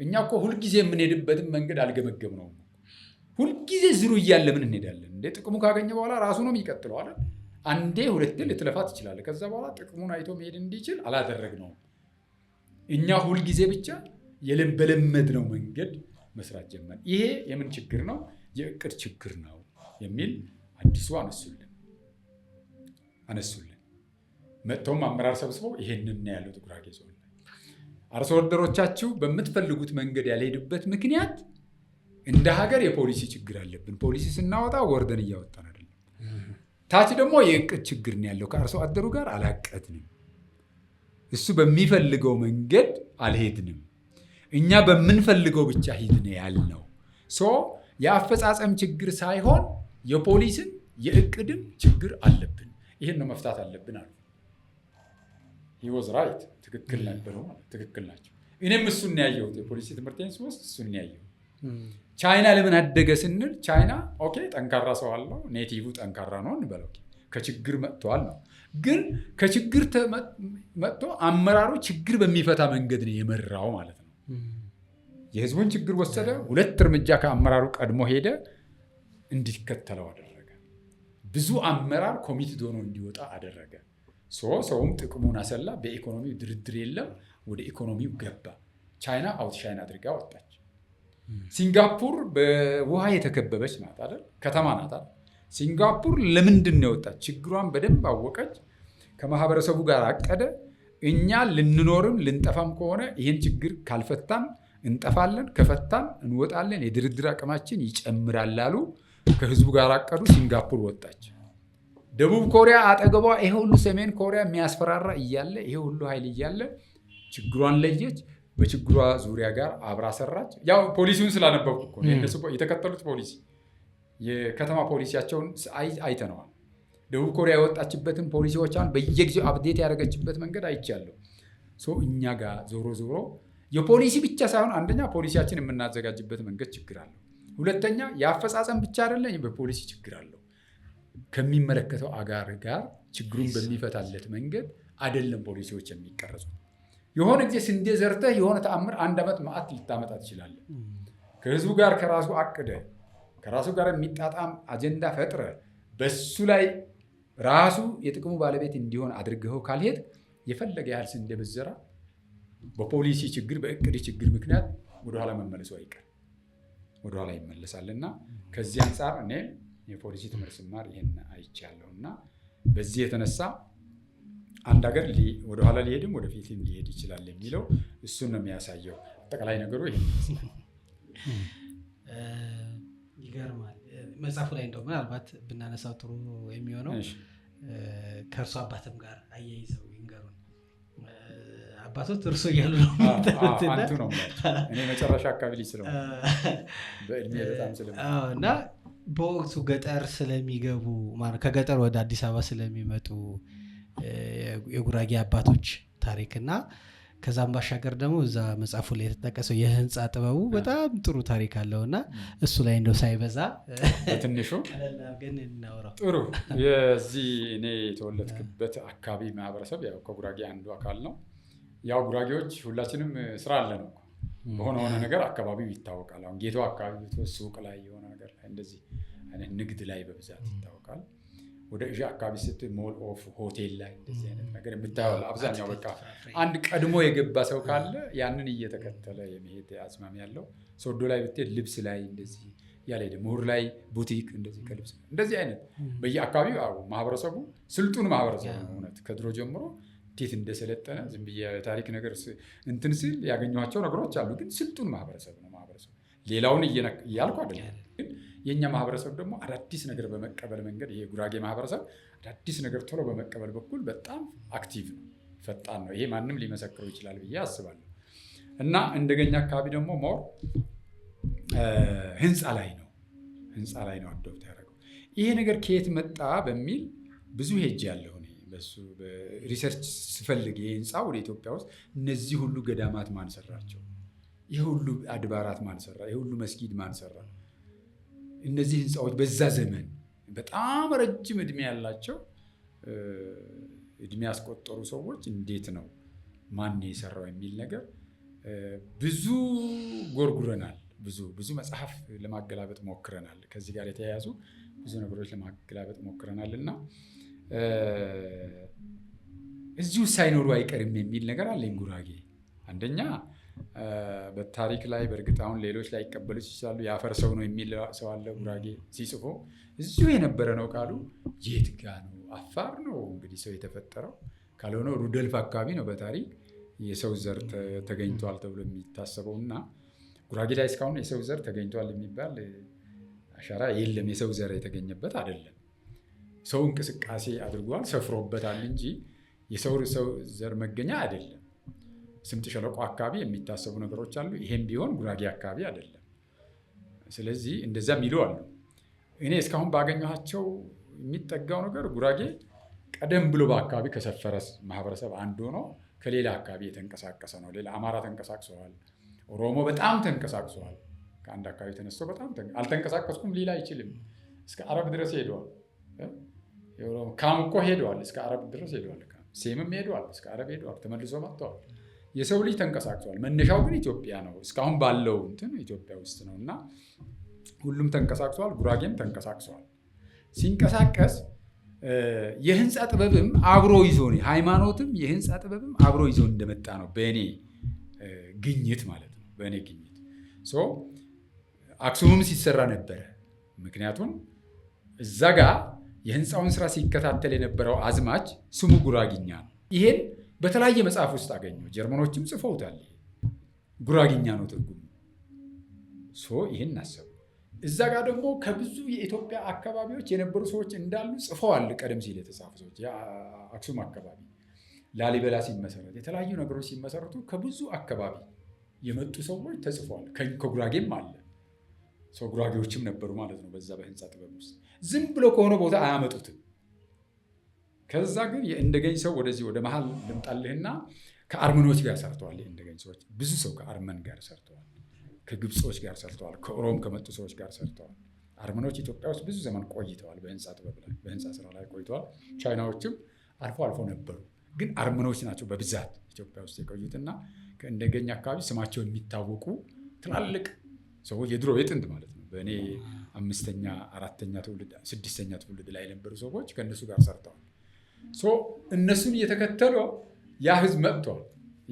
እኛ እኮ ሁልጊዜ የምንሄድበትን መንገድ አልገመገም ነው። ሁልጊዜ ዝሩ እያለ ምን እንሄዳለን እንዴ? ጥቅሙ ካገኘ በኋላ ራሱ ነው የሚቀጥለው አይደል? አንዴ ሁለቴ ልትለፋ ትችላለህ። ከዛ በኋላ ጥቅሙን አይቶ መሄድ እንዲችል አላደረግነውም። እኛ ሁልጊዜ ብቻ በለመድነው መንገድ መስራት ጀመር። ይሄ የምን ችግር ነው? የእቅድ ችግር ነው የሚል አዲሱ አነሱልን። መጥተውም አመራር ሰብስበው ይሄንን ነው ያሉት። ጉራጌ ዞን ላይ አርሶ አደሮቻችሁ በምትፈልጉት መንገድ ያልሄዱበት ምክንያት እንደ ሀገር የፖሊሲ ችግር አለብን። ፖሊሲ ስናወጣ ወርደን እያወጣን አይደለም። ታች ደግሞ የእቅድ ችግር ነው ያለው። ከአርሶ አደሩ ጋር አላቀድንም። እሱ በሚፈልገው መንገድ አልሄድንም። እኛ በምንፈልገው ብቻ ሂድን ያልነው። የአፈጻጸም ችግር ሳይሆን የፖሊስን የእቅድም ችግር አለብን። ይህን ነው መፍታት አለብን አሉ። ሂወዝ ራይት፣ ትክክል ነበሩ፣ ትክክል ናቸው። እኔም እሱን ያየሁት የፖሊሲ ትምህርቴን ስወስድ እሱን ያየሁት። ቻይና ለምን አደገ ስንል ቻይና ኦኬ ጠንካራ ሰው አለው፣ ኔቲቭ ጠንካራ ነው እንበለው፣ ከችግር መጥተዋል ነው። ግን ከችግር መጥቶ አመራሩ ችግር በሚፈታ መንገድ ነው የመራው ማለት ነው። የህዝቡን ችግር ወሰደ፣ 2 እርምጃ ከአመራሩ ቀድሞ ሄደ፣ እንዲከተለው አደረገ። ብዙ አመራር ኮሚትድ ሆኖ እንዲወጣ አደረገ። ሰውም ጥቅሙን አሰላ። በኢኮኖሚው ድርድር የለም፣ ወደ ኢኮኖሚው ገባ። ቻይና አውትሻይን አድርጋ ወጣች። ሲንጋፑር በውሃ የተከበበች ናት አይደል? ከተማ ናት አይደል? ሲንጋፑር ለምንድን ነው የወጣች? ችግሯን በደንብ አወቀች፣ ከማህበረሰቡ ጋር አቀደ። እኛ ልንኖርም ልንጠፋም ከሆነ ይህን ችግር ካልፈታን እንጠፋለን፣ ከፈታን እንወጣለን፣ የድርድር አቅማችን ይጨምራል አሉ። ከህዝቡ ጋር አቀዱ። ሲንጋፑር ወጣች። ደቡብ ኮሪያ አጠገቧ ይሄ ሁሉ ሰሜን ኮሪያ የሚያስፈራራ እያለ ይሄ ሁሉ ኃይል እያለ ችግሯን ለየች። በችግሯ ዙሪያ ጋር አብራ ሰራች። ያው ፖሊሲውን ስላነበብኩ እኮ እነሱ የተከተሉት ፖሊሲ የከተማ ፖሊሲያቸውን አይተነዋል። ደቡብ ኮሪያ የወጣችበትን ፖሊሲዎቿን በየጊዜው አፕዴት ያደረገችበት መንገድ አይቻለሁ። እኛ ጋር ዞሮ ዞሮ የፖሊሲ ብቻ ሳይሆን አንደኛ ፖሊሲያችን የምናዘጋጅበት መንገድ ችግር አለው። ሁለተኛ የአፈጻጸም ብቻ አይደለም፣ በፖሊሲ ችግር አለው። ከሚመለከተው አጋር ጋር ችግሩን በሚፈታለት መንገድ አይደለም ፖሊሲዎች የሚቀረጹ። የሆነ ጊዜ ስንዴ ዘርተህ የሆነ ተአምር 1 ዓመት ማዕት ልታመጣ ትችላለህ። ከህዝቡ ጋር ከራሱ አቅደ ከራሱ ጋር የሚጣጣም አጀንዳ ፈጥረ በሱ ላይ ራሱ የጥቅሙ ባለቤት እንዲሆን አድርገው ካልሄድ የፈለገ ያህል ስንዴ ብዘራ በፖሊሲ ችግር በእቅድ ችግር ምክንያት ወደኋላ መመለሱ አይቀር ወደኋላ ይመለሳልና ከዚህ አንጻር እኔ የፖሊሲ ትምህርት ስማር ይሄን አይቻለሁ እና በዚህ የተነሳ አንድ ሀገር ወደኋላ ሊሄድም ወደፊትም ሊሄድ ይችላል የሚለው እሱን ነው የሚያሳየው። አጠቃላይ ነገሩ ይሄን ይገርማል። መጽሐፉ ላይ እንደው ምናልባት ብናነሳው ጥሩ የሚሆነው ከእርሱ አባትም ጋር አያይዘው ይንገሩን። አባቶት እርሱ እያሉ ነው አንቱ ነው እኔ መጨረሻ አካባቢ ላይ ስለሆነ በእድሜ በጣም እና በወቅቱ ገጠር ስለሚገቡ ከገጠር ወደ አዲስ አበባ ስለሚመጡ የጉራጌ አባቶች ታሪክና ከዛም ባሻገር ደግሞ እዛ መጽሐፉ ላይ የተጠቀሰው የህንፃ ጥበቡ በጣም ጥሩ ታሪክ አለውና እሱ ላይ እንደው ሳይበዛ በትንሹ ግን እናውራው። ጥሩ። የዚህ እኔ የተወለድኩበት አካባቢ ማህበረሰብ ያው ከጉራጌ አንዱ አካል ነው። ያው ጉራጌዎች ሁላችንም ስራ አለን እኮ በሆነ ነገር አካባቢው ይታወቃል። አሁን ጌቶ አካባቢ ሱቅ ላይ የሆነ ነገር ላይ እንደዚህ አይነት ንግድ ላይ በብዛት ይታወቃል። ወደ እዣ አካባቢ ስትል ሞል ኦፍ ሆቴል ላይ እንደዚህ አይነት ነገር የምታየው አብዛኛው በቃ አንድ ቀድሞ የገባ ሰው ካለ ያንን እየተከተለ የመሄድ አዝማሚ ያለው። ሶዶ ላይ ብትሄድ ልብስ ላይ እንደዚህ ያለ ሄደ። ምሁር ላይ ቡቲክ እንደዚህ ከልብስ እንደዚህ አይነት በየአካባቢው ማህበረሰቡ ስልጡን ማህበረሰብ ነው። እውነት ከድሮ ጀምሮ እንዴት እንደሰለጠነ ዝም ብዬ ታሪክ ነገር እንትን ሲል ያገኘኋቸው ነገሮች አሉ። ግን ስልጡን ማህበረሰብ ነው ማህበረሰቡ። ሌላውን እያልኩ አይደለም። ግን የእኛ ማህበረሰብ ደግሞ አዳዲስ ነገር በመቀበል መንገድ ይሄ ጉራጌ ማህበረሰብ አዳዲስ ነገር ቶሎ በመቀበል በኩል በጣም አክቲቭ ነው፣ ፈጣን ነው። ይሄ ማንም ሊመሰክረው ይችላል ብዬ አስባለሁ። እና እንደገኛ አካባቢ ደግሞ ሞር ህንፃ ላይ ነው አዶፕት ያደረገው። ይሄ ነገር ከየት መጣ በሚል ብዙ ሄጅ ያለሁ በሱ በሪሰርች ስፈልግ ይሄ ህንፃ ወደ ኢትዮጵያ ውስጥ እነዚህ ሁሉ ገዳማት ማን ሰራቸው? ይሄ ሁሉ አድባራት ማን ሰራ? ይሄ ሁሉ መስጊድ ማን ሰራ? እነዚህ ህንፃዎች በዛ ዘመን በጣም ረጅም እድሜ ያላቸው እድሜ ያስቆጠሩ ሰዎች እንዴት ነው ማን የሰራው የሚል ነገር ብዙ ጎርጉረናል። ብዙ መጽሐፍ ለማገላበጥ ሞክረናል። ከዚህ ጋር የተያያዙ ብዙ ነገሮች ለማገላበጥ ሞክረናል እና እዚሁ ሳይኖሩ አይቀርም የሚል ነገር አለኝ። ጉራጌ አንደኛ በታሪክ ላይ በእርግጥ አሁን ሌሎች ላይ ይቀበሉት ይችላሉ። የአፈር ሰው ነው የሚል ሰው አለ። ጉራጌ ሲጽፎ እዚሁ የነበረ ነው ካሉ የት ጋ ነው? አፋር ነው እንግዲህ ሰው የተፈጠረው። ካልሆነ ሩደልፍ አካባቢ ነው በታሪክ የሰው ዘር ተገኝቷል ተብሎ የሚታሰበው እና ጉራጌ ላይ እስካሁን የሰው ዘር ተገኝቷል የሚባል አሻራ የለም። የሰው ዘር የተገኘበት አይደለም። ሰው እንቅስቃሴ አድርጓል፣ ሰፍሮበታል እንጂ የሰው ዘር መገኛ አይደለም። ስምጥ ሸለቆ አካባቢ የሚታሰቡ ነገሮች አሉ። ይሄም ቢሆን ጉራጌ አካባቢ አይደለም። ስለዚህ እንደዛ የሚሉ አሉ። እኔ እስካሁን ባገኘኋቸው የሚጠጋው ነገር ጉራጌ ቀደም ብሎ በአካባቢ ከሰፈረ ማህበረሰብ አንዱ ነው። ከሌላ አካባቢ የተንቀሳቀሰ ነው። ሌላ አማራ ተንቀሳቅሰዋል፣ ኦሮሞ በጣም ተንቀሳቅሰዋል። ከአንድ አካባቢ ተነስቶ በጣም አልተንቀሳቀስኩም ሊል አይችልም። እስከ አረብ ድረስ ሄደዋል። ካም እኮ ሄደዋል፣ እስከ አረብ ድረስ ሄደዋል። ሴምም ሄደዋል፣ እስከ አረብ ሄደዋል፣ ተመልሶ መጥተዋል። የሰው ልጅ ተንቀሳቅሰዋል። መነሻው ግን ኢትዮጵያ ነው። እስካሁን ባለው እንትን ኢትዮጵያ ውስጥ ነው እና ሁሉም ተንቀሳቅሰዋል። ጉራጌም ተንቀሳቅሰዋል። ሲንቀሳቀስ የህንፃ ጥበብም አብሮ ይዞ ነው፣ ሃይማኖትም የህንፃ ጥበብም አብሮ ይዞ እንደመጣ ነው በእኔ ግኝት ማለት ነው። በእኔ ግኝት አክሱምም ሲሰራ ነበረ። ምክንያቱም እዛ ጋር የህንፃውን ስራ ሲከታተል የነበረው አዝማች ስሙ ጉራግኛ ነው። ይሄን በተለያየ መጽሐፍ ውስጥ አገኘው። ጀርመኖችም ጽፈውታል። ጉራግኛ ነው ትርጉሙ። ይህን አሰቡ። እዛ ጋር ደግሞ ከብዙ የኢትዮጵያ አካባቢዎች የነበሩ ሰዎች እንዳሉ ጽፈዋል። ቀደም ሲል የተጻፉ ሰዎች አክሱም አካባቢ ላሊበላ ሲመሰረት፣ የተለያዩ ነገሮች ሲመሰረቱ ከብዙ አካባቢ የመጡ ሰዎች ተጽፈዋል። ከጉራጌም አለ። ጉራጌዎችም ነበሩ ማለት ነው በዛ በህንፃ ጥበብ ውስጥ። ዝም ብሎ ከሆነ ቦታ አያመጡትም። ከዛ ግን የእንደገኝ ሰው ወደዚህ ወደ መሀል ልምጣልህና ከአርመኖች ጋር ሰርተዋል። የእንደገኝ ሰዎች ብዙ ሰው ከአርመን ጋር ሰርተዋል፣ ከግብጾች ጋር ሰርተዋል፣ ከኦሮም ከመጡ ሰዎች ጋር ሰርተዋል። አርመኖች ኢትዮጵያ ውስጥ ብዙ ዘመን ቆይተዋል። በህንፃ ጥበብ ላይ በህንፃ ስራ ላይ ቆይተዋል። ቻይናዎችም አልፎ አልፎ ነበሩ። ግን አርመኖች ናቸው በብዛት ኢትዮጵያ ውስጥ የቆዩትና ከእንደገኝ አካባቢ ስማቸው የሚታወቁ ትላልቅ ሰዎች የድሮ የጥንት ማለት ነው። በእኔ 5ኛ 4ኛ ትውልድ 6ኛ ትውልድ ላይ የነበሩ ሰዎች ከእነሱ ጋር ሰርተዋል። እነሱን እየተከተሉ ያ ህዝብ መጥቷል።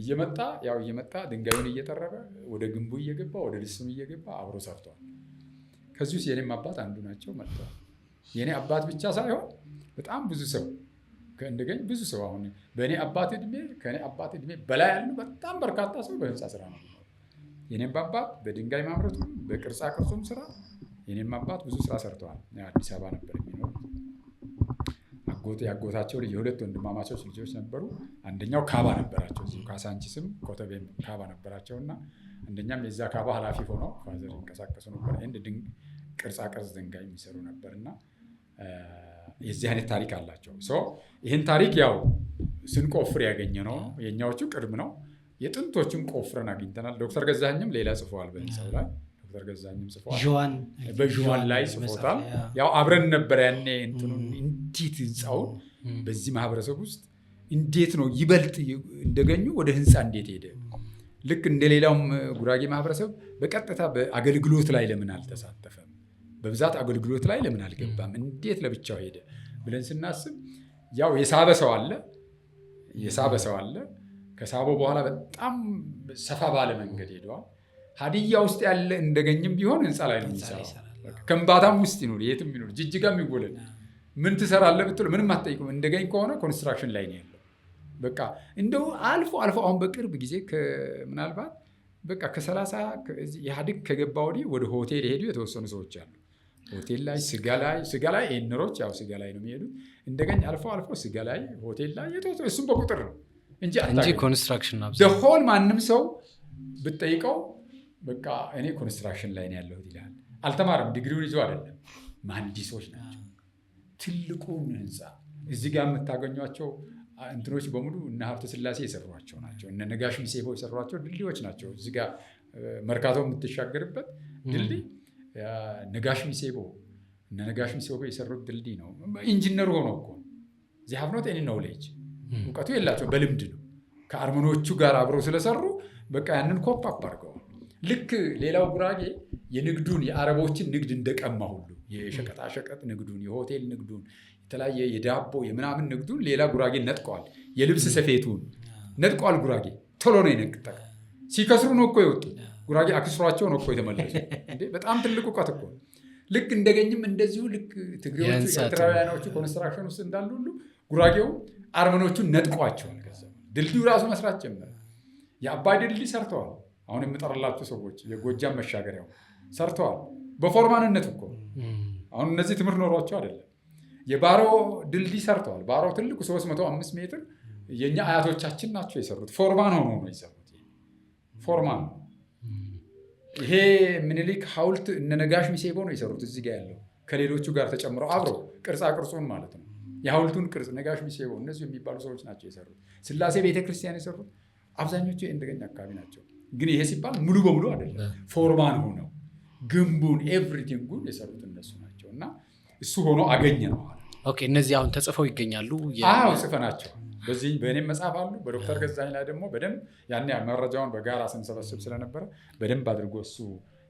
እየመጣ ድንጋዩን እየጠረበ ወደ ግንቡ እየገባ ወደ ልስም እየገባ አብሮ ሰርተዋል። ከዚህ ውስጥ የኔም አባት አንዱ ናቸው። መጥተዋል። የኔ አባት ብቻ ሳይሆን በጣም ብዙ ሰው ከእንደገኝ ብዙ ሰው አሁን በእኔ አባት እድሜ ከእኔ አባት እድሜ በላይ ያሉ በጣም በርካታ ሰው በህንፃ ስራ ነው። የኔም አባት በድንጋይ ማምረቱ በቅርጻ ቅርጹም ስራ የኔም አባት ብዙ ስራ ሰርተዋል። አዲስ አበባ ነበር የሚኖሩት። ያጎታቸው የሁለት ወንድማማቾች ልጆች ነበሩ። አንደኛው ካባ ነበራቸው፣ እዚሁ ካሳንቺስም ኮተቤም ካባ ነበራቸው እና አንደኛም የዛ ካባ ኃላፊ ሆነው ፋዘር ይንቀሳቀሱ ነበር። ቅርጻ ቅርጽ ድንጋይ የሚሰሩ ነበር እና የዚህ አይነት ታሪክ አላቸው። ይህን ታሪክ ያው ስንቆፍር ያገኘ ነው። የኛዎቹ ቅድም ነው። የጥንቶችም ቆፍረን አግኝተናል። ዶክተር ገዛኸኝም ሌላ ጽፈዋል በህንፃው ላይ። ዶክተር ገዛኸኝም ጽፈዋል፣ በዥዋን ላይ ጽፎታል። ያው አብረን ነበር ያኔ እንትኑን እንዴት ህንፃውን በዚህ ማህበረሰብ ውስጥ እንዴት ነው ይበልጥ እንደገኙ ወደ ህንፃ እንዴት ሄደ? ልክ እንደሌላውም ጉራጌ ማህበረሰብ በቀጥታ በአገልግሎት ላይ ለምን አልተሳተፈም? በብዛት አገልግሎት ላይ ለምን አልገባም? እንዴት ለብቻው ሄደ ብለን ስናስብ ያው የሳበ ሰው አለ። ከሳበው በኋላ በጣም ሰፋ ባለ መንገድ ሄደዋል። ሀዲያ ውስጥ ያለ እንደገኝም ቢሆን ህንፃ ላይ ነው የሚሰራው። ከምባታም ውስጥ ይኖር የትም ይኖር ጅጅጋም ይወለድ ምን ትሰራለህ ብትለው ምንም አትጠይቁም። እንደገኝ ከሆነ ኮንስትራክሽን ላይ ነው ያለው። በቃ እንደው አልፎ አሁን በቅርብ ጊዜ ምናልባት በቃ ከ30 ኢህአዴግ ከገባ ወዲህ ወደ ሆቴል የሄዱ የተወሰኑ ሰዎች አሉ። ሆቴል ላይ ስጋ ላይ ኤነሮች ያው ስጋ ላይ ነው የሚሄዱት። እንደገኝ አልፎ ስጋ ላይ ሆቴል ላይ የተወሰኑ እሱም በቁጥር ነው እንጂ ኮንስትራክሽን ነው ሆል ማንም ሰው ብትጠይቀው በቃ እኔ ኮንስትራክሽን ላይ ነው ያለሁት ይላል። አልተማረም፣ ዲግሪውን ይዞ አይደለም። መሐንዲሶች ናቸው። ትልቁን ህንፃ እዚህ ጋር የምታገኟቸው እንትኖች በሙሉ እነ ሀብተ ስላሴ የሰሯቸው ናቸው። እነ ነጋሽ ሚሴቦ የሰሯቸው ድልድዮች ናቸው። እዚህ ጋር መርካቶ የምትሻገርበት ድልድይ ነጋሽ ሚሴቦ የሰሩት ድልድይ ነው። ኢንጂነር ሆኖ እኮ እዚህ ሀብኖት ኤኒ ኖውሌጅ እውቀቱ የላቸው በልምድ ነው። ከአርመኖቹ ጋር አብረው ስለሰሩ በቃ ያንን ኮፕ አፕ አድርገዋል። ልክ ሌላው ጉራጌ የንግዱን የአረቦችን ንግድ እንደቀማ ሁሉ የሸቀጣሸቀጥ ንግዱን፣ የሆቴል ንግዱን፣ የተለያየ የዳቦ የምናምን ንግዱን ሌላ ጉራጌ ነጥቀዋል። የልብስ ስፌቱን ነጥቀዋል። ጉራጌ ቶሎ ነው የነቅጠቀ። ሲከስሩ ነው እኮ የወጡ ጉራጌ አክስሯቸው ነው እኮ የተመለሱ። በጣም ትልቅ እውቀት እኮ። ልክ እንደገኝም እንደዚሁ ልክ ትግሬዎቹ ኤርትራውያኖቹ ኮንስትራክሽን ውስጥ እንዳሉ ሁሉ ጉራጌው አርመኖቹን ነጥቋቸዋል። ድልድዩ ራሱ መስራት ጀመረ። የአባይ ድልድይ ሰርተዋል። አሁን የምጠራላቸው ሰዎች የጎጃም መሻገሪያው ሰርተዋል። በፎርማንነት እኮ አሁን እነዚህ ትምህርት ኖሯቸው አይደለም። የባሮ ድልድይ ሰርተዋል። ባሮ ትልቁ 305 ሜትር የእኛ አያቶቻችን ናቸው የሰሩት። ፎርማን ሆኖ ነው የሰሩት። ፎርማን ይሄ ምኒልክ ሐውልት እነ ነጋሽ ሚሴቦ ነው የሰሩት። እዚህ ጋር ያለው ከሌሎቹ ጋር ተጨምረው አብረው ቅርጻ ቅርጹን ማለት ነው የሐውልቱን ቅርጽ ነጋሽ ሚሴቦ እነዚህ የሚባሉ ሰዎች ናቸው የሰሩት። ስላሴ ቤተክርስቲያን የሰሩት አብዛኞቹ የእንደገኝ አካባቢ ናቸው። ግን ይሄ ሲባል ሙሉ በሙሉ አይደለም። ፎርማን ሆነው ግንቡን ኤቭሪቲንጉን የሰሩት እነሱ ናቸው። እና እሱ ሆኖ አገኘ ነው። ኦኬ፣ እነዚህ አሁን ተጽፈው ይገኛሉ። ጽፈናቸው በእኔም መጽሐፍ አሉ። በዶክተር ገዛኝ ላይ ደግሞ በደንብ ያን መረጃውን በጋራ ስንሰበስብ ስለነበረ በደንብ አድርጎ እሱ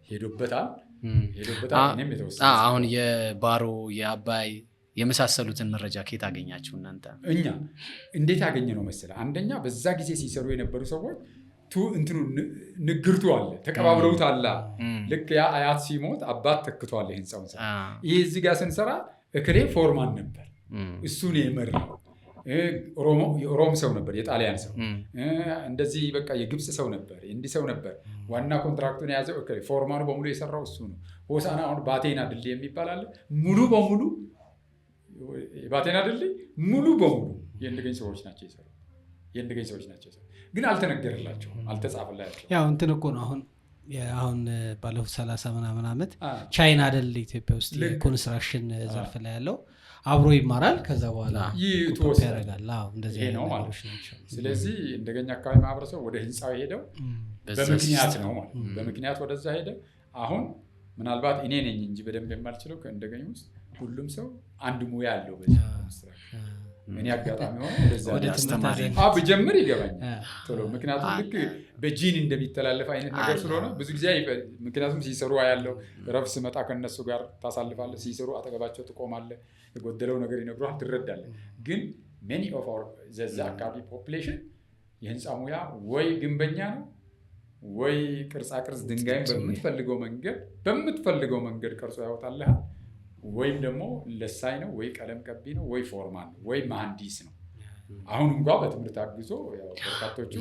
ሄዶበታል። እኔም የተወሰነ አሁን የባሮ የአባይ የመሳሰሉትን መረጃ ከየት አገኛችሁ እናንተ? እኛ እንዴት ያገኘ ነው መሰለህ? አንደኛ በዛ ጊዜ ሲሰሩ የነበሩ ሰዎች እንትኑ ንግርቱ አለ፣ ተቀባብለውት አላ ልክ ያ አያት ሲሞት አባት ተክቷል የህንፃውን ስራ። ይህ እዚህ ጋር ስንሰራ እክሌ ፎርማን ነበር፣ እሱን የመራው ሮም ሰው ነበር፣ የጣሊያን ሰው እንደዚህ በቃ የግብፅ ሰው ነበር፣ እንዲህ ሰው ነበር። ዋና ኮንትራክቱን የያዘው እክሌ፣ ፎርማኑ በሙሉ የሰራው እሱ ነው። ሆሳና አሁን ባቴና ድልድይ የሚባል አለ። ሙሉ በሙሉ የባቴና ድልድይ ሙሉ በሙሉ የእንደገኝ ሰዎች ናቸው የሰሩት። ግን አልተነገርላቸውም፣ አልተጻፈላቸውም። ያው እንትን እኮ ነው አሁን ባለፉት 30 ምናምን ዓመት ቻይና አይደል ኢትዮጵያ ውስጥ የኮንስትራክሽን ዘርፍ ላይ ያለው አብሮ ይማራል፣ ከዛ በኋላ ያደርጋል። እንደዚህ ነው ማለት ነው። ስለዚህ እንደገኛ አካባቢ ማህበረሰብ ወደ ህንፃው ሄደው በምክንያት ነው ማለት ነው። በምክንያት ወደዛ ሄደ። አሁን ምናልባት እኔ ነኝ እንጂ በደንብ የማልችለው ከእንደገኝ ውስጥ ሁሉም ሰው አንድ ሙያ አለው በዚህ ኮንስትራክሽን። እኔ አጋጣሚ ሆነ ብጀምር ይገባኛል ቶሎ። ምክንያቱም ልክ በጂን እንደሚተላለፍ አይነት ነገር ስለሆነ ብዙ ጊዜ ምክንያቱም ሲሰሩ ያለው ረብ ስመጣ ከነሱ ጋር ታሳልፋለህ። ሲሰሩ አጠገባቸው ትቆማለህ። የጎደለው ነገር ይነግሩሃል፣ ትረዳለህ። ግን ሜኒ ኦፍ አወር ዘዛ አካባቢ ፖፕሌሽን የህንፃ ሙያ ወይ ግንበኛ ነው ወይ ቅርጻቅርጽ ድንጋይም በምትፈልገው መንገድ ቀርጾ ያወጣልሃል፣ ወይም ደግሞ ለሳይ ነው ወይ ቀለም ቀቢ ነው ወይ ፎርማን ነው ወይ መሐንዲስ ነው። አሁን እንኳ በትምህርት አግዞ በርካቶቹ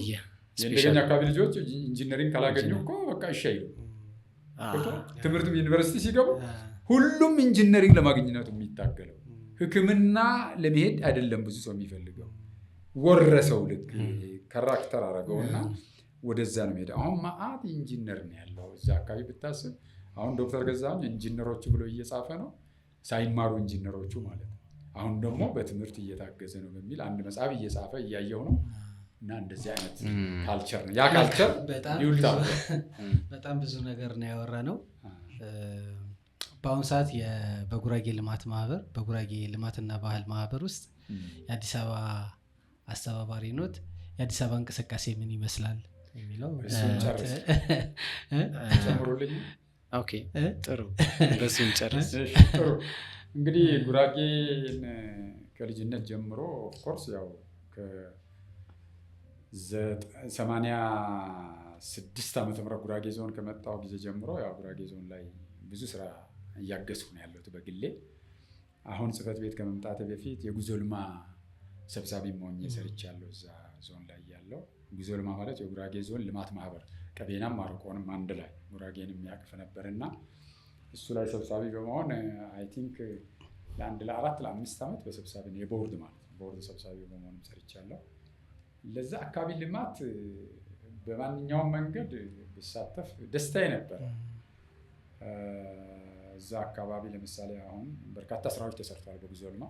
የእንደገኛ አካባቢ ልጆች ኢንጂነሪንግ ካላገኙ እኮ በቃ ይሻይሉ። ትምህርትም ዩኒቨርሲቲ ሲገቡ ሁሉም ኢንጂነሪንግ ለማግኘት የሚታገለው ሕክምና ለመሄድ አይደለም። ብዙ ሰው የሚፈልገው ወረሰው ልክ ካራክተር አደረገውና ወደዛ ነው ሄደ። አሁን ማአት ኢንጂነር ነው ያለው እዛ አካባቢ ብታስብ። አሁን ዶክተር ገዛኸኝ ኢንጂነሮቹ ብሎ እየጻፈ ነው፣ ሳይማሩ ኢንጂነሮቹ ማለት ነው። አሁን ደግሞ በትምህርት እየታገዘ ነው በሚል አንድ መጽሐፍ እየጻፈ እያየው ነው። እና እንደዚህ አይነት ካልቸር ነው ያ ካልቸር በጣም ብዙ ነገር ነው ያወራ ነው። በአሁኑ ሰዓት በጉራጌ ልማት ማህበር በጉራጌ ልማትና ባህል ማህበር ውስጥ የአዲስ አበባ አስተባባሪ ኖት። የአዲስ አበባ እንቅስቃሴ ምን ይመስላል የሚለው ጨምሮልኝ። ኦኬ ጥሩ፣ በሱን ጨርስ። ጥሩ እንግዲህ ጉራጌ ከልጅነት ጀምሮ ኦፍኮርስ ያው ከ86 ዓመተ ምህረት ጉራጌ ዞን ከመጣው ጊዜ ጀምሮ ያው ጉራጌ ዞን ላይ ብዙ ስራ እያገዝኩ ነው ያለሁት በግሌ። አሁን ጽህፈት ቤት ከመምጣት በፊት የጉዞ ልማ ሰብሳቢ መሆኜ ሰርቻለሁ። እዛ ዞን ላይ ያለው ጉዞ ልማ ማለት የጉራጌ ዞን ልማት ማህበር ቀቤናም ማረቆንም አንድ ላይ ጉራጌንም የሚያቅፍ ነበር እና እሱ ላይ ሰብሳቢ በመሆን አይ ቲንክ ለ4-5 ዓመት በሰብሳቢ የቦርድ ማለት ነው ቦርድ ሰብሳቢ በመሆንም ሰርቻለሁ። ለዛ አካባቢ ልማት በማንኛውም መንገድ ብሳተፍ ደስታዬ ነበር። እዛ አካባቢ ለምሳሌ አሁን በርካታ ስራዎች ተሰርተዋል በጉዞ ልማ።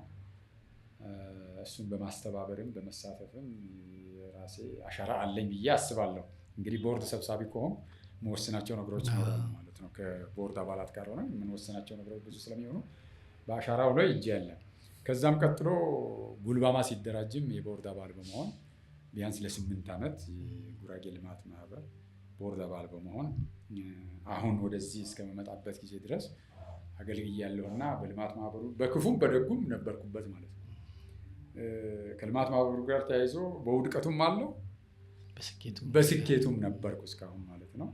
እሱን በማስተባበርም በመሳተፍም የራሴ አሻራ አለኝ ብዬ አስባለሁ። እንግዲህ ቦርድ ሰብሳቢ ከሆኑ መወስናቸው ነገሮች ይኖራሉ ማለት ነው። ከቦርድ አባላት ጋር ሆነ የምንወስናቸው ነገሮች ብዙ ስለሚሆኑ በአሻራው ላይ እጅ ያለ። ከዛም ቀጥሎ ጉልባማ ሲደራጅም የቦርድ አባል በመሆን ቢያንስ ለ8 ዓመት የጉራጌ ልማት ማህበር ቦርድ አባል በመሆን አሁን ወደዚህ እስከመመጣበት ጊዜ ድረስ አገልግያለሁና በልማት ማህበሩ በክፉም በደጉም ነበርኩበት ማለት ነው። ከልማት ማህበሩ ጋር ተያይዞ በውድቀቱም አለው በስኬቱም ነበርኩ እስካሁን ማለት ነው።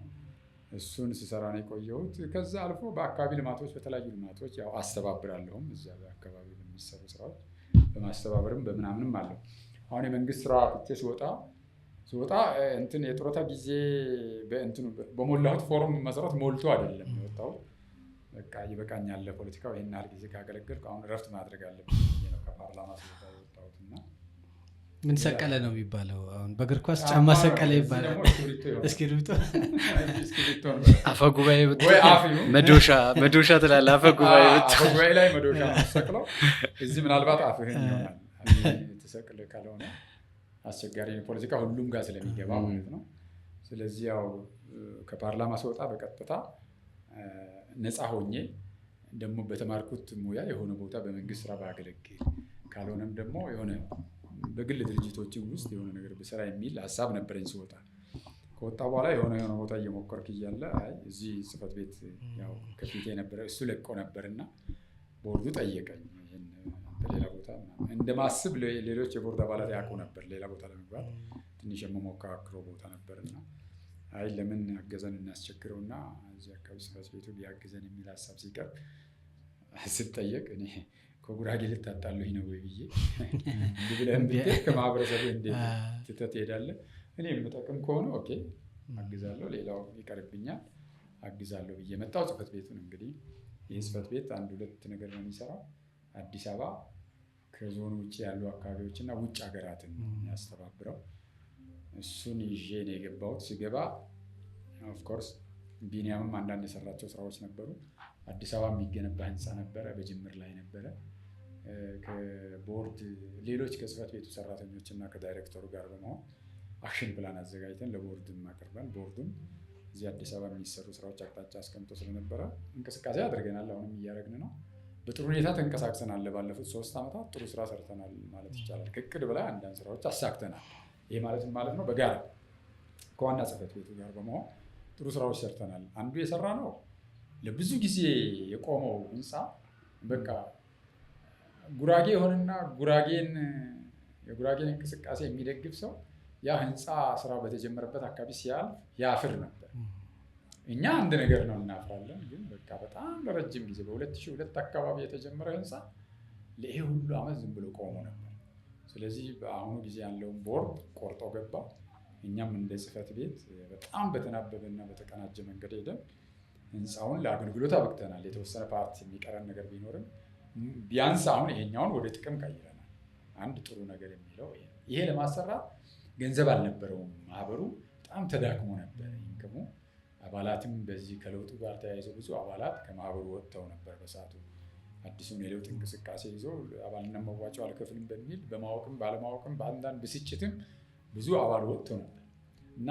እሱን ስሰራ ነው የቆየሁት። ከዛ አልፎ በአካባቢ ልማቶች በተለያዩ ልማቶች ያው አስተባብራለሁም እዛ በአካባቢ በሚሰሩ ስራዎች በማስተባበርም በምናምንም አለው። አሁን የመንግስት ስራ ፍቼ ስወጣ እንትን የጡረታ ጊዜ በሞላሁት ፎርም መሰረት ሞልቶ አይደለም የወጣሁት። በቃ ይበቃኛል ለፖለቲካው ይሄን ያህል ጊዜ ካገለገልኩ አሁን እረፍት ማድረግ አለብኝ ነው ከፓርላማ ስወጣ የወጣሁትና። ምን ሰቀለ ነው የሚባለው? አሁን በእግር ኳስ ጫማ ሰቀለ ይባላል። እስክሪብቶ አፈጉባኤ መዶሻ ትላለህ። አፈጉባኤ ላይ መዶሻ ሰቅለው እዚህ ምናልባት አፍህን ይሆናል ተሰቅለ ካልሆነ አስቸጋሪ ፖለቲካ ሁሉም ጋር ስለሚገባ ማለት ነው። ስለዚህ ያው ከፓርላማ ስወጣ በቀጥታ ነፃ ሆኜ ደግሞ በተማርኩት ሙያ የሆነ ቦታ በመንግስት ስራ ባገለግል ካልሆነም ደግሞ የሆነ በግል ድርጅቶች ውስጥ የሆነ ነገር ብሰራ የሚል ሀሳብ ነበረኝ ስወጣ። ከወጣ በኋላ የሆነ ቦታ እየሞከርክ እያለ እዚህ ጽህፈት ቤት ያው ከፊቴ ነበረ እሱ ለቆ ነበርና ቦርዱ ጠየቀኝ በሌላ ቦታ እንደማስብ ሌሎች የቦርድ አባላት ያውቁ ነበር። ሌላ ቦታ ለመግባት ትንሽ የምሞካክረው ቦታ ነበርና ለምን አገዘን እናስቸግረውና እዚህ አካባቢ ጽህፈት ቤቱ ቢያግዘን የሚል ሀሳብ ሲቀርብ ስጠየቅ እኔ ከጉራጌ ልታጣሉኝ ነው ወይ ብዬ ብለህም ብትሄድ ከማህበረሰቡ እንዴት ትተህ ትሄዳለህ? እኔ የምጠቅም ከሆነ ኦኬ አግዛለሁ፣ ሌላው ይቀርብኛል አግዛለሁ ብዬ መጣሁ። ጽህፈት ቤቱን እንግዲህ ይህ ጽህፈት ቤት 1-2 ነገር ነው የሚሰራው። አዲስ አበባ ከዞኑ ውጭ ያሉ አካባቢዎችና ውጭ ሀገራትን ያስተባብረው። እሱን ይዤ ነው የገባሁት። ሲገባ ኦፍኮርስ ቢኒያምም አንዳንድ የሰራቸው ስራዎች ነበሩ። አዲስ አበባ የሚገነባ ህንፃ ነበረ፣ በጅምር ላይ ነበረ። ከቦርድ ሌሎች ከጽህፈት ቤቱ ሰራተኞች እና ከዳይሬክተሩ ጋር በመሆን አክሽን ፕላን አዘጋጅተን ለቦርድም አቅርበን ቦርዱም እዚህ አዲስ አበባ የሚሰሩ ስራዎች አቅጣጫ አስቀምጦ ስለነበረ እንቅስቃሴ አድርገናል። አሁንም እያደረግን ነው። በጥሩ ሁኔታ ተንቀሳቅሰናል። ለባለፉት 3 ዓመታት ጥሩ ስራ ሰርተናል ማለት ይቻላል። ከእቅድ በላይ አንዳንድ ስራዎች አሳክተናል። ይሄ ማለት ነው በጋራ ከዋና ጽህፈት ቤቱ ጋር በመሆን ጥሩ ስራዎች ሰርተናል። አንዱ የሰራ ነው ለብዙ ጊዜ የቆመው ህንፃ በቃ ጉራጌ የሆነና የጉራጌን እንቅስቃሴ የሚደግፍ ሰው ያ ህንፃ ስራ በተጀመረበት አካባቢ ሲያልፍ ያፍር ነበር። እኛ አንድ ነገር ነው እናፍራለን፣ ግን በቃ በጣም ለረጅም ጊዜ በ2002 አካባቢ የተጀመረ ህንፃ ለይሄ ሁሉ አመት ዝም ብሎ ቆሞ ነበር። ስለዚህ በአሁኑ ጊዜ ያለውን ቦርድ ቆርጦ ገባ። እኛም እንደ ጽህፈት ቤት በጣም በተናበበና በተቀናጀ መንገድ ሄደን ህንፃውን ለአገልግሎት አብቅተናል። የተወሰነ ፓርት የሚቀረን ነገር ቢኖርም ቢያንስ አሁን ይሄኛውን ወደ ጥቅም ቀይረናል። አንድ ጥሩ ነገር የሚለው ይሄ ለማሰራት ገንዘብ አልነበረውም። ማህበሩ በጣም ተዳክሞ ነበር። ኢንከሙ አባላትም በዚህ ከለውጡ ጋር ተያይዘው ብዙ አባላት ከማህበሩ ወጥተው ነበር በሰዓቱ። አዲሱን የለውጥ እንቅስቃሴ ይዞ አባልነት መዋጮ አልከፍልም በሚል በማወቅም ባለማወቅም በአንዳንድ ብስጭትም ብዙ አባል ወጥቶ ነበር እና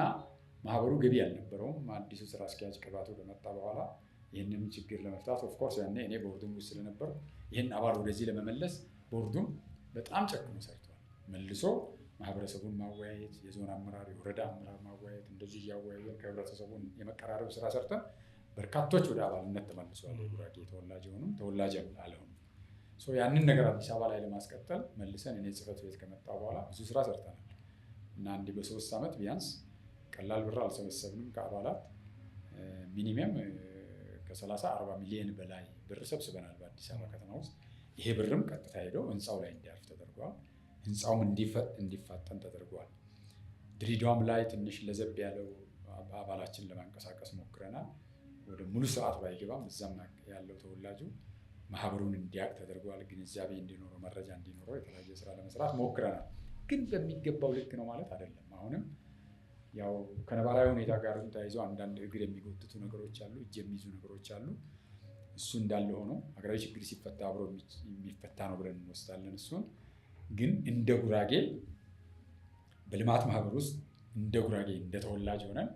ማህበሩ ገቢ አልነበረውም። አዲሱ ስራ አስኪያጅ ቅባቱ ከመጣ በኋላ ይህንን ችግር ለመፍታት ኦፍኮርስ ያኔ እኔ ቦርዱም ውስጥ ስለነበር ይህን አባል ወደዚህ ለመመለስ ቦርዱም በጣም ጨክኖ ሰርቷል። መልሶ ማህበረሰቡን ማወያየት፣ የዞን አመራር፣ የወረዳ አመራር ማወያየት፣ እንደዚህ እያወያየን ከህብረተሰቡን የመቀራረብ ስራ ሰርተን በርካቶች ወደ አባልነት ተመልሰዋል። የጉራጌ ተወላጅ የሆኑም ተወላጅ አልሆኑም። ያንን ነገር አዲስ አበባ ላይ ለማስቀጠል መልሰን እኔ ጽህፈት ቤት ከመጣ በኋላ ብዙ ስራ ሰርተናል እና እንዲህ በ3 ዓመት ቢያንስ ቀላል ብር አልሰበሰብንም ከአባላት ሚኒመም ከ30-40 ሚሊዮን በላይ ብር ሰብስበናል በአዲስ አበባ ከተማ ውስጥ። ይሄ ብርም ቀጥታ ሄዶ ህንፃው ላይ እንዲያርፍ ተደርጓል። ህንፃውም እንዲፋጠን ተደርጓል። ድሬዳዋም ላይ ትንሽ ለዘብ ያለው አባላችን ለማንቀሳቀስ ሞክረናል። ወደ ሙሉ ስርዓት ባይገባም እዛም ያለው ተወላጁ ማህበሩን እንዲያውቅ ተደርጓል። ግንዛቤ እንዲኖረው፣ መረጃ እንዲኖረው የተለያየ ስራ ለመስራት ሞክረናል። ግን በሚገባው ልክ ነው ማለት አይደለም። አሁንም ያው ከነባራዊ ሁኔታ ጋር ተያይዞ አንዳንድ እግር የሚጎትቱ ነገሮች አሉ፣ እጅ የሚይዙ ነገሮች አሉ። እሱ እንዳለ ሆኖ ሀገራዊ ችግር ሲፈታ አብሮ የሚፈታ ነው ብለን እንወስዳለን። እሱን ግን እንደ ጉራጌ በልማት ማህበር ውስጥ እንደ ጉራጌ እንደ ተወላጅ ሆነን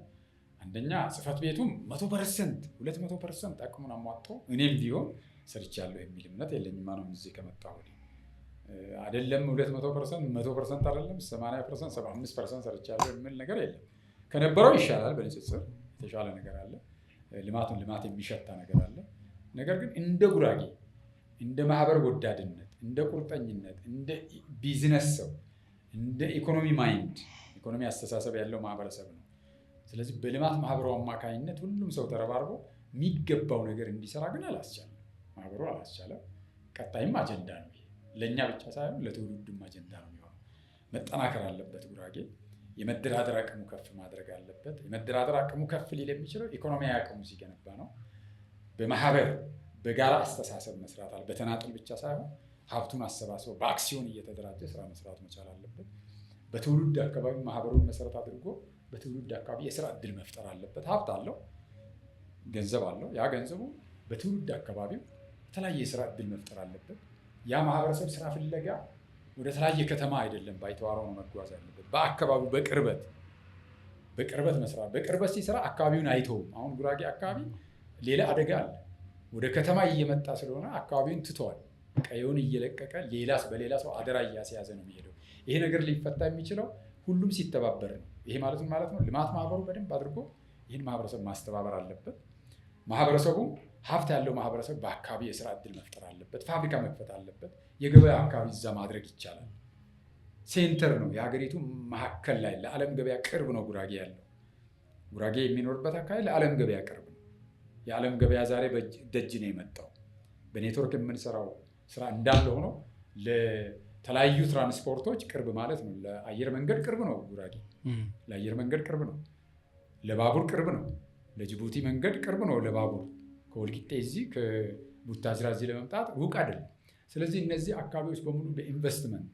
አንደኛ ጽህፈት ቤቱም 100% 200% አቅሙን አሟጦ እኔም ቢሆን ሰርቻለሁ የሚል እምነት የለኝም። ማንም እዚህ ከመጣሁ ወዲህ አይደለም 200% 100% አይደለም 80% 75% ሰርቻለሁ የሚል ነገር የለም። ከነበረው ይሻላል፣ በንጽጽር የተሻለ ነገር አለ። ልማት የሚሸታ ነገር አለ። ነገር ግን እንደ ጉራጌ እንደ ማህበር ወዳድነት፣ እንደ ቁርጠኝነት፣ እንደ ቢዝነስ ሰው፣ እንደ ኢኮኖሚ ማይንድ ኢኮኖሚ አስተሳሰብ ያለው ማህበረሰብ ነው። ስለዚህ በልማት ማህበሩ አማካኝነት ሁሉም ሰው ተረባርቦ የሚገባው ነገር እንዲሰራ ግን አላስቻለም። ማህበሩ አላስቻለም። ቀጣይም አጀንዳ ነው። ለእኛ ብቻ ሳይሆን ለትውልዱም አጀንዳ ነው የሚሆነው። መጠናከር አለበት። ጉራጌ የመደራደር አቅሙ ከፍ ማድረግ አለበት። የመደራደር አቅሙ ከፍ ሊል የሚችለው ኢኮኖሚያዊ አቅሙ ሲገነባ ነው። በማህበር በጋራ አስተሳሰብ መስራት አለ። በተናጥል ብቻ ሳይሆን ሀብቱን አሰባስበው በአክሲዮን እየተደራጀ ስራ መስራት መቻል አለበት። በትውልድ አካባቢ ማህበሩን መሰረት አድርጎ በትውልድ አካባቢ የስራ እድል መፍጠር አለበት። ሀብት አለው፣ ገንዘብ አለው። ያ ገንዘቡ በትውልድ አካባቢው የተለያየ የስራ እድል መፍጠር አለበት። ያ ማህበረሰብ ስራ ፍለጋ ወደ ተለያየ ከተማ አይደለም ባይተዋረው ነው መጓዝ ያለበት። በአካባቢው በቅርበት መስራት። በቅርበት ሲሰራ አካባቢውን አይተውም። አሁን ጉራጌ አካባቢ ሌላ አደጋ አለ። ወደ ከተማ እየመጣ ስለሆነ አካባቢውን ትተዋል። ቀየውን እየለቀቀ በሌላ ሰው አደራ እያስያዘ ነው የሚሄደው። ይሄ ነገር ሊፈታ የሚችለው ሁሉም ሲተባበር ነው። ይሄ ማለት ማለት ነው ልማት ማህበሩ በደንብ አድርጎ ይህን ማህበረሰብ ማስተባበር አለበት። ማህበረሰቡ ሀብት ያለው ማህበረሰብ በአካባቢ የስራ እድል መፍጠር አለበት። ፋብሪካ መክፈት አለበት። የገበያ አካባቢ እዛ ማድረግ ይቻላል። ሴንተር ነው የሀገሪቱ መካከል ላይ ለዓለም ገበያ ቅርብ ነው ጉራጌ ያለው። ጉራጌ የሚኖርበት አካባቢ ለዓለም ገበያ ቅርብ ነው። የዓለም ገበያ ዛሬ ደጅ ነው የመጣው። በኔትወርክ የምንሰራው ስራ እንዳለ ሆኖ ለተለያዩ ትራንስፖርቶች ቅርብ ማለት ነው። ለአየር መንገድ ቅርብ ነው ጉራጌ። ለአየር መንገድ ቅርብ ነው። ለባቡር ቅርብ ነው። ለጅቡቲ መንገድ ቅርብ ነው። ለባቡር ከወልቂጤ እዚህ ከቡታጅራ እዚህ ለመምጣት ሩቅ አይደለም። ስለዚህ እነዚህ አካባቢዎች በሙሉ በኢንቨስትመንት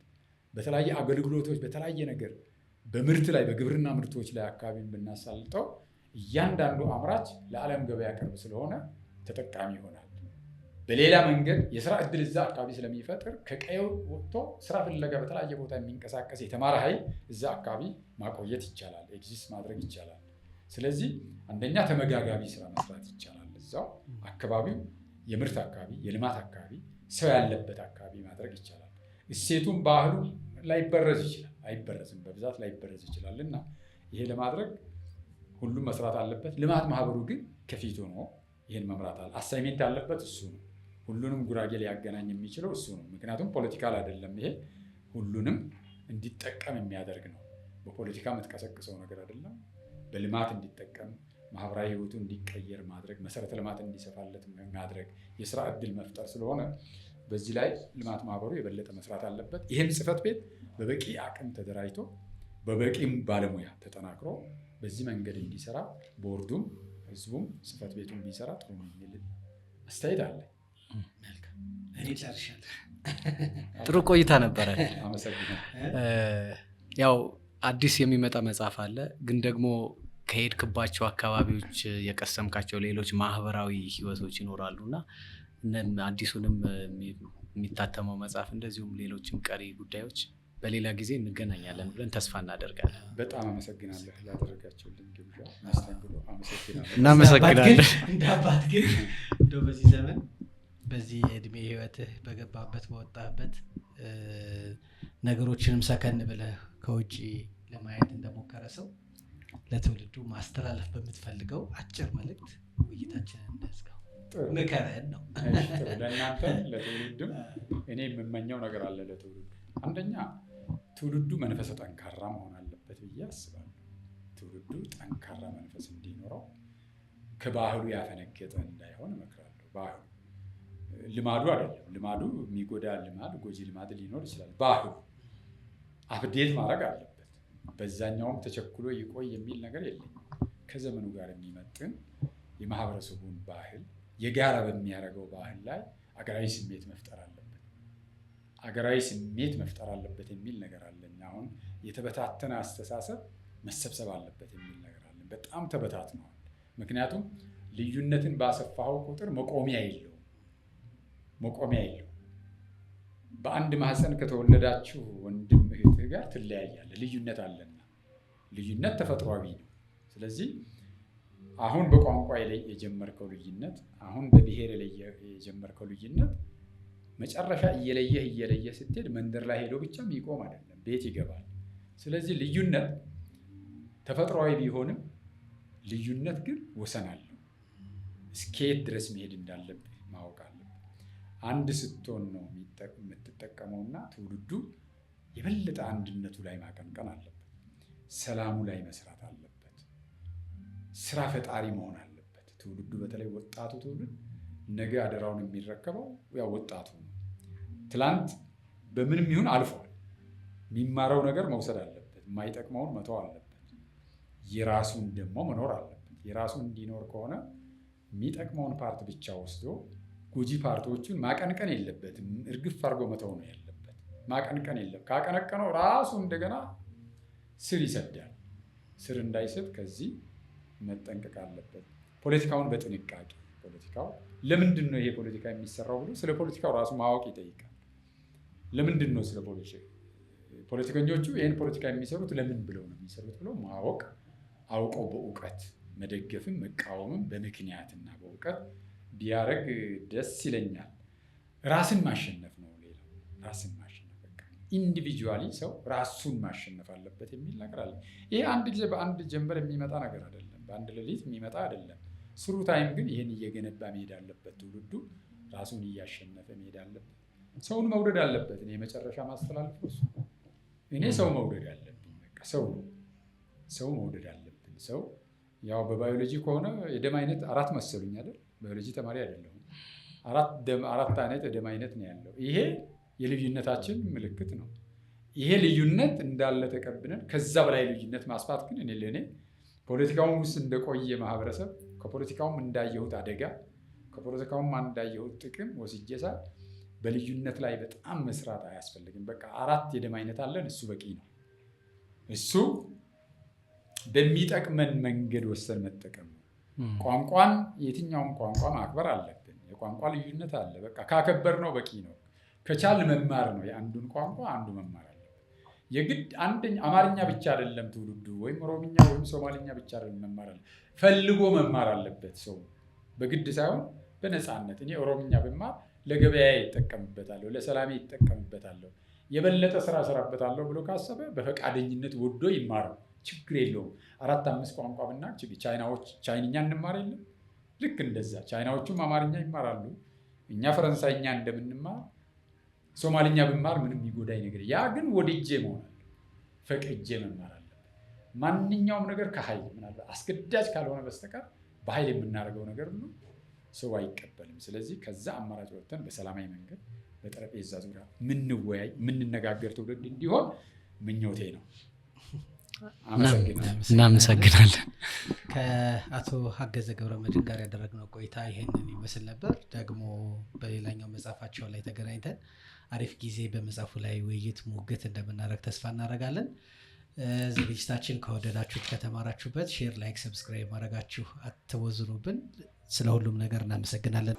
በተለያየ አገልግሎቶች በተለያየ ነገር በምርት ላይ በግብርና ምርቶች ላይ አካባቢን ብናሳልጠው እያንዳንዱ አምራች ለዓለም ገበያ ቅርብ ስለሆነ ተጠቃሚ ይሆናል። በሌላ መንገድ የስራ እድል እዛ አካባቢ ስለሚፈጥር ከቀየው ወጥቶ ስራ ፍለጋ በተለያየ ቦታ የሚንቀሳቀስ የተማረ ኃይል እዛ አካባቢ ማቆየት ይቻላል፣ ኤግዚስት ማድረግ ይቻላል። ስለዚህ አንደኛ ተመጋጋቢ ስራ መስራት ይቻላል። እዛው አካባቢው የምርት አካባቢ፣ የልማት አካባቢ፣ ሰው ያለበት አካባቢ ማድረግ ይቻላል። እሴቱም ባህሉ ላይበረዝ ይችላል፣ አይበረዝም፣ በብዛት ላይበረዝ ይችላል። እና ይሄ ለማድረግ ሁሉም መስራት አለበት። ልማት ማህበሩ ግን ከፊቱ ሆኖ ይህን መምራት አለ። አሳይሜንት ያለበት እሱ ነው። ሁሉንም ጉራጌ ሊያገናኝ የሚችለው እሱ ነው። ምክንያቱም ፖለቲካል አይደለም። ይሄ ሁሉንም እንዲጠቀም የሚያደርግ ነው። በፖለቲካ የምትቀሰቅሰው ነገር አይደለም። በልማት እንዲጠቀም ማህበራዊ ህይወቱ እንዲቀየር ማድረግ፣ መሰረተ ልማት እንዲሰፋለት ማድረግ፣ የስራ እድል መፍጠር ስለሆነ በዚህ ላይ ልማት ማህበሩ የበለጠ መስራት አለበት። ይህም ጽህፈት ቤት በበቂ አቅም ተደራጅቶ በበቂም ባለሙያ ተጠናክሮ በዚህ መንገድ እንዲሰራ ቦርዱም ህዝቡም ጽህፈት ቤቱን ቢሰራ ጥሩ ነው የሚል አስተያየት አለ። እኔ ጨርሻለሁ። ጥሩ ቆይታ ነበረ። አመሰግናለሁ። ያው አዲስ የሚመጣ መጽሐፍ አለ፣ ግን ደግሞ ከሄድክባቸው አካባቢዎች የቀሰምካቸው ሌሎች ማህበራዊ ህይወቶች ይኖራሉ እና አዲሱንም የሚታተመው መጽሐፍ እንደዚሁም ሌሎችም ቀሪ ጉዳዮች በሌላ ጊዜ እንገናኛለን ብለን ተስፋ እናደርጋለን። በጣም አመሰግናለሁ ያደረጋችሁልኝ ግብዣ መስተንግዶ። አመሰግናለሁ። እናመሰግናለን። እንደ አባት ግን እንደው በዚህ ዘመን በዚህ የእድሜ ህይወትህ በገባበት በወጣበት ነገሮችንም ሰከን ብለህ ከውጭ ለማየት እንደሞከረ ሰው ለትውልዱ ማስተላለፍ በምትፈልገው አጭር መልእክት ውይይታችንን እንደዝጋው ምከረን ነው። ለእናንተ ለትውልድም እኔ የምመኘው ነገር አለ ለትውልዱ። አንደኛ ትውልዱ መንፈሰ ጠንካራ መሆን አለበት ብዬ አስባለሁ። ትውልዱ ጠንካራ መንፈስ እንዲኖረው ከባህሉ ያፈነገጠ እንዳይሆን እመክራለሁ። ባህሉ ልማዱ አይደለም። ልማዱ የሚጎዳ ልማድ፣ ጎጂ ልማድ ሊኖር ይችላል። ባህሉ አፕዴት ማድረግ አለበት። በዛኛውም ተቸኩሎ ይቆይ የሚል ነገር የለም። ከዘመኑ ጋር የሚመጥን የማህበረሰቡን ባህል የጋራ በሚያደርገው ባህል ላይ አገራዊ ስሜት መፍጠር አለበት። አገራዊ ስሜት መፍጠር አለበት የሚል ነገር አለኝ። አሁን የተበታተነ አስተሳሰብ መሰብሰብ አለበት የሚል ነገር አለን። በጣም ተበታትነዋል። ምክንያቱም ልዩነትን ባሰፋው ቁጥር መቆሚያ የለውም። በአንድ ማህፀን ከተወለዳችሁ ወንድም እህትህ ጋር ትለያያለህ። ልዩነት አለና ልዩነት ተፈጥሯዊ ነው። ስለዚህ አሁን በቋንቋ የጀመርከው ልዩነት፣ አሁን በብሔር የጀመርከው ልዩነት መጨረሻ እየለየህ ስትሄድ መንደር ላይ ሄዶ ብቻ የሚቆም አይደለም፣ ቤት ይገባል። ስለዚህ ልዩነት ተፈጥሯዊ ቢሆንም ልዩነት ግን ወሰን አለው። እስከየት ድረስ መሄድ እንዳለብህ ማወቅ አለብህ። አንድ ስትሆን ነው የምትጠቀመውና ትውልዱ የበለጠ አንድነቱ ላይ ማቀንቀን አለበት። ሰላሙ ላይ መስራት አለበት። ስራ ፈጣሪ መሆን አለበት ትውልዱ። በተለይ ወጣቱ ትውልድ ነገ አደራውን የሚረከበው ያው ወጣቱ ነው። ትላንት በምንም ይሁን አልፏል። የሚማረው ነገር መውሰድ አለበት። የማይጠቅመውን መተው አለበት። የራሱን ደግሞ መኖር አለበት። የራሱን እንዲኖር ከሆነ የሚጠቅመውን ፓርት ብቻ ወስዶ ጎጂ ፓርቶቹን ማቀንቀን የለበትም። እርግፍ አድርጎ መተው ነው ያለበት። ማቀንቀን የለም። ካቀነቀነው ራሱ እንደገና ስር ይሰዳል። ስር እንዳይሰድ ከዚህ መጠንቀቅ አለበት። ፖለቲካውን በጥንቃቄ ፖለቲካው ለምንድን ነው ይሄ ፖለቲካ የሚሰራው ብሎ ስለ ፖለቲካው ራሱ ማወቅ ይጠይቃል። ለምንድን ነው ስለ ፖለቲከኞቹ ይህን ፖለቲካ የሚሰሩት ለምን ብለው ነው የሚሰሩት ብሎ ማወቅ፣ አውቀው በእውቀት መደገፍም መቃወምም በምክንያትና በእውቀት ቢያደርግ ደስ ይለኛል። ራስን ማሸነፍ ነው ሌላው። ራስን ማሸነፍ በቃ ኢንዲቪጁዋሊ ሰው ራሱን ማሸነፍ አለበት የሚል ነገር አለ። ይሄ አንድ ጊዜ በአንድ ጀንበር የሚመጣ ነገር አይደለም። በአንድ ሌሊት የሚመጣ አይደለም። ስሩ ታይም ግን ይህን እየገነባ መሄድ አለበት። ትውልዱ ራሱን እያሸነፈ መሄድ አለበት። ሰውን መውደድ አለበት። እኔ የመጨረሻ ማስተላለፍ እሱ እኔ ሰው መውደድ አለብኝ። በቃ ሰው መውደድ አለብን። ሰው ያው በባዮሎጂ ከሆነ የደም አይነት 4 መሰሉኝ አይደል? ባዮሎጂ ተማሪ አይደለሁም። 4 አይነት የደም አይነት ነው ያለው። ይሄ የልዩነታችን ምልክት ነው። ይሄ ልዩነት እንዳለ ተቀብለን ከዛ በላይ ልዩነት ማስፋት ግን እኔ ለእኔ ፖለቲካውን ውስጥ እንደቆየ ማህበረሰብ ከፖለቲካውም እንዳየሁት አደጋ ከፖለቲካውም እንዳየሁት ጥቅም ወስጄ ሳል በልዩነት ላይ በጣም መስራት አያስፈልግም። በቃ 4 የደም አይነት አለን፣ እሱ በቂ ነው። እሱ በሚጠቅመን መንገድ ወሰን መጠቀም ነው። ቋንቋን የትኛውም ቋንቋ ማክበር አለብን። የቋንቋ ልዩነት አለ። በቃ ካከበር ነው በቂ ነው። ከቻል መማር ነው። የአንዱን ቋንቋ አንዱ መማር አለበት። የግድ አማርኛ ብቻ አይደለም ትውልዱ፣ ወይም ኦሮምኛ ወይም ሶማሊኛ ብቻ አይደለም መማር አለ። ፈልጎ መማር አለበት ሰው በግድ ሳይሆን በነፃነት። እኔ ኦሮምኛ ብማር ለገበያ ይጠቀምበታለሁ፣ ለሰላሜ ይጠቀምበታለሁ፣ የበለጠ ስራ ሰራበታለሁ ብሎ ካሰበ በፈቃደኝነት ወዶ ይማረው፣ ችግር የለውም። 4-5 ቋንቋ ብናቅ ቻይናዎች ቻይንኛ እንማር የለም? ልክ እንደዛ ቻይናዎቹም አማርኛ ይማራሉ። እኛ ፈረንሳይኛ እንደምንማር ሶማሊኛ ብማር ምንም የሚጎዳኝ ነገር፣ ያ ግን ወድጄ መሆን አለ፣ ፈቅጄ መማር አለበት። ማንኛውም ነገር ከኃይል ምናልባት አስገዳጅ ካልሆነ በስተቀር በኃይል የምናደርገው ነገር ሁሉ ሰው አይቀበልም። ስለዚህ ከዛ አማራጭ ወጥተን በሰላማዊ መንገድ በጠረጴዛ ዙሪያ ምንወያይ ምንነጋገር ትውልድ እንዲሆን ምኞቴ ነው። እናመሰግናለን። ከአቶ ሀገዘ ገብረመድህን ጋር ያደረግነው ቆይታ ይህንን ይመስል ነበር። ደግሞ በሌላኛው መጽሐፋቸው ላይ ተገናኝተን አሪፍ ጊዜ በመጽሐፉ ላይ ውይይት ሙግት እንደምናደርግ ተስፋ እናደርጋለን። ዝግጅታችን ከወደዳችሁት ከተማራችሁበት ሼር፣ ላይክ፣ ሰብስክራይብ ማድረጋችሁ አትወዝኑብን። ስለ ሁሉም ነገር እናመሰግናለን።